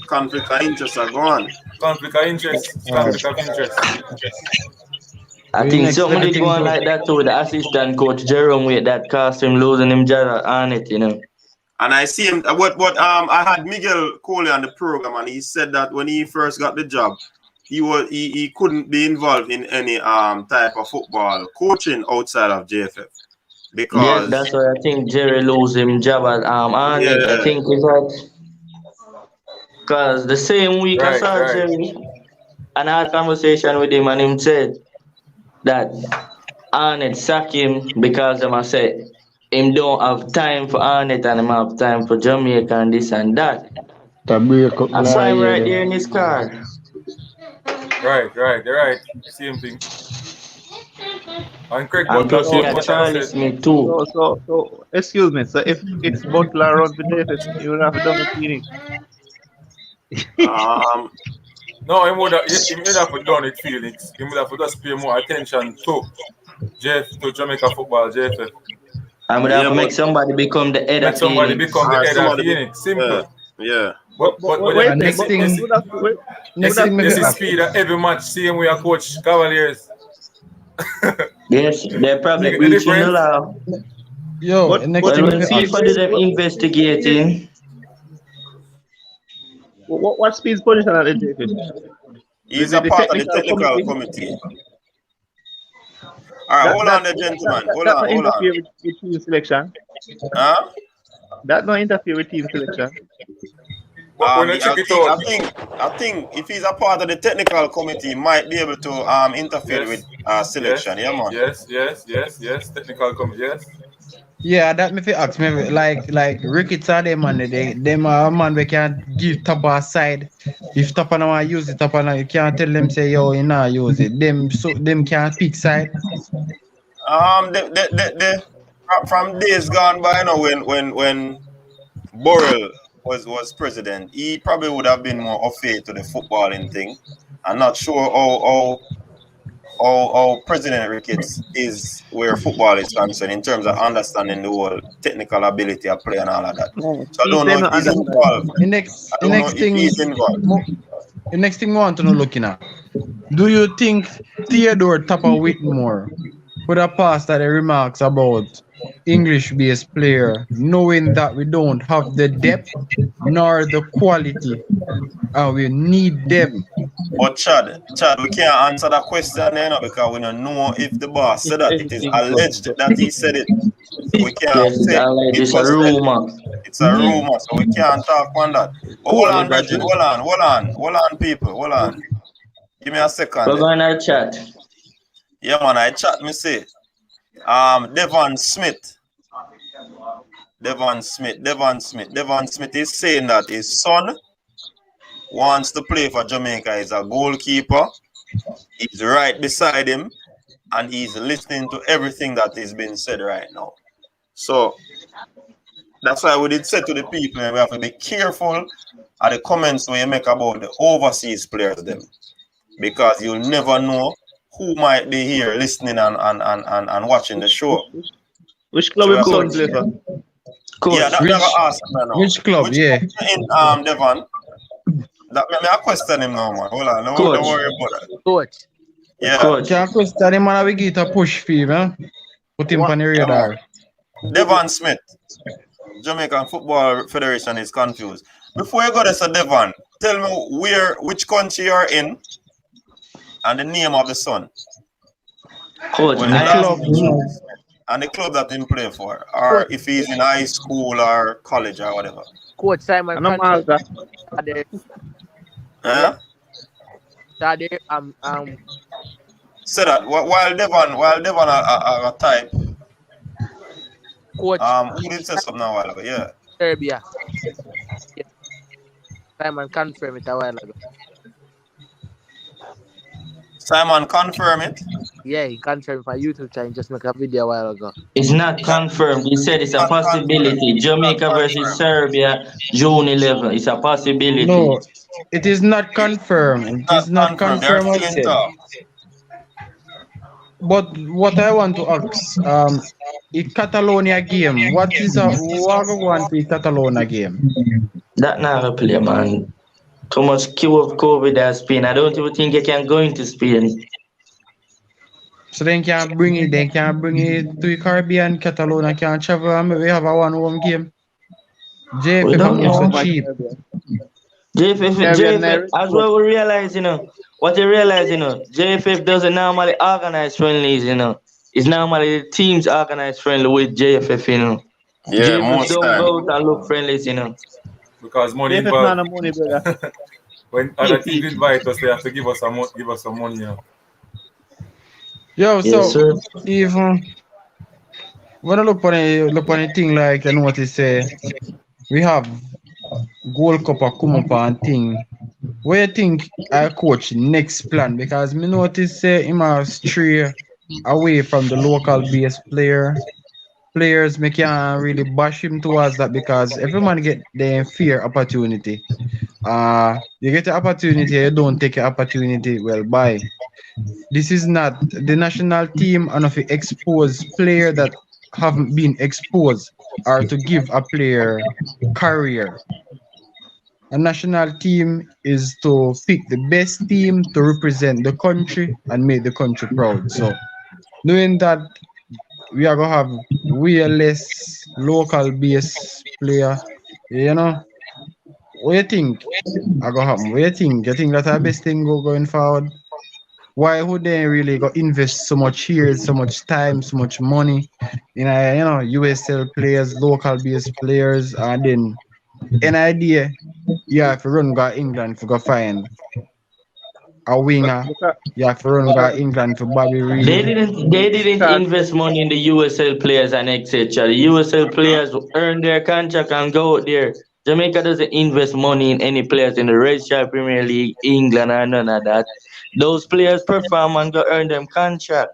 conflict of interest are gone. Conflict of interest. It's Alright. conflict of interest. I We think next something did go anything on to like that too with the assistant coach Jerome with that cost him losing him job on it, you know. And I see him. I had Miguel Coley on the program, and he said that when he first got the job, he couldn't be involved in any type of football coaching outside of JFF Yeah, because that's why I think Jerry lose him job at on it. I yeah, think it's that because the same week I Right, saw right. Jerry and I had a conversation with him and him said that Arnett sack him because them I said him don't have time for Arnett and him have time for Jamaica and this and that. To break up I saw him right there. there in his car. Right. You're right. Same thing. And Craig And plus Butler, he So, had what I Charlie said. Smith too. excuse me. So if it's Butler around for JFF, you would have done with Phoenix. Um, No, he would have done it, Felix. He would have just pay more attention to Jamaica football, JFF. I would yeah, have make but somebody become the head Make of somebody Phoenix. become the head of somebody, Phoenix. Simple. yeah. But Wait, And next thing, you would have to, next thing, this me is ask, speed at every match. Same way I coach Cavaliers. Yes, they're probably The breaching the difference. law. yo, but next but thing Well, me when ask, FIFA did them investigating, what's Speed's position at the JFF? He's The a part of the technical technical committee committee. All right, that hold that on there, gentlemen. that, Hold that on, not hold on. interfere with team selection. Huh? That not interfere with team selection. But when I check it out, I think if he's a part of the technical committee, he might be able to interfere with selection. Yeah, man. yes. Technical comment, yes. yeah, that me fi ask me like Ricketts are them man them are man we can give top our side. If top and want use it top and you can't tell them say yo you not use it. Them can't pick side. From days gone by, you know, when Burrell was president, he probably would have been more au fait to the footballing thing. I'm not sure how President Ricketts is where football is concerned in terms of understanding the whole technical ability of play and all of that. No, So I don't know them if not he's understand. involved. The next I the don't know next if thing he's involved. the next thing we want to know looking at. Do you think Theodore Tapper Whitmore would have passed at the remarks about English-based player, knowing that we don't have the depth nor the quality, and we need them? But Chad, we can't answer that question, you know, because we don't know if the boss If said that. It is anything alleged that he said it. So we can't yes, it's say alleged. it It's a was said. rumor. It's a rumor, so we can't talk on that. But hold Cool. on, Bridget. Hold on, people. Hold on. Give me a second We're there. going to chat. Yeah, man, I chat me say. Devon Smith is saying that his son wants to play for Jamaica. He's a goalkeeper. He's right beside him, and he's listening to everything that is being said right now. So that's why we did say to the people, we have to be careful of the comments we make about the overseas players them, because you'll never know who might be here listening and watching the show. Which club So him son Coach, play for? Coach, Yeah, that never asked me now. which club? Which Yeah. in Devon? That me I question him now, man. Hold on, don't Coach. worry about that. Coach. Yeah, Coach. Can't question him and we get a push fee, man. Put him on the yeah, man. radar. Devon Smith, Jamaican Football Federation is confused. Before you go there, so Devon, tell me which country you're in and the name of the son. Coach, When The the I club, last and the club that he play for, or if he's in high school or college or whatever. Coach Simon And I'm Conte. Malta. Huh? Saturday, Say that while Devon are type, Coach who did say something a while ago? Yeah. Serbia. Yes. Simon confirmed it a while ago. Simon confirm it. Yeah, he confirmed for YouTube channel. Just make a video a while ago. it's not confirmed. He said it's a Not possibility. confirmed. Jamaica Not versus confirmed. Serbia, June 11. It's a possibility. no, it is not confirmed. It is not confirmed. They're confirmed. still I in said. talks. But what I want to ask, in Catalonia game, what go on for Catalonia game? That not a play, man. Too much queue of COVID at Spain. I don't even think they can go into Spain. So they can bring it to the Caribbean, Catalonia can travel and maybe have a one home game. We JFF don't are so know. cheap. JFF, as well we realize, what you realize, JFF doesn't normally organize friendlies, It's normally the teams organize friendly with JFF, Yeah, JFF most don't time. go out and look friendlies, because money JFF not involved. no money, brother. When other teams invite us, they have to give us some money. Yo, Yes, so sir. even when I look on the thing like I notice we have Gold Cup come up and thing. Where you think I coach next plan? Because me notice him a stray away from the local base players me can't really bash him towards that because every man get their fair opportunity. You get the opportunity, you don't take the opportunity, well bye. This is not the national team and if you expose player that haven't been exposed or to give a player career. A national team is to pick the best team to represent the country and make the country proud. So knowing that we are gonna have way less local base player, you know, what do you think are gonna happen? What do you think? You think that's our best thing going forward? Why would they really go invest so much here, so much time, so much money in USL players, local base players, and then an idea, yeah, if you run go England to go find a winger, Because, you have to run go because, England for Bobby They Reed. didn't they didn't because invest money in the USL players and etc. The USL players earn their contract and go out there. Jamaica doesn't invest money in any players in the Red Stripe Premier League, England, or none of that. Those players perform and go earn them contract.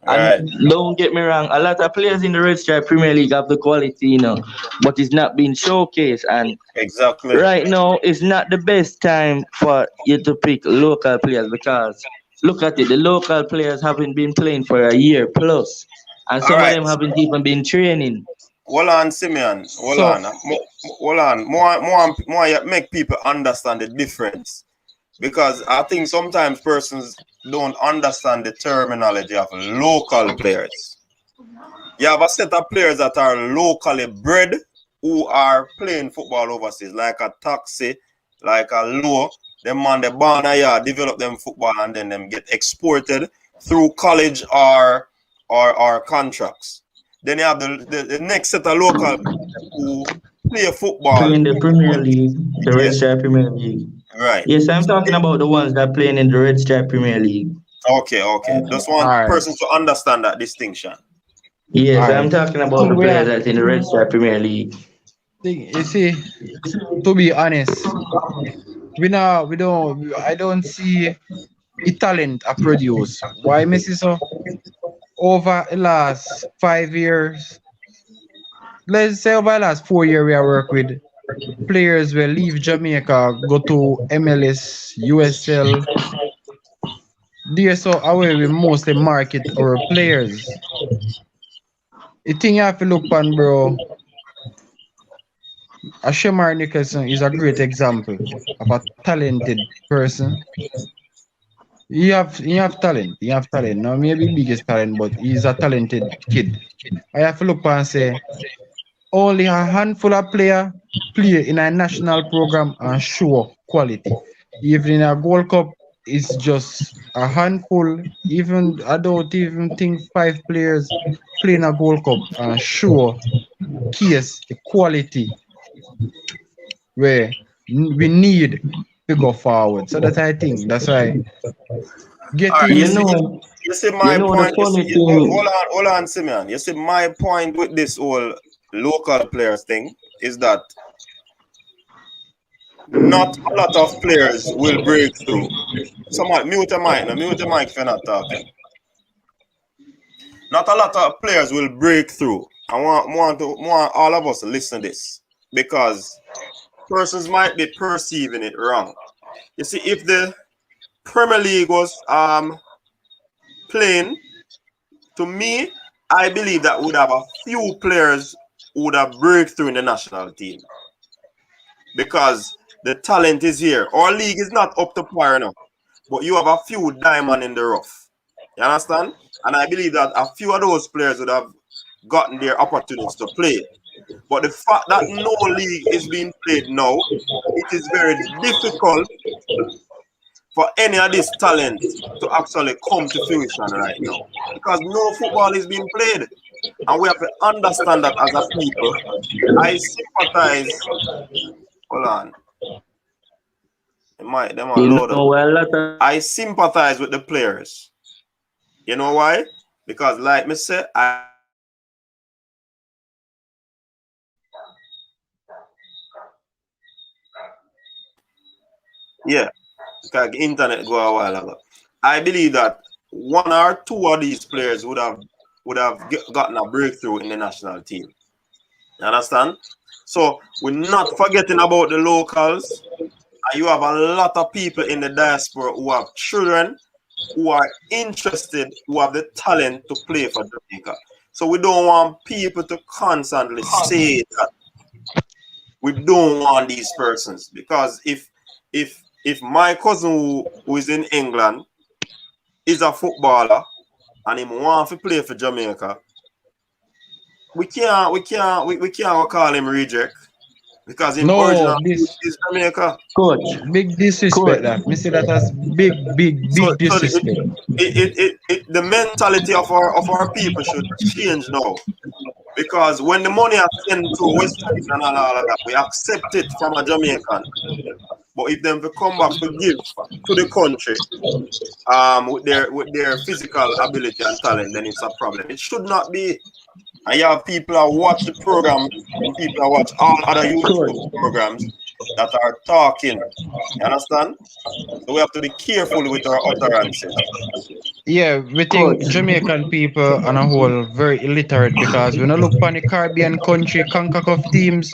And Right. don't get me wrong, a lot of players in the Red Stripe Premier League have the quality, but it's not being showcased. And Exactly. right now is not the best time for you to pick local players because look at it, the local players haven't been playing for a year plus, and All some of right. them haven't even been training. Hold on, Simeon. Hold So on. Hold on. More, you make people understand the difference. Because I think sometimes persons don't understand the terminology of local players. You have a set of players that are locally bred who are playing football overseas, like a taxi, like a low. Them man they born here, develop them football, and then them get exported through college or contracts. Then you have the next set of local who play Play football. in the Premier But, League, the Red yes, Stripe Premier League. right. Yes, I'm So, talking about the ones that playing in the Red Stripe Premier League. okay. Just want all right, persons to understand that distinction. Yes, all I'm right. talking about Thing the we players are that's in the Red Stripe Premier League. you see, to be honest, we don't I don't see a talent a produce. Why Messi so? Over the last 5 years, let's say over the last 4 years we are work with players will leave Jamaica, go to MLS, USL. There so away we mostly market our players. The thing you have to look on, bro, Ashemar Nicholson is a great example of a talented person. He have talent. He have talent. Now maybe biggest talent, but he's a talented kid. I have to look and say only a handful of players play in a national program and show quality. Even in a Gold Cup, it's just a handful. Even I don't even think 5 players play in a Gold Cup and show case the quality where we need to go forward. So that I think that's why All right, getting You know, you see you my know the point. funny Hold thing. on, Simeon. You see my point with this whole local players thing is that not a lot of players will break through. Someone mute your mic now. Mute your mic if you're not talking. Not a lot of players will break through. I want all of us to listen to this because persons might be perceiving it wrong. You see, if the Premier League was playing, to me, I believe that would have a few players who would have breakthrough in the national team because the talent is here. Our league is not up to par now, but you have a few diamond in the rough. You understand? And I believe that a few of those players would have gotten their opportunities to play. But the fact that no league is being played now, it is very difficult for any of this talent to actually come to fruition right now because no football is being played. And we have to understand that as a people. I sympathize. Hold on. Them are You load up. know, a lot of I sympathize with the players. You know why? Because like me say, I Yeah, because the internet go a while ago. I believe that one or two of these players would have gotten a breakthrough in the national team. You understand? So we're not forgetting about the locals. And you have a lot of people in the diaspora who have children who are interested, who have the talent to play for Jamaica. So we don't want people to constantly say that we don't want these persons, because if my cousin who is in England is a footballer and him want to play for Jamaica, we can't call him reject, because him No, original this is Jamaica. Coach, big disrespect coach, that. Me see that as So, big disrespect. the mentality of our people should change now. Because when the money are sent to West Indies and all of that, we accept it from a Jamaican. But if them to come back to give to the country, with their physical ability and talent, then it's a problem. It should not be. And you have people that watch the program, and people that watch all other coach. YouTube programs that are talking. You understand? So we have to be careful with our utterances. Yeah, we think Coach, Jamaican people on a whole very illiterate because when I look upon the Caribbean country, CONCACAF teams,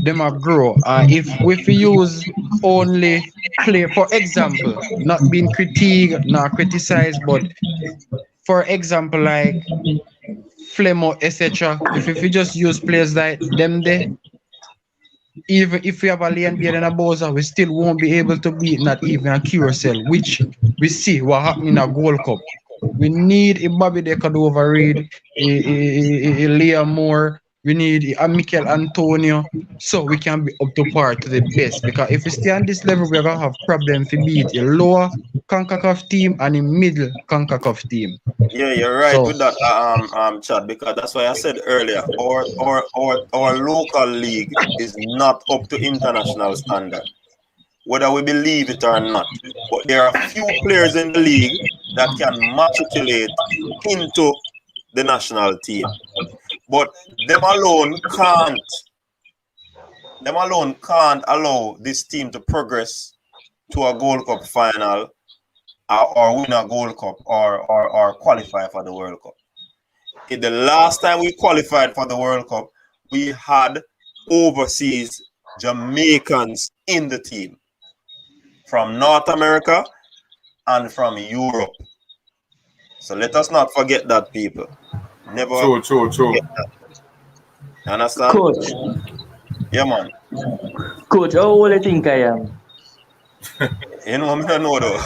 them are grow. If we use only play, for example, not being critiqued, not criticized, but for example, like Flemo, etc. If we just use players like them there, even if we have a Leon Beard and a Bowser, we still won't be able to beat not even a QSL, which we see what happened in a Gold Cup. We need a Bobby De Cordova Reed, a Liam Moore, we need a Mikel Antonio, so we can be up to par to the best. Because if we stay on this level, we're gonna have problem to beat a lower CONCACAF team and a middle CONCACAF team. Yeah, you're right So with that, Chad, because that's why I said earlier, our local league is not up to international standard, whether we believe it or not. But there are few players in the league that can matriculate into the national team. But them alone can't allow this team to progress to a Gold Cup final, or win a Gold Cup, or qualify for the World Cup. The last time we qualified for the World Cup, we had overseas Jamaicans in the team from North America and from Europe. So let us not forget that, people. Never. True. You understand? Coach, Yeah, man. coach, how old do you think I am? You know, I don't know though.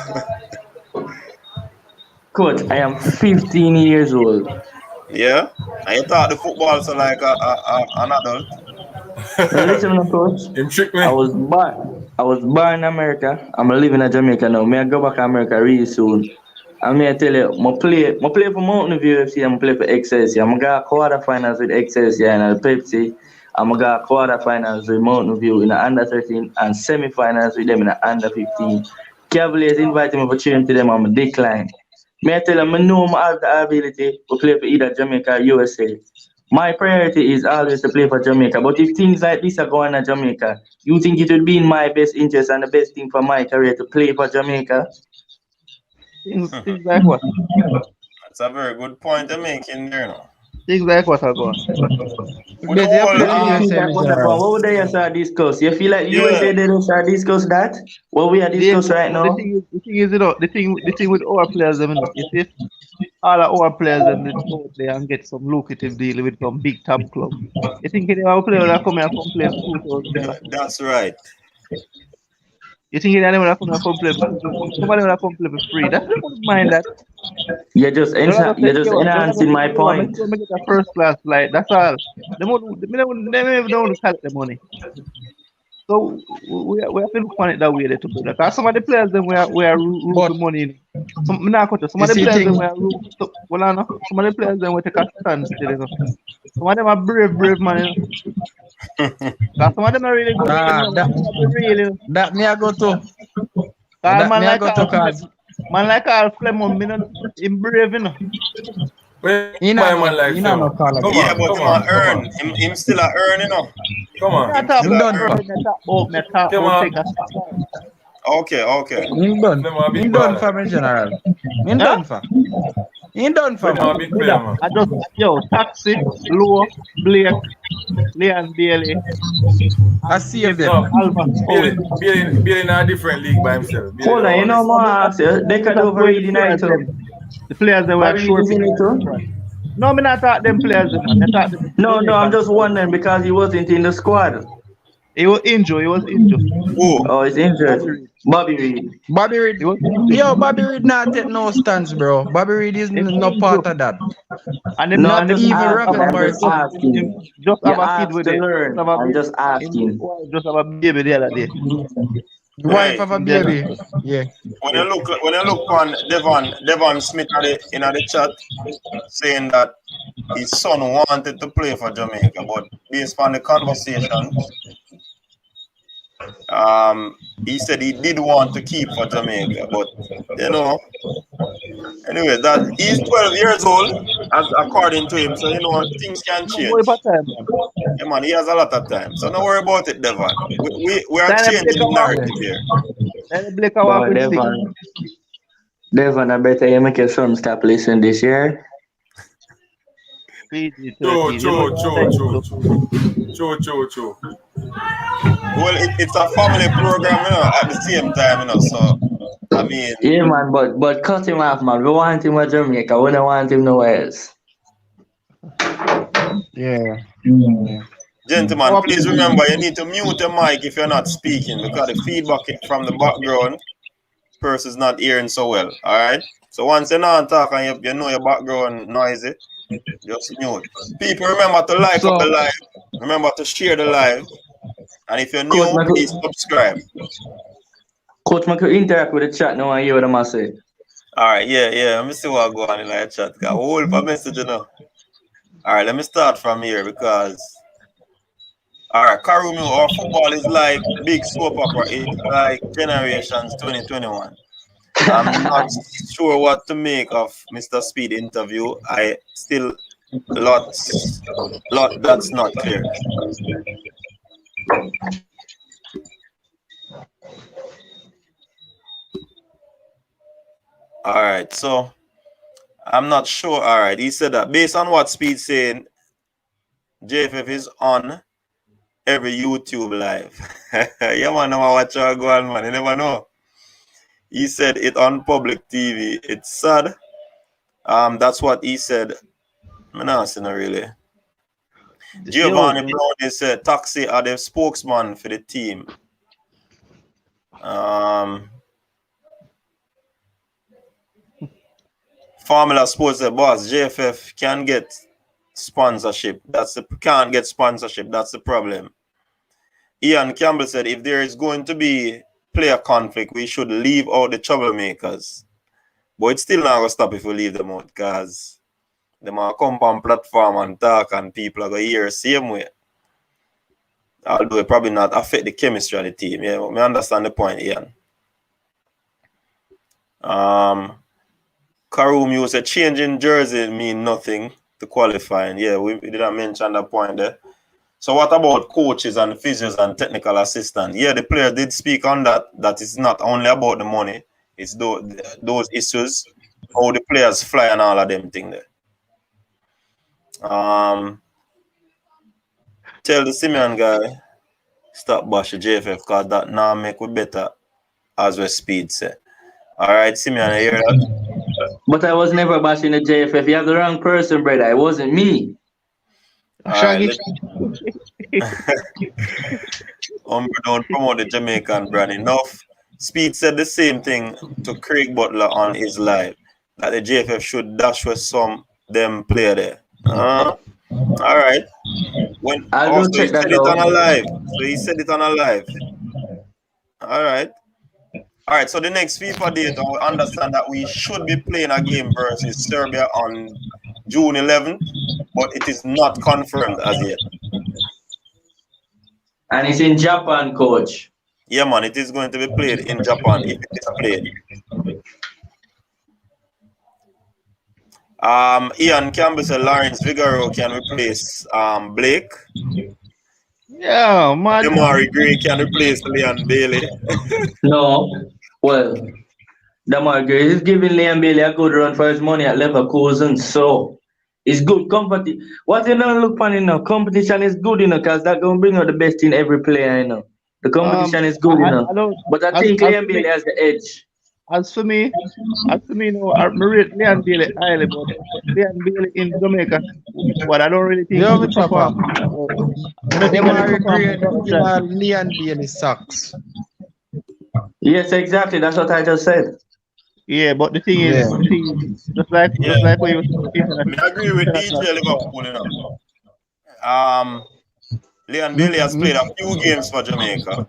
Coach, I am 15 years old. Yeah? And you thought the football so like an adult? Now listen, no, coach. Him trick me. I was born in America. I'm living in Jamaica now. May I go back to America really soon. And may I tell you, I play for Mountain View FC, I play for Excelsior. I'm going to quarterfinals with Excelsior and Pepsi. I'm going to quarterfinals with Mountain View in the under 13 and semi-finals with them in the under 15. Cavaliers invited me for training to them, I'm decline. May I tell them, I know I have the ability to play for either Jamaica or USA. My priority is always to play for Jamaica. But if things like this are going on Jamaica, you think it would be in my best interest and the best thing for my career to play for Jamaica? Things like what? That's a very good point you're making there now. Things like what are going? With the Better whole, play What do you think that was about? What would they start discuss? You feel like USA they don't start discuss that? What we are discuss right now? The thing is, you know, the thing with our players, you know, is if all of our players them they go out there and get some lucrative deal with some big top club. You think any of our players that come here and play for $2,000? that's right. You think anyone that come here and play for somebody that come play for free? That's not mind that. You're just enhancing my point. Let me get a first class flight. That's all. They don't collect the money. So we have to look on it that way to do that. Because some of the players then we are root the money. Some of the players then we are root. Some of the players then we take a stand still. You know. Some of them are brave man. You know. Because some of them are really good. That me I go to. Man like Al Flemon, him brave, you know. You know, man like no call Come Yeah, on, but come him on. a earn. Him still a earn, you know. Come on. I talk Him about done. earn, I talk Come on. take a stand. Okay. He done. Them are He big done baller. for me, General. He Huh? done for. He done for Them are me. big player, man. I just Taxi, Low, Blake, Leon Bailey, I and save maybe No, them. Alpha Owen. Bailey in a different league by himself. Bailey Hold don't on, you want know, this. more ask you, they Just could going the overread players United. them. The players that were Bobby Reed sure is in picking it up the too. squad. No, me not talk them players them, man. I talk the No, I'm Jamaican just players. wondering because he wasn't in the squad. He was injured. He was injured. Who? Oh, he's injured. Bobby Reed. Bobby Reed. Bobby Reed. He was injured. Yo, Bobby Reed not take no stance, bro. Bobby Reed is He was no part injured. of that. And him, No, Not I'm and him just even just have asking. rapping a I'm for just himself. asking. him just You have a kid asked with to it. learn. Have a I'm baby. just asking. Just have a baby the other day. The wife Hey, of a And then baby. Yeah. when you look on Devon Smith in the chat saying that his son wanted to play for Jamaica, but based on the conversation, he said he did want to keep for Jamaica, but you know, anyway, that he's 12 years old, as according to him. So you know, things can boy change. part time, man. Yeah, man, he has a lot of time. So don't worry about it, Devon. We are Then changing Blake the walk. Yeah. narrative here. Then Blake walk But with sick. Devon, I better you make your son stop listening this year. PG True, 13. You know true, what true, I'm true, saying? true. Well, it's a family program, you know, at the same time, you know. So I mean, Yeah, man, but cut him off, man. We want him at Jamaica. We don't want him nowhere else. Yeah. gentlemen, Our please remember you need to mute your mic if you're not speaking because the feedback from the background person's not hearing so well. All right. So once you're not talking, you know your background noisy. Just mute. People, remember to like up the so live. Remember to share the live. And if you're Coach, new, please subscribe. make you interact with the chat now and hear what I'm going to say. All right, yeah. Let me see what go on in the chat. Got a whole heap of message, you know. All right, let me start from here because, all right, Karumi, our football is like big soap opera. It's like Generations 2021. I'm not sure what to make of Mr. Speed interview. I still lot that's not clear. All right, so I'm not sure. All right, he said that based on what Speed saying, JFF is on every YouTube live. Yeah, man, no watch how go on, man. You never know. He said it on public TV. It's sad. That's what he said. I'm not saying really. Giovanni Brown said Taxi are the spokesman for the team. Formula Sports said, boss, JFF can get sponsorship. Can't get sponsorship. That's the problem. Ian Campbell said, if there is going to be player conflict, we should leave out the troublemakers. But it's still not going to stop if we leave them out because they might come on platform and talk and people are going to hear the same way. Although it probably not affect the chemistry of the team. Yeah, I understand the point, Ian. Karum, you said changing jersey mean nothing to qualifying. Yeah, we didn't mention that point there. So what about coaches and physios and technical assistants? Yeah, the player did speak on that. That is not only about the money. It's those issues, how the players fly and all of them things there. Tell the Simeon guy, stop bash the JFF because that now make we better as we Speed say. All right, Simeon, you hear that? But I was never bashing the JFF. You have the wrong person, brother. It wasn't me. Shaggy. Don't promote the Jamaican brand enough. Speed said the same thing to Craig Butler on his live, that the JFF should dash with some them play there. All right. I'll go check that out. So he said it on a live. All right. All right. So the next FIFA date, I understand that we should be playing a game versus Serbia on June 11th, but it is not confirmed as yet. And it's in Japan, coach. Yeah, man, it is going to be played in Japan if it is played. Ian Campbell said Lawrence Figaro can replace Blake. Yeah, mad. Demari Gray can replace Leon Bailey. No. Well, the market is giving Liam Bailey a good run for his money at Leverkusen, so it's good. Comfort. What you don't look funny now? Competition is good, because that gonna bring out the best in every player, The competition is good, I don't. But I As think as Liam for me, Bailey has the edge. as for me, no, I rate Leon Bailey highly, but Leon Bailey in Jamaica squad, I don't really think Yo, he's me chopper. performing. I don't think that he Demari performing Gray, enough him that. and Leon Bailey sucks. Yes, exactly. That's what I just said. Yeah, but the thing is, Yeah. see, Yeah, just like what you were saying, I agree with DJ Liverpool, Leon Bailey has played a few games for Jamaica,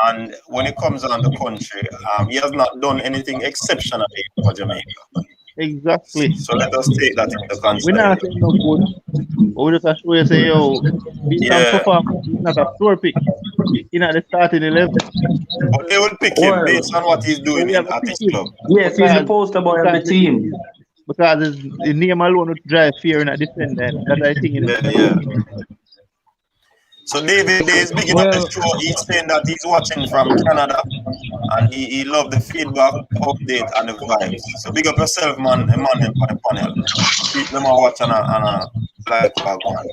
and when it comes on the country, he has not done anything exceptionally for Jamaica. exactly. So let us take that into We're not consideration. saying no good, but we just have to say, yo, based on Yeah, performance, he's not a sure pick. He's not the starting 11. but they will pick him Well, based on what he's But doing we have in to at pick his him club. yes, he's the because poster boy of the because team. his name alone would drive fear in a defender. That's I think. Yeah, yeah. So David Day is beginning of the Well, show. He's saying that he's watching from Canada and he loved the feedback, update, and the vibes. So big up yourself, man, Emmanuel, for the panel. Keep them a watch and a like one.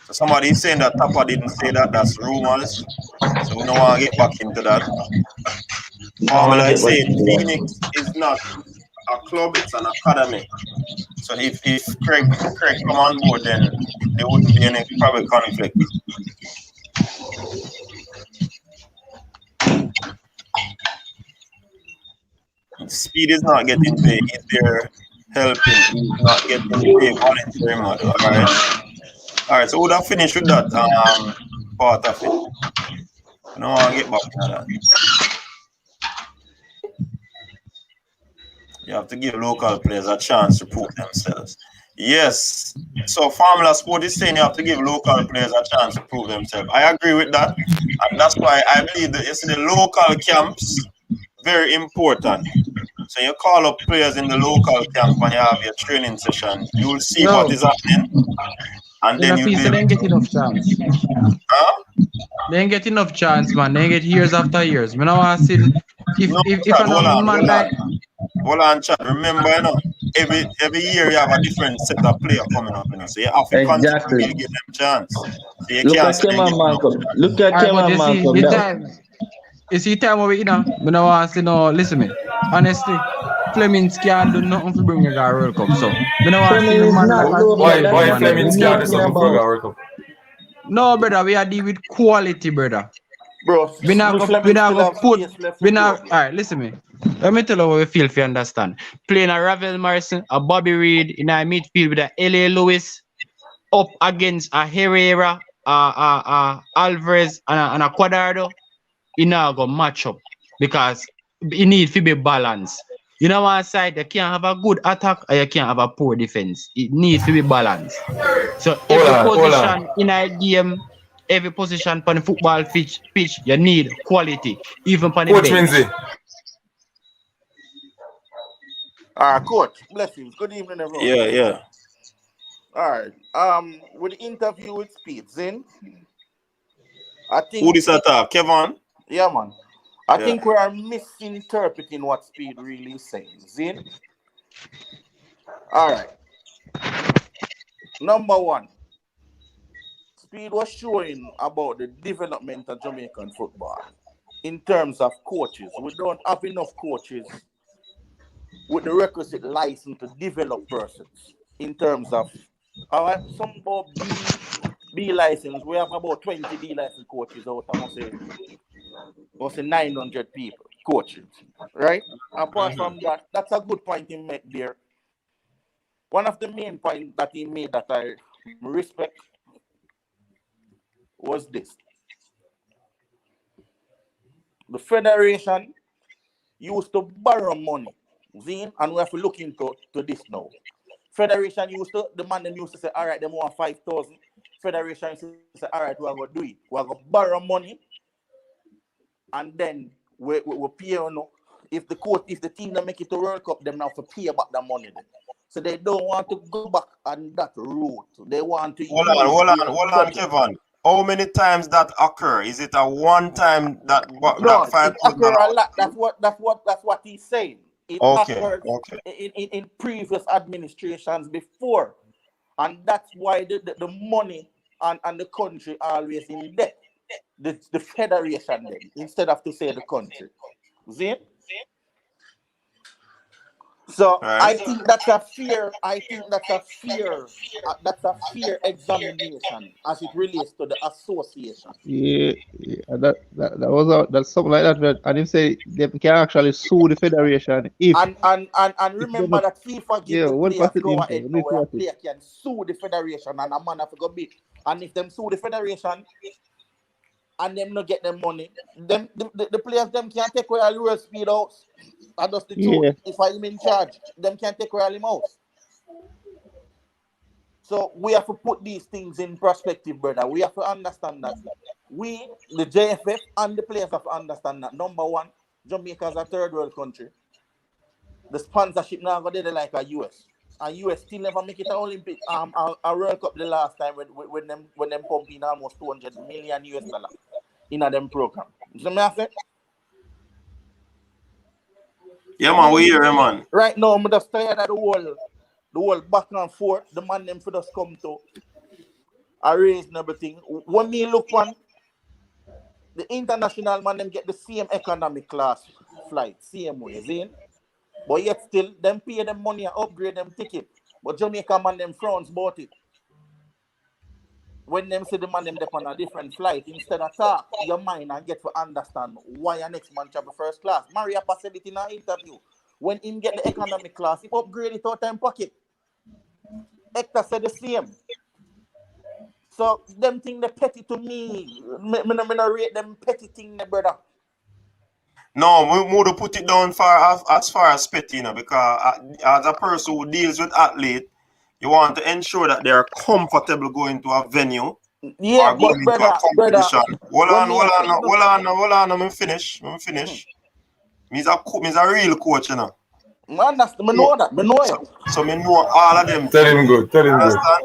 So somebody is saying that Tapa didn't say that. That's rumors. So we don't want to get back into that. I want Formula to is get back saying into that. Phoenix is not a club, it's an academy. So if Craig come on board, then there wouldn't be any probably conflict. Speed is not getting paid. He's there helping. He's not getting paid voluntary model. All right. All right. So we'll have finished with that part of it. I don't want to get back into that. You have to give local players a chance to prove themselves. Yes. So Formula Sport is saying you have to give local players a chance to prove themselves. I agree with that. And that's why I believe that the local camps very important. So you call up players in the local camp and you have your training session. You will see what yo, is happening, and in then a you'll piece, be they able didn't get to. enough chance. Huh? They ain't get enough chance, man. They ain't get years after years. Me now want to see No, if Chad, I know man like hold on, Chad. Remember, every year you have a different set of player coming up, So you have to Exactly. continually give them chance. So you Look can't at say they Kemal get enough Malcolm. chance. Look at alright, but Kemal you see Malcolm. the That, time you see time over me now want to see no listen me. Honestly, Flemings can't do nothing for bring a guy World Cup. So me now want to see Fleming me is man not like a local. boys That's Why man not them. what We Flemings we're can't need do talking something for about. a World Cup? no brother, we are deal with quality, brother. Bro, We not Fleming we not still go have put space left for we not growth. alright, listen me. Let me tell you what we feel if you understand. Playing a Ravel Morrison, a Bobby Reed in our midfield with a L.A. Lewis up against a Herrera, Alvarez, and a Cuadrado, you know go match up because it need to be balanced. You know one side you can't have a good attack or you can't have a poor defense. It needs to be balanced. So every Hold on. position in a game, every position on the football pitch, you need quality, even on the Coach bench. Minzy. Coach, blessings. Good evening, everyone. Yeah, yeah. All right. With the interview with Speed, Zin, I Who think, this attack? Kevin? yeah, man. I Yeah. think we are misinterpreting what Speed really is saying. Zin. All right. Number one, Speed was showing about the development of Jamaican football in terms of coaches. We don't have enough coaches with the requisite license to develop persons in terms of all right, some about B license. We have about 20 B license coaches out of must say 900 people coaches. Right? Apart from that, that's a good point he made there. One of the main points that he made that I respect was this. The federation used to borrow money. Zine, and we have to look into this now. Federation used to, the man them used to say, all right, them want 5,000. Federation used to say, all right, we're going to do it. We're going to borrow money, and then we pay, if the team don't make it to World Cup, them now have to pay back the money then. So they don't want to go back on that route. They want to Hold use on, Kevin. How many times that occur? Is it a one time that No, $5,000? it occur a lot. That's what he's saying. It Okay, occurred okay. in previous administrations before. And that's why the money and the country always in debt. The federation then, instead of to say the country. See? So Right. I think that's a fair. That's a fair examination as it relates to the association. Yeah, that was that's something like that. And him say they can actually sue the federation if And if they remember not. that FIFA give Yeah, the what players was it go him say? ahead Let now me see where a what it. player can sue the federation and a man have to go bid. And if them sue the federation and them not get them money, them the players them can't take away all the speed out. And that's the truth. Yeah, If I'm in charge, them can't take away all the mouse. So we have to put these things in perspective, brother. We have to understand that we, the JFF, and the players have to understand that number one, Jamaica is a third world country. The sponsorship now go there like a US. And US still never make it an Olympic a World Cup the last time when them pump in almost 200 million US dollar in a them program. You see me I say? Yeah, man, we hear him, man. Right now, I'm just tired of the whole back and forth. The man them for just come to a reasonable thing. When me look on the international man, them get the same economic class flight, same way, see? But yet still, them pay them money and upgrade them ticket. But Jamaica man, them frowns about it. When them say the man them dep on a different flight, instead of talk your mind and get to understand why your next man travel first class. Maria said it in an interview. When him get the economic class, he upgrade it out time pocket. Hector said the same. So them thing they petty to me. Me no rate them petty thing, brother. No, we would put it down as far as petty, because as a person who deals with athlete, you want to ensure that they are comfortable going to a venue Yeah, or but going into a brother, competition. when me I say, you know, Let me finish. Me's a real coach, man, me know that, me know it. So me know all of them. Tell him good. Understand?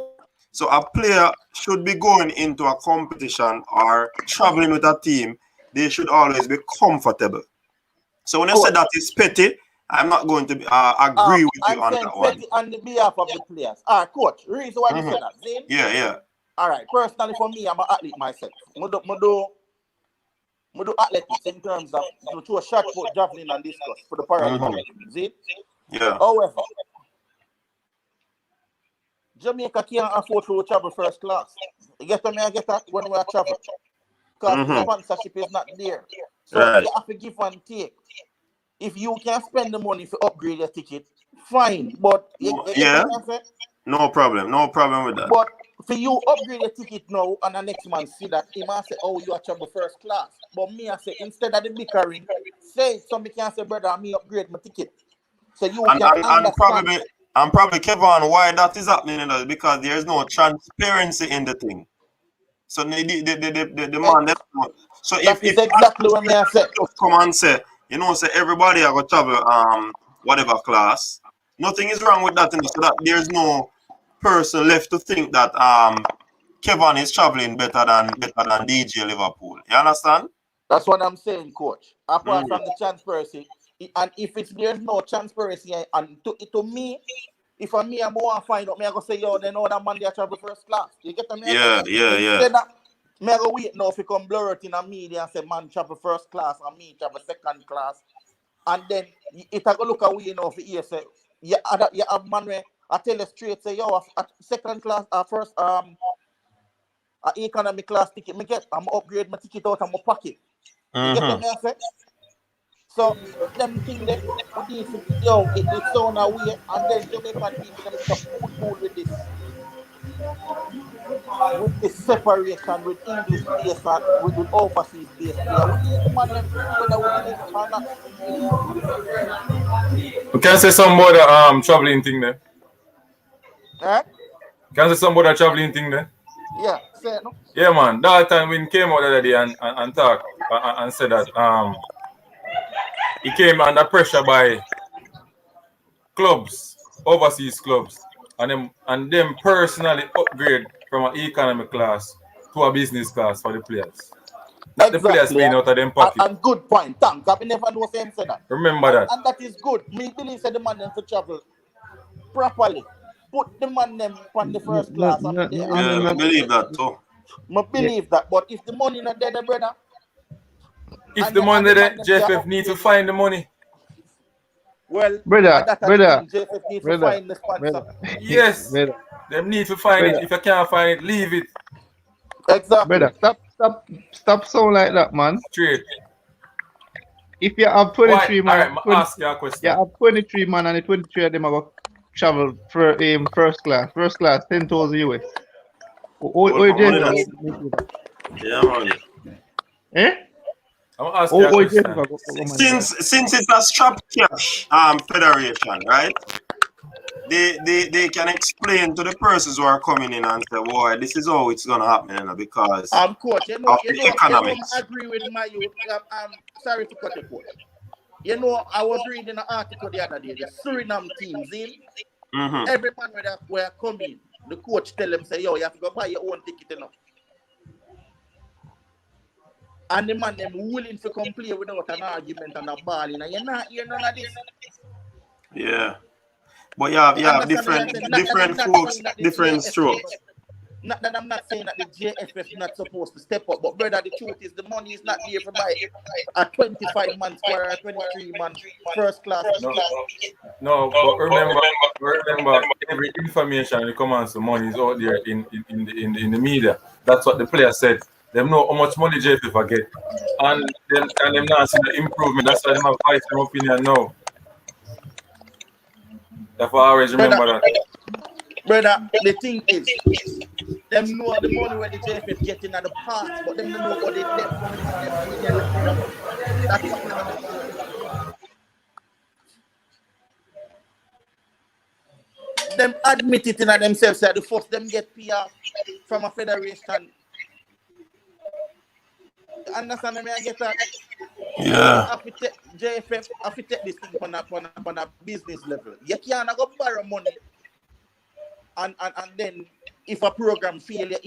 So a player should be going into a competition or traveling with a team. They should always be comfortable. So when you say that is petty, I'm not going to agree with you on I'm saying that one. petty on the behalf of the players. All right, coach. Reason why you say that, Zane? Yeah. All right. Personally, for me, I'm an athlete myself. I do athletics in terms of to a shot put, javelin, and discus for the Paralympics. Zane? Yeah. However, Jamaica can't afford to travel first class. You get me? I get that when we are traveling. Because the sponsorship is not there. So you have to give and take. If you can spend the money to upgrade your ticket, fine. But you get what I'm saying? No problem with that. But for you upgrade your ticket now and the next man see that, he might say, oh, you are travel first class. But me, I say, instead of the bickering, say somebody can say, brother, me upgrade my ticket. So you can understand. And probably Kevin, why that is happening is because there is no transparency in the thing. So the man, so that is exactly what me I say. Come and say, say everybody have a travel whatever class. Nothing is wrong with that, so that there's no person left to think that Kevin is traveling better than DJ Liverpool. You understand? That's what I'm saying, coach. Apart from the transparency, and if there's no transparency, and to me, if I'm me, I'm going to find out, me I go say, yo, they know that man they travel first class. You get me? Yeah. Instead of me I go wait now if you come blur it in a media and say man travel first class and me travel second class, and then it I go look away you know for here say you have man where I tell you straight say yo at second class first economy class ticket me get I'm upgrade my ticket out of my pocket. You get me I say? So them thing that yo it sound away and then Jamaican people them get a fool with this. With the separation with English based and with overseas based player. What is the man them whether we believe it or not? We can say some about the traveling thing there. Can say some about the traveling thing there. Yeah, say no. Yeah, man. That time when he came out the other day and talked and said that he came under pressure by clubs overseas clubs and them personally upgrade from an economy class to a business class for the players. Not the players Exactly. paying out of them pocket. And good point. Thanks. I never know him say that. Remember that. And that is good. Me believe that the man them to travel properly. Put the man them on the first class. Yeah, I believe that too. I believe that. But if the money not there, brother. If the money there, JFF need to find the money. Well, brother, JFF need to find the sponsor. Yes, them need to find it. If you can't find it, leave it. Exactly. Brother, stop sound like that, man. Straight. If you have 23 man, Alright, ask you a question. you have 23 man and the 23 of them are going to travel for first class. First class, 10,000 US. Yeah, man. Eh? I'm gonna ask you a question. Since it's a strap cash federation, right? They can explain to the persons who are coming in and say, boy, this is how it's gonna happen, you know, because coach, of the economics. I agree with my youth. I'm sorry to cut the coach. You know, I was reading an article the other day. The Suriname teams every man where coming, the coach tell them, say, yo, you have to go buy your own ticket, you know. And the man them willing to come play without an argument and a ball, you know. You're not hearing none of this. Yeah. But you have different folks, different strokes. Not that I'm not saying that the JFF is not supposed to step up, but brother, the truth is the money is not there for buy a 25-man square, a 23-man first class. No, but remember, every information that comes on money is out there in the media. That's what the player said. Them know how much money JFF get, and them not see the improvement. That's why they have voice their opinion now. Therefore, I always remember that. Brother, the thing is, them know the money where the JFF get in at the past, but them don't know what they left from them. That's what them admit it in themselves that the first them get PR from a federation. Understand me? I get that. Yeah. JFF, I fit take this thing on a business level. You can't go borrow money. And then if a program fail, you're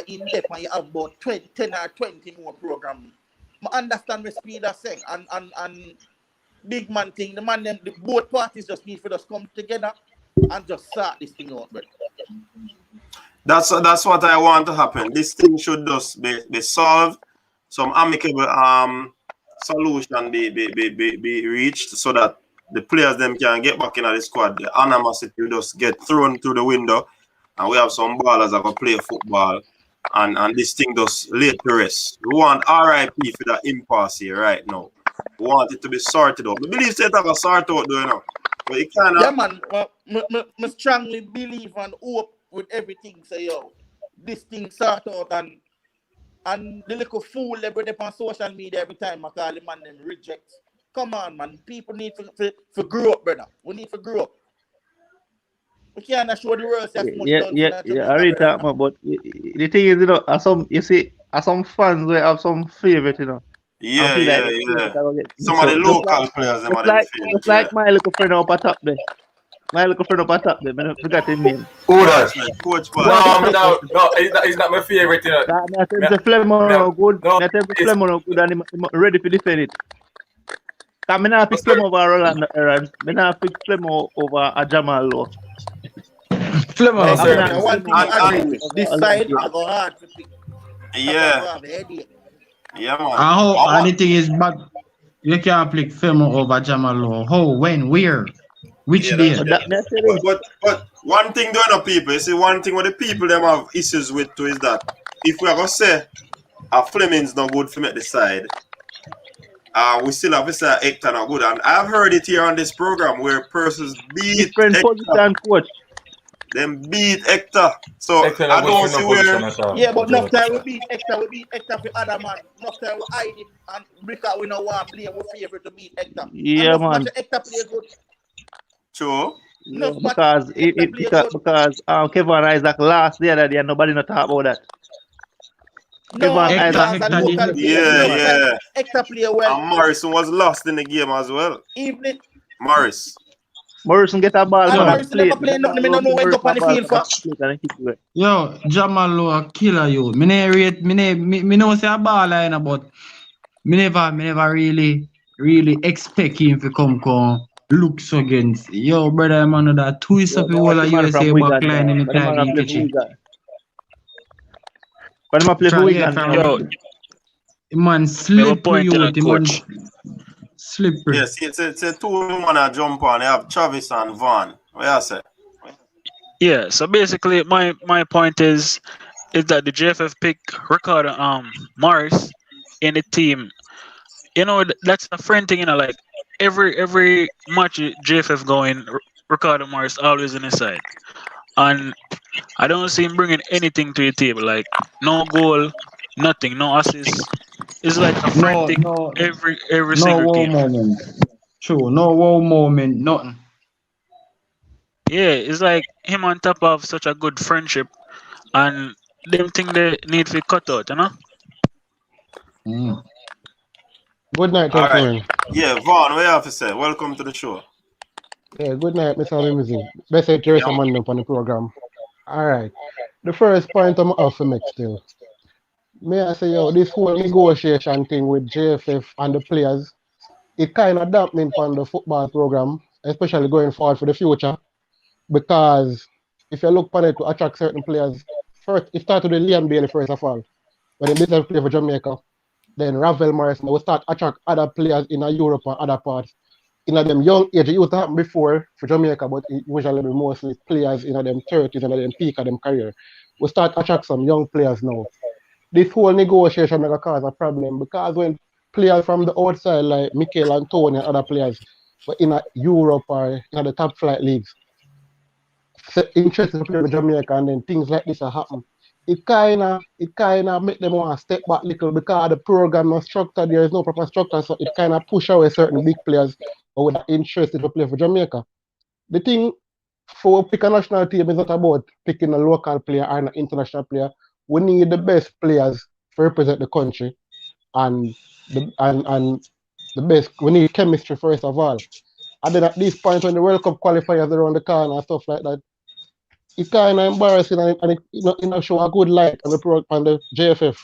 in debt and you have about 10 or 20 more programs. I understand the speed of saying and big man thing, the both parties just need to just come together and just start this thing out, bro. That's what I want to happen. This thing should just be solved. Some amicable solution be reached so that the players them can get back in the squad. The animosity will just get thrown through the window, and we have some ballers that can play football, and this thing just laid to rest. We want RIP for that impasse here right now. We want it to be sorted out. I believe that I can sort out, you know. But it can't. Yeah, man. I strongly believe and hope with everything. Say, yo, this thing sort out and the little fool they put up on social media every time I call the man them reject. Come on, man. People need to grow up, brother. We need to grow up. We can't show the world that's much I already talk about, but the thing is, you know, as some fans will have some favorite, you know. Yeah. Some of the local players, them are favorite. It's like my little friend up at top there. I forgot his name. Who that? Coach No, he's not my favorite, you know. The Flemmo good. The Flemmo good and I'm ready to defend it. I'm not pick Flemmo over Roland Aaron. I'm not pick Flemmo over a Jamal Lowe. Flemmo. This side I go hard to pick. Yeah, man. And the thing is, but you can't pick Flemmo over Jamal Lowe. How? When? Where? Which day? But one thing to other people, you see, one thing with the people them have issues with too is that if we are gonna say a Fleming's not good for me at the side, we still have to say Hector not good. And I've heard it here on this program where persons beat Hector. Them beat Hector. So Hector I don't see where. Yeah, but enough time we beat Hector for other man. Enough time we hide it and because we know what play we favorite to beat Hector. Yeah, man. Hector play good. True. No, because Kevin Isaac last the other day and nobody not talk about that. No, yeah. Hector play well. And Morrison was lost in the game as well. Evening. Morris. Morrison get a ball Yo. from the Morrison plate. never play nothing. Me don't know where he up on the field for. Yo, Jamal a killer you. Me know say a baller, but me never really expect him to come look so against. Yo, brother, man, that twist up the whole of USA backline anytime he catch it. But I'm play for Try, yeah, Wigan. fam. Yo, The man me have a slippery point in you, a the man coach. slippery. Yes, it's a two wanna jump on. They have Travis and Vaughn. What you say? Yeah, so basically my point is that the JFF pick Ricardo Morris in the team. You know that's a friend thing, you know, like every match JFF going, Ricardo Morris always in his side. And I don't see him bringing anything to the table, like no goal, nothing, no assists. It's like a friend No, thing no, every no single wow game. moment. True, no wow moment, nothing. Yeah, it's like him on top of such a good friendship, and them thing they need to cut out, you know? Mm. Good night, All right. gentlemen. Yeah, Vaughn, what you have to say? Welcome to the show. Yeah, good night, Mr. Mimsy. Best say Teresa Yeah. man up on the program. All right. The first point I'm off to make still. May I say, yo, this whole negotiation thing with JFF and the players, it kind of dampening upon the football program, especially going forward for the future. Because if you look upon it to attract certain players, first, it started with Liam Bailey first of all, when he business play for Jamaica. Then Ravel Morrison will start attract other players in Europe and other parts. In them young age, it used to happen before for Jamaica, but it usually be mostly players in them 30s and them peak of them career. We start attract some young players now. This whole negotiation may cause a problem because when players from the outside like Mikel Antoni and other players but in Europe or in the top flight leagues interested to play with Jamaica and then things like this are happen. It kinda make them want to step back a little because the program no structure, there is no proper structure, so it kinda push away certain big players who are interested to play for Jamaica. The thing for pick a national team is not about picking a local player or an international player. We need the best players to represent the country and the best. We need chemistry first of all. And then at this point when the World Cup qualifiers are around the corner and stuff like that, it's kind of embarrassing and it not show a good light on the JFF.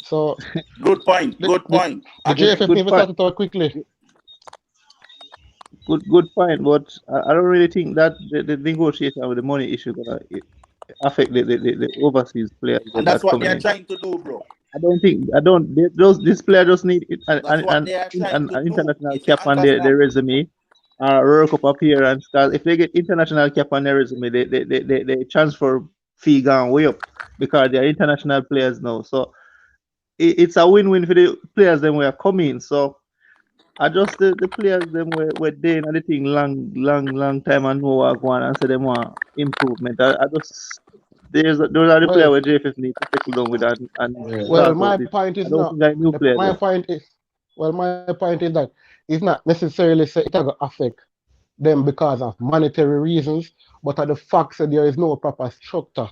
So Good point. the JFF Good never point. started out quickly. Good point, but I don't really think that the negotiation with the money issue gonna affect the overseas players And that's that what coming they're in. trying to do, bro. This player just need That's what they are trying to an do. international If you cap on their understand. resume, World Cup appearance. Because if they get international cap on their resume, they transfer fee gone way up because they are international players now. So it's a win-win for the players then we are coming. So I just the players them were there and the thing long time and know what going and say them want improvement. I just those are the players Well, where JFF need to settle down with and well, sort out my this. point I is don't not. think I new players My there. point is, my point is that it's not necessarily say it will affect them because of monetary reasons, but at the fact that there is no proper structure.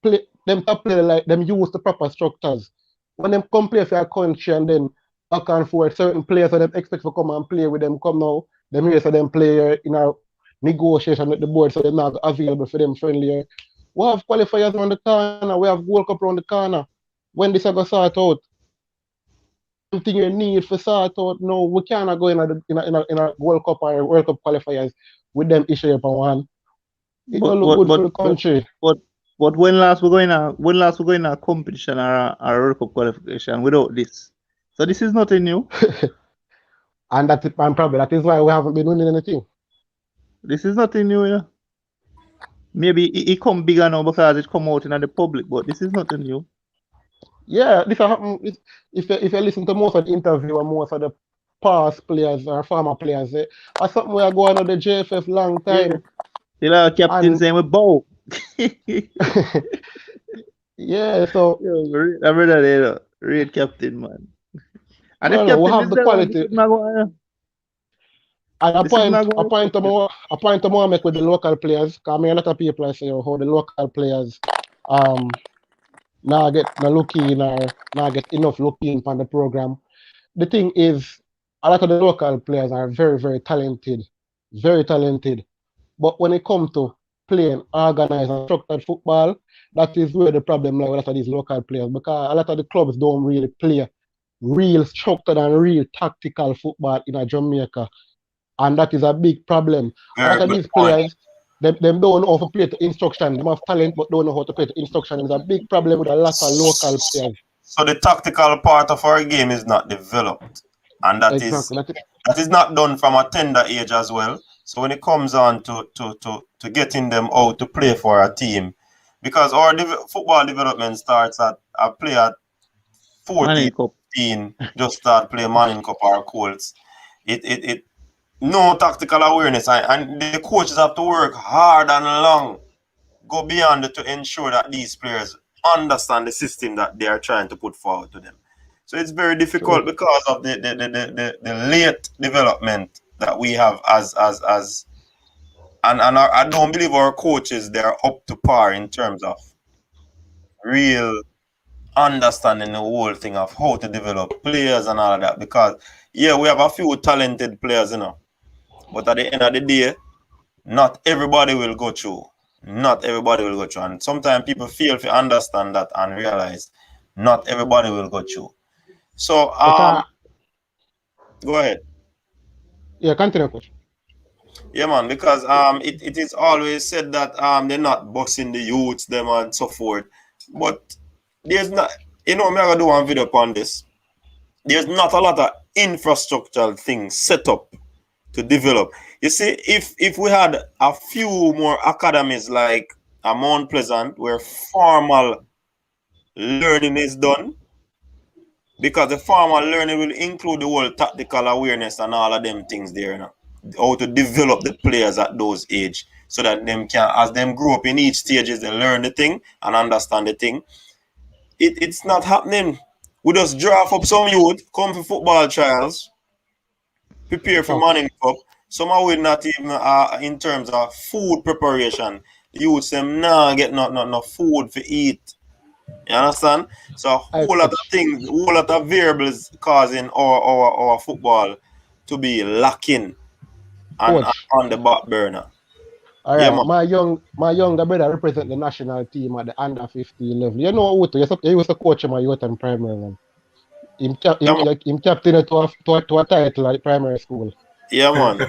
Them top play like them use the proper structures. When them come play for a country and then back and forth, certain players that them expect to come and play with them come now, them here for them player in a negotiation with the board, so they're not available for them friendlier. We have qualifiers around the corner, we have World Cup around the corner. When this ever sort out, something you need for sort out, no, we cannot go in a World Cup or World Cup qualifiers with them issue upon one. It don't look good for the country. But when last we're going to a competition or a World Cup qualification without this. So this is nothing new. And that's probably that is why we haven't been winning anything. This is nothing new, you know. Maybe it come bigger now because it come out in the public, but this is nothing new. Yeah, this happen if you listen to most of the interview and most of the past players or former players, or something we are going on the JFF long time. Yeah. Like captain saying we bow. Yeah, so I remember that red captain, man. And no, we have the quality. And a point I want to make with the local players, because I mean a lot of people say how the local players now get no look in or now get enough look in on the program. The thing is, a lot of the local players are very, very talented, very talented. But when it comes to playing organized and structured football, that is where the problem lies with a lot of these local players because a lot of the clubs don't really play real structured and real tactical football in a Jamaica. And that is a big problem. A lot Very of good these point. players, them don't know how to play to instruction. They have talent, but don't know how to play to instruction. It's a big problem with a lot of local players. So the tactical part of our game is not developed, and Exactly. that is not done from a tender age as well. So when it comes on to getting them out to play for a team, because our football development starts at a play at 14, Manning Cup. 15, just start playing Manning Cup or Colts. It no tactical awareness, and the coaches have to work hard and long, go beyond it to ensure that these players understand the system that they are trying to put forward to them. So it's very difficult True. because of the late development that we have as and I don't believe our coaches they are up to par in terms of real understanding the whole thing of how to develop players and all of that. Because yeah, we have a few talented players, but at the end of the day, not everybody will go through. Not everybody will go through. And sometimes people fail to understand that and realize not everybody will go through. So Because, go ahead. yeah, continue, coach. Yeah, man, because it is always said that they're not boxing the youths, them and so forth. But there's not, I'm gonna do one video upon this. There's not a lot of infrastructural things set up to develop. You see, if we had a few more academies like Mount Pleasant where formal learning is done, because the formal learning will include the whole tactical awareness and all of them things there, how to develop the players at those age so that them can, as them grow up in each stages, they learn the thing and understand the thing. It's not happening. We just draft up some youth, come for football trials, prepare for Facts. Morning Cup. Some are with not even in terms of food preparation. The youths them nah get no food to eat. You understand? So a I whole lot of coach. things, a whole lot of variables causing our football to be lacking and Coach. on the back burner. All Yeah, right. man. My younger brother represent the national team at the under 15 level. You know what? You used to coach him at youth and primary one. Yeah, man. Him captain to a title at primary school. Yeah, man.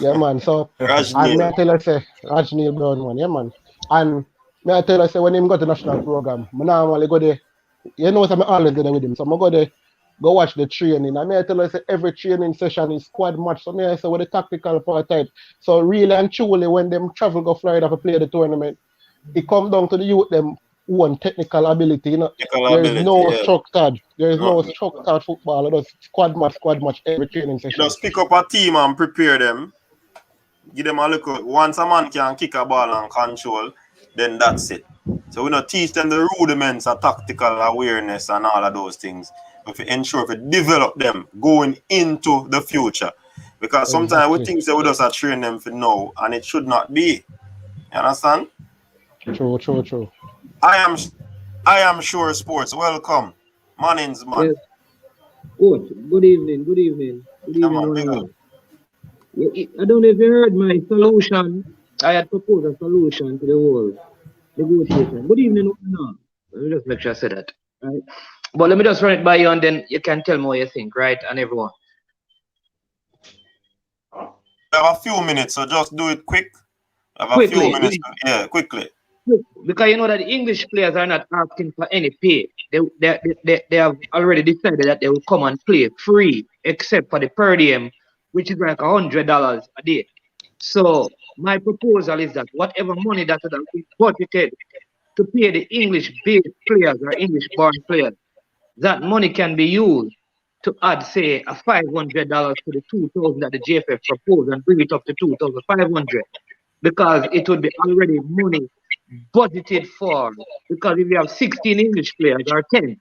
Yeah, man. So, and Rajni. may I tell you, say, Rajneil Brown, man. Yeah, man. And may I tell you, say, when him got the national program, I normally go there. You know, so I'm always there with him. So I go there, go watch the training. And may I tell you, say, every training session is squad match. So may I say, with the tactical part type. So really and truly, when them travel go Florida to play the tournament, it come down to the youth them one technical ability. Technical There is ability, no yeah. structured. There is no Nothing. structured football. It is squad match every training You session. just pick up a team and prepare them. Give them a look. Once a man can kick a ball and control, then that's it. So we not teach them the rudiments of tactical awareness and all of those things. But we ensure we develop them going into the future. Because sometimes we Exactly. think that we just are train them for now, and it should not be. You understand? True. I am sure sports. Welcome. Mornings, man. Yes, coach. Good evening. Good evening. Good Yeah, evening, man. one Big and up. all. I don't know if you heard my solution. I had proposed a solution to the whole negotiation. Good evening, one and all. Let me just make sure I say that. Right. But let me just run it by you and then you can tell me what you think, right? And everyone. We have a few minutes, so just do it quick. We have a few Quickly. minutes. Yeah, quickly. Because you know that the English players are not asking for any pay. They have already decided that they will come and play free, except for the per diem, which is like $100 a day. So my proposal is that whatever money that has been budgeted to pay the English-based players or English-born players, that money can be used to add, say, a $500 to the 2,000 that the JFF proposed and bring it up to 2,500 because it would be already money budgeted for. Because if you have 16 English players or 10,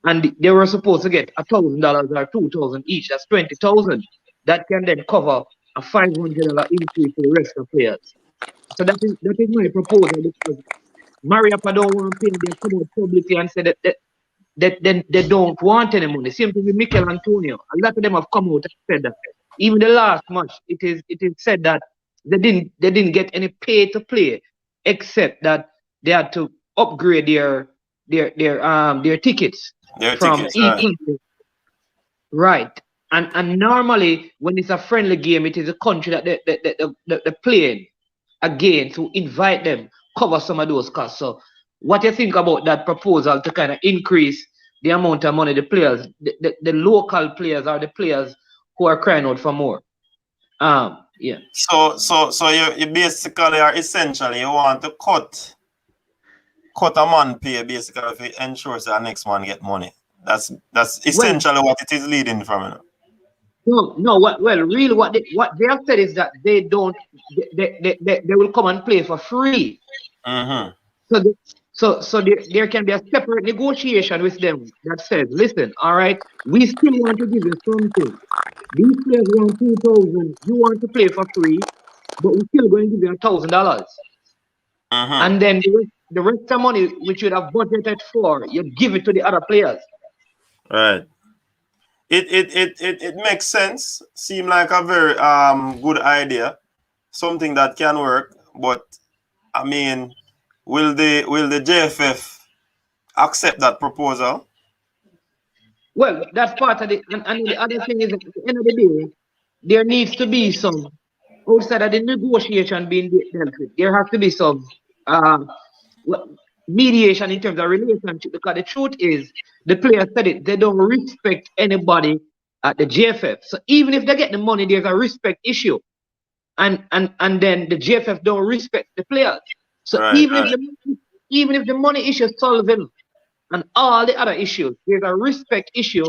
and they were supposed to get $1,000 or 2,000 each, that's 20,000. That can then cover a $500 increase for the rest of players. So that is my proposal because Mariapa don't want to pay. They come out publicly and say that they don't want any money. Same thing with Mikel Antonio. A lot of them have come out and said that. Even the last match, it is said that they didn't get any pay to play, except that they had to upgrade their tickets Their from tickets, right? e-country. Right. And normally when it's a friendly game, it is a country that they're playing again to invite them, cover some of those costs. So what you think about that proposal to kind of increase the amount of money the players, the local players are the players who are crying out for more? Yeah. So you basically are essentially you want to cut a man pay basically if it ensures that next man get money. That's Well, essentially what it is leading from. You know? no. Really, what they have said is that they don't, they will come and play for free. Mm-hmm. So there can be a separate negotiation with them that says, listen, all right, we still want to give you something. These players want 2,000. You want to play for free, but we're still going to give you $1,000. Mm-hmm. And then the rest of money which you'd have budgeted for, you give it to the other players. Right. It makes sense. Seem like a very good idea, something that can work. But I mean, will the JFF accept that proposal? Well, that's part of it. And the other thing is, at the end of the day, there needs to be some, outside of the negotiation being dealt with, there has to be some mediation in terms of relationship. Because the truth is, the players said it, they don't respect anybody at the JFF. So even if they get the money, there's a respect issue. And then the JFF don't respect the players. So Right, even if the money issue is solving and all the other issues, there's a respect issue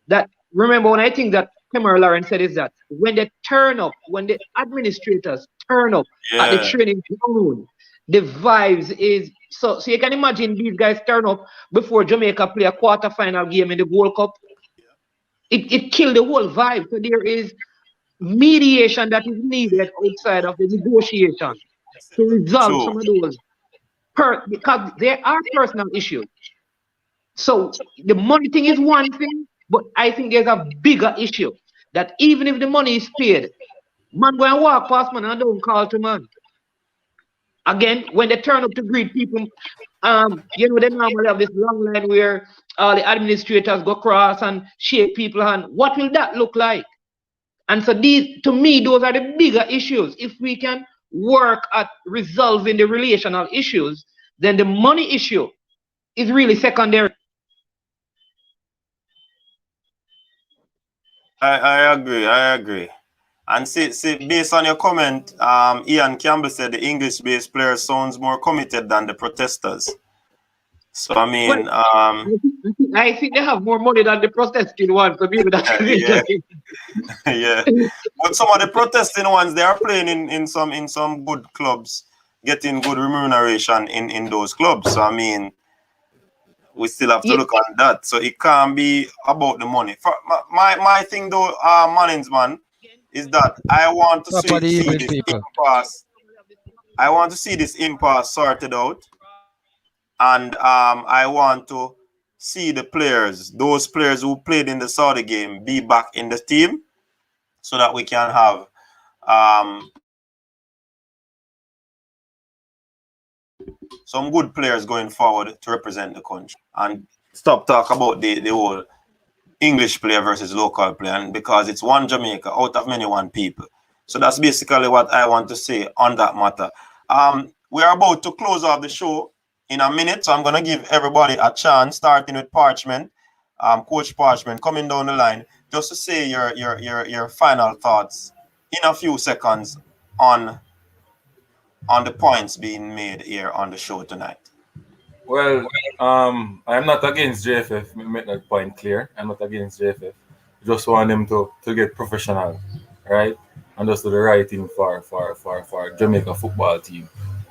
that, remember, one I think that Cameron Lawrence said is that when they turn up, when the administrators turn up at the Yeah. training ground, the vibes is so you can imagine these guys turn up before Jamaica play a quarter-final game in the World Cup. It killed the whole vibe. So there is mediation that is needed outside of the negotiation to resolve True. some of those because there are personal issues. So the money thing is one thing, but I think there's a bigger issue that even if the money is paid, man go and walk past man and don't call to man. Again, when they turn up to greet people, they normally have this long line where all the administrators go across and shake people's hand. What will that look like? And so these, to me, those are the bigger issues. If we can work at resolving the relational issues, then the money issue is really secondary. I agree. And see, based on your comment, Ian Campbell said the English-based player sounds more committed than the protesters. So I mean, I think they have more money than the protesting ones. So maybe that's yeah, yeah. But some of the protesting ones, they are playing in some good clubs, getting good remuneration in those clubs. So I mean, we still have to look at that. So it can't be about the money. For my thing though, Mannings man, is that I want to see this impasse. I want to see this impasse sorted out, and I want to see the players, those players who played in the Saudi game, be back in the team, so that we can have some good players going forward to represent the country, and stop talk about the whole English player versus local player, and because it's one Jamaica out of many one people. So that's basically what I want to say on that matter. We are about to close off the show in a minute, so I'm going to give everybody a chance, starting with Parchment, Coach Parchment, coming down the line, just to say your final thoughts in a few seconds on the points being made here on the show tonight. Well, I'm not against JFF. Make that point clear. I'm not against JFF. Just want them to get professional, right? And just do the right thing for Jamaica football team,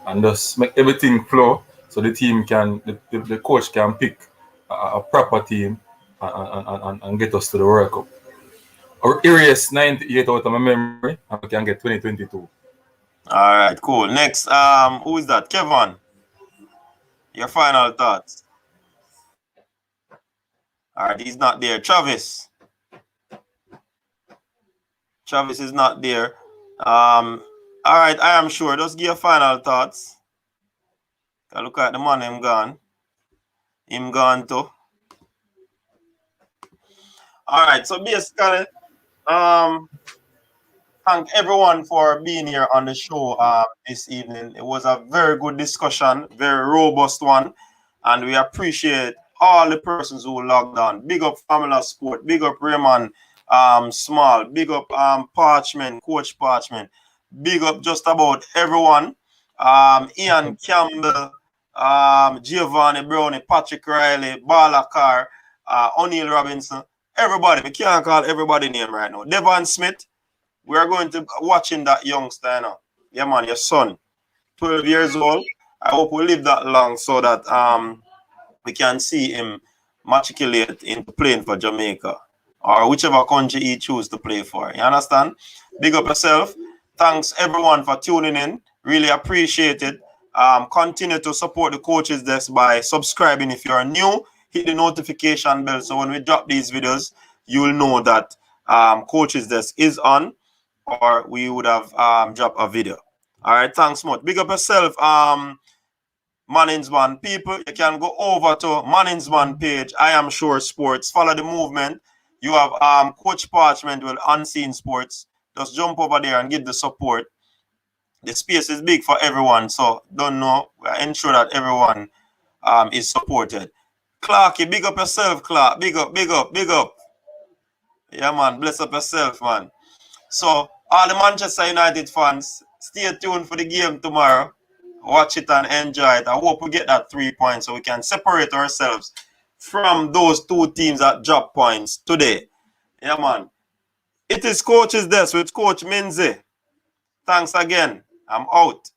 and just make everything flow so the team can, the coach can pick a proper team and get us to the World Cup. Or erase 98 out of my memory, and we can get 2022. All right, cool. Next, who is that? Kevin. Your final thoughts. All right, he's not there. Travis is not there. All right, I am sure. Just give your final thoughts. Look at the man, him gone. Him gone too. All right, so basically, thank everyone for being here on the show this evening. It was a very good discussion, very robust one, and we appreciate all the persons who logged on. Big up Family Sport, big up Raymond Small, big up Parchment, Coach Parchment, big up just about everyone. Ian Campbell, Giovanni Brownie, Patrick Riley, Balakar, O'Neill Robinson, everybody. We can't call everybody name right now. Devon Smith. We are going to watching that youngster now. Yeah, man, your son, 12 years old. I hope we live that long so that we can see him matriculate into playing for Jamaica or whichever country he chooses to play for. You understand? Big up yourself. Thanks everyone for tuning in. Really appreciate it. Continue to support the Coaches Desk by subscribing if you're new. Hit the notification bell so when we drop these videos, you'll know that Coaches Desk is on, or we would have dropped a video. All right, thanks much. Big up yourself, Manningsman people. You can go over to Manningsman page, I Am Sure Sports. Follow the movement. You have Coach Parchment with Unseen Sports. Just jump over there and give the support. The space is big for everyone, so don't know. Ensure that everyone is supported. Clarky, big up yourself, Clark. Big up, big up, big up. Yeah, man. Bless up yourself, man. So, all the Manchester United fans, stay tuned for the game tomorrow. Watch it and enjoy it. I hope we get that 3 points so we can separate ourselves from those two teams that drop points today. Yeah, man. It is Coach's Desk with Coach Minzy. Thanks again. I'm out.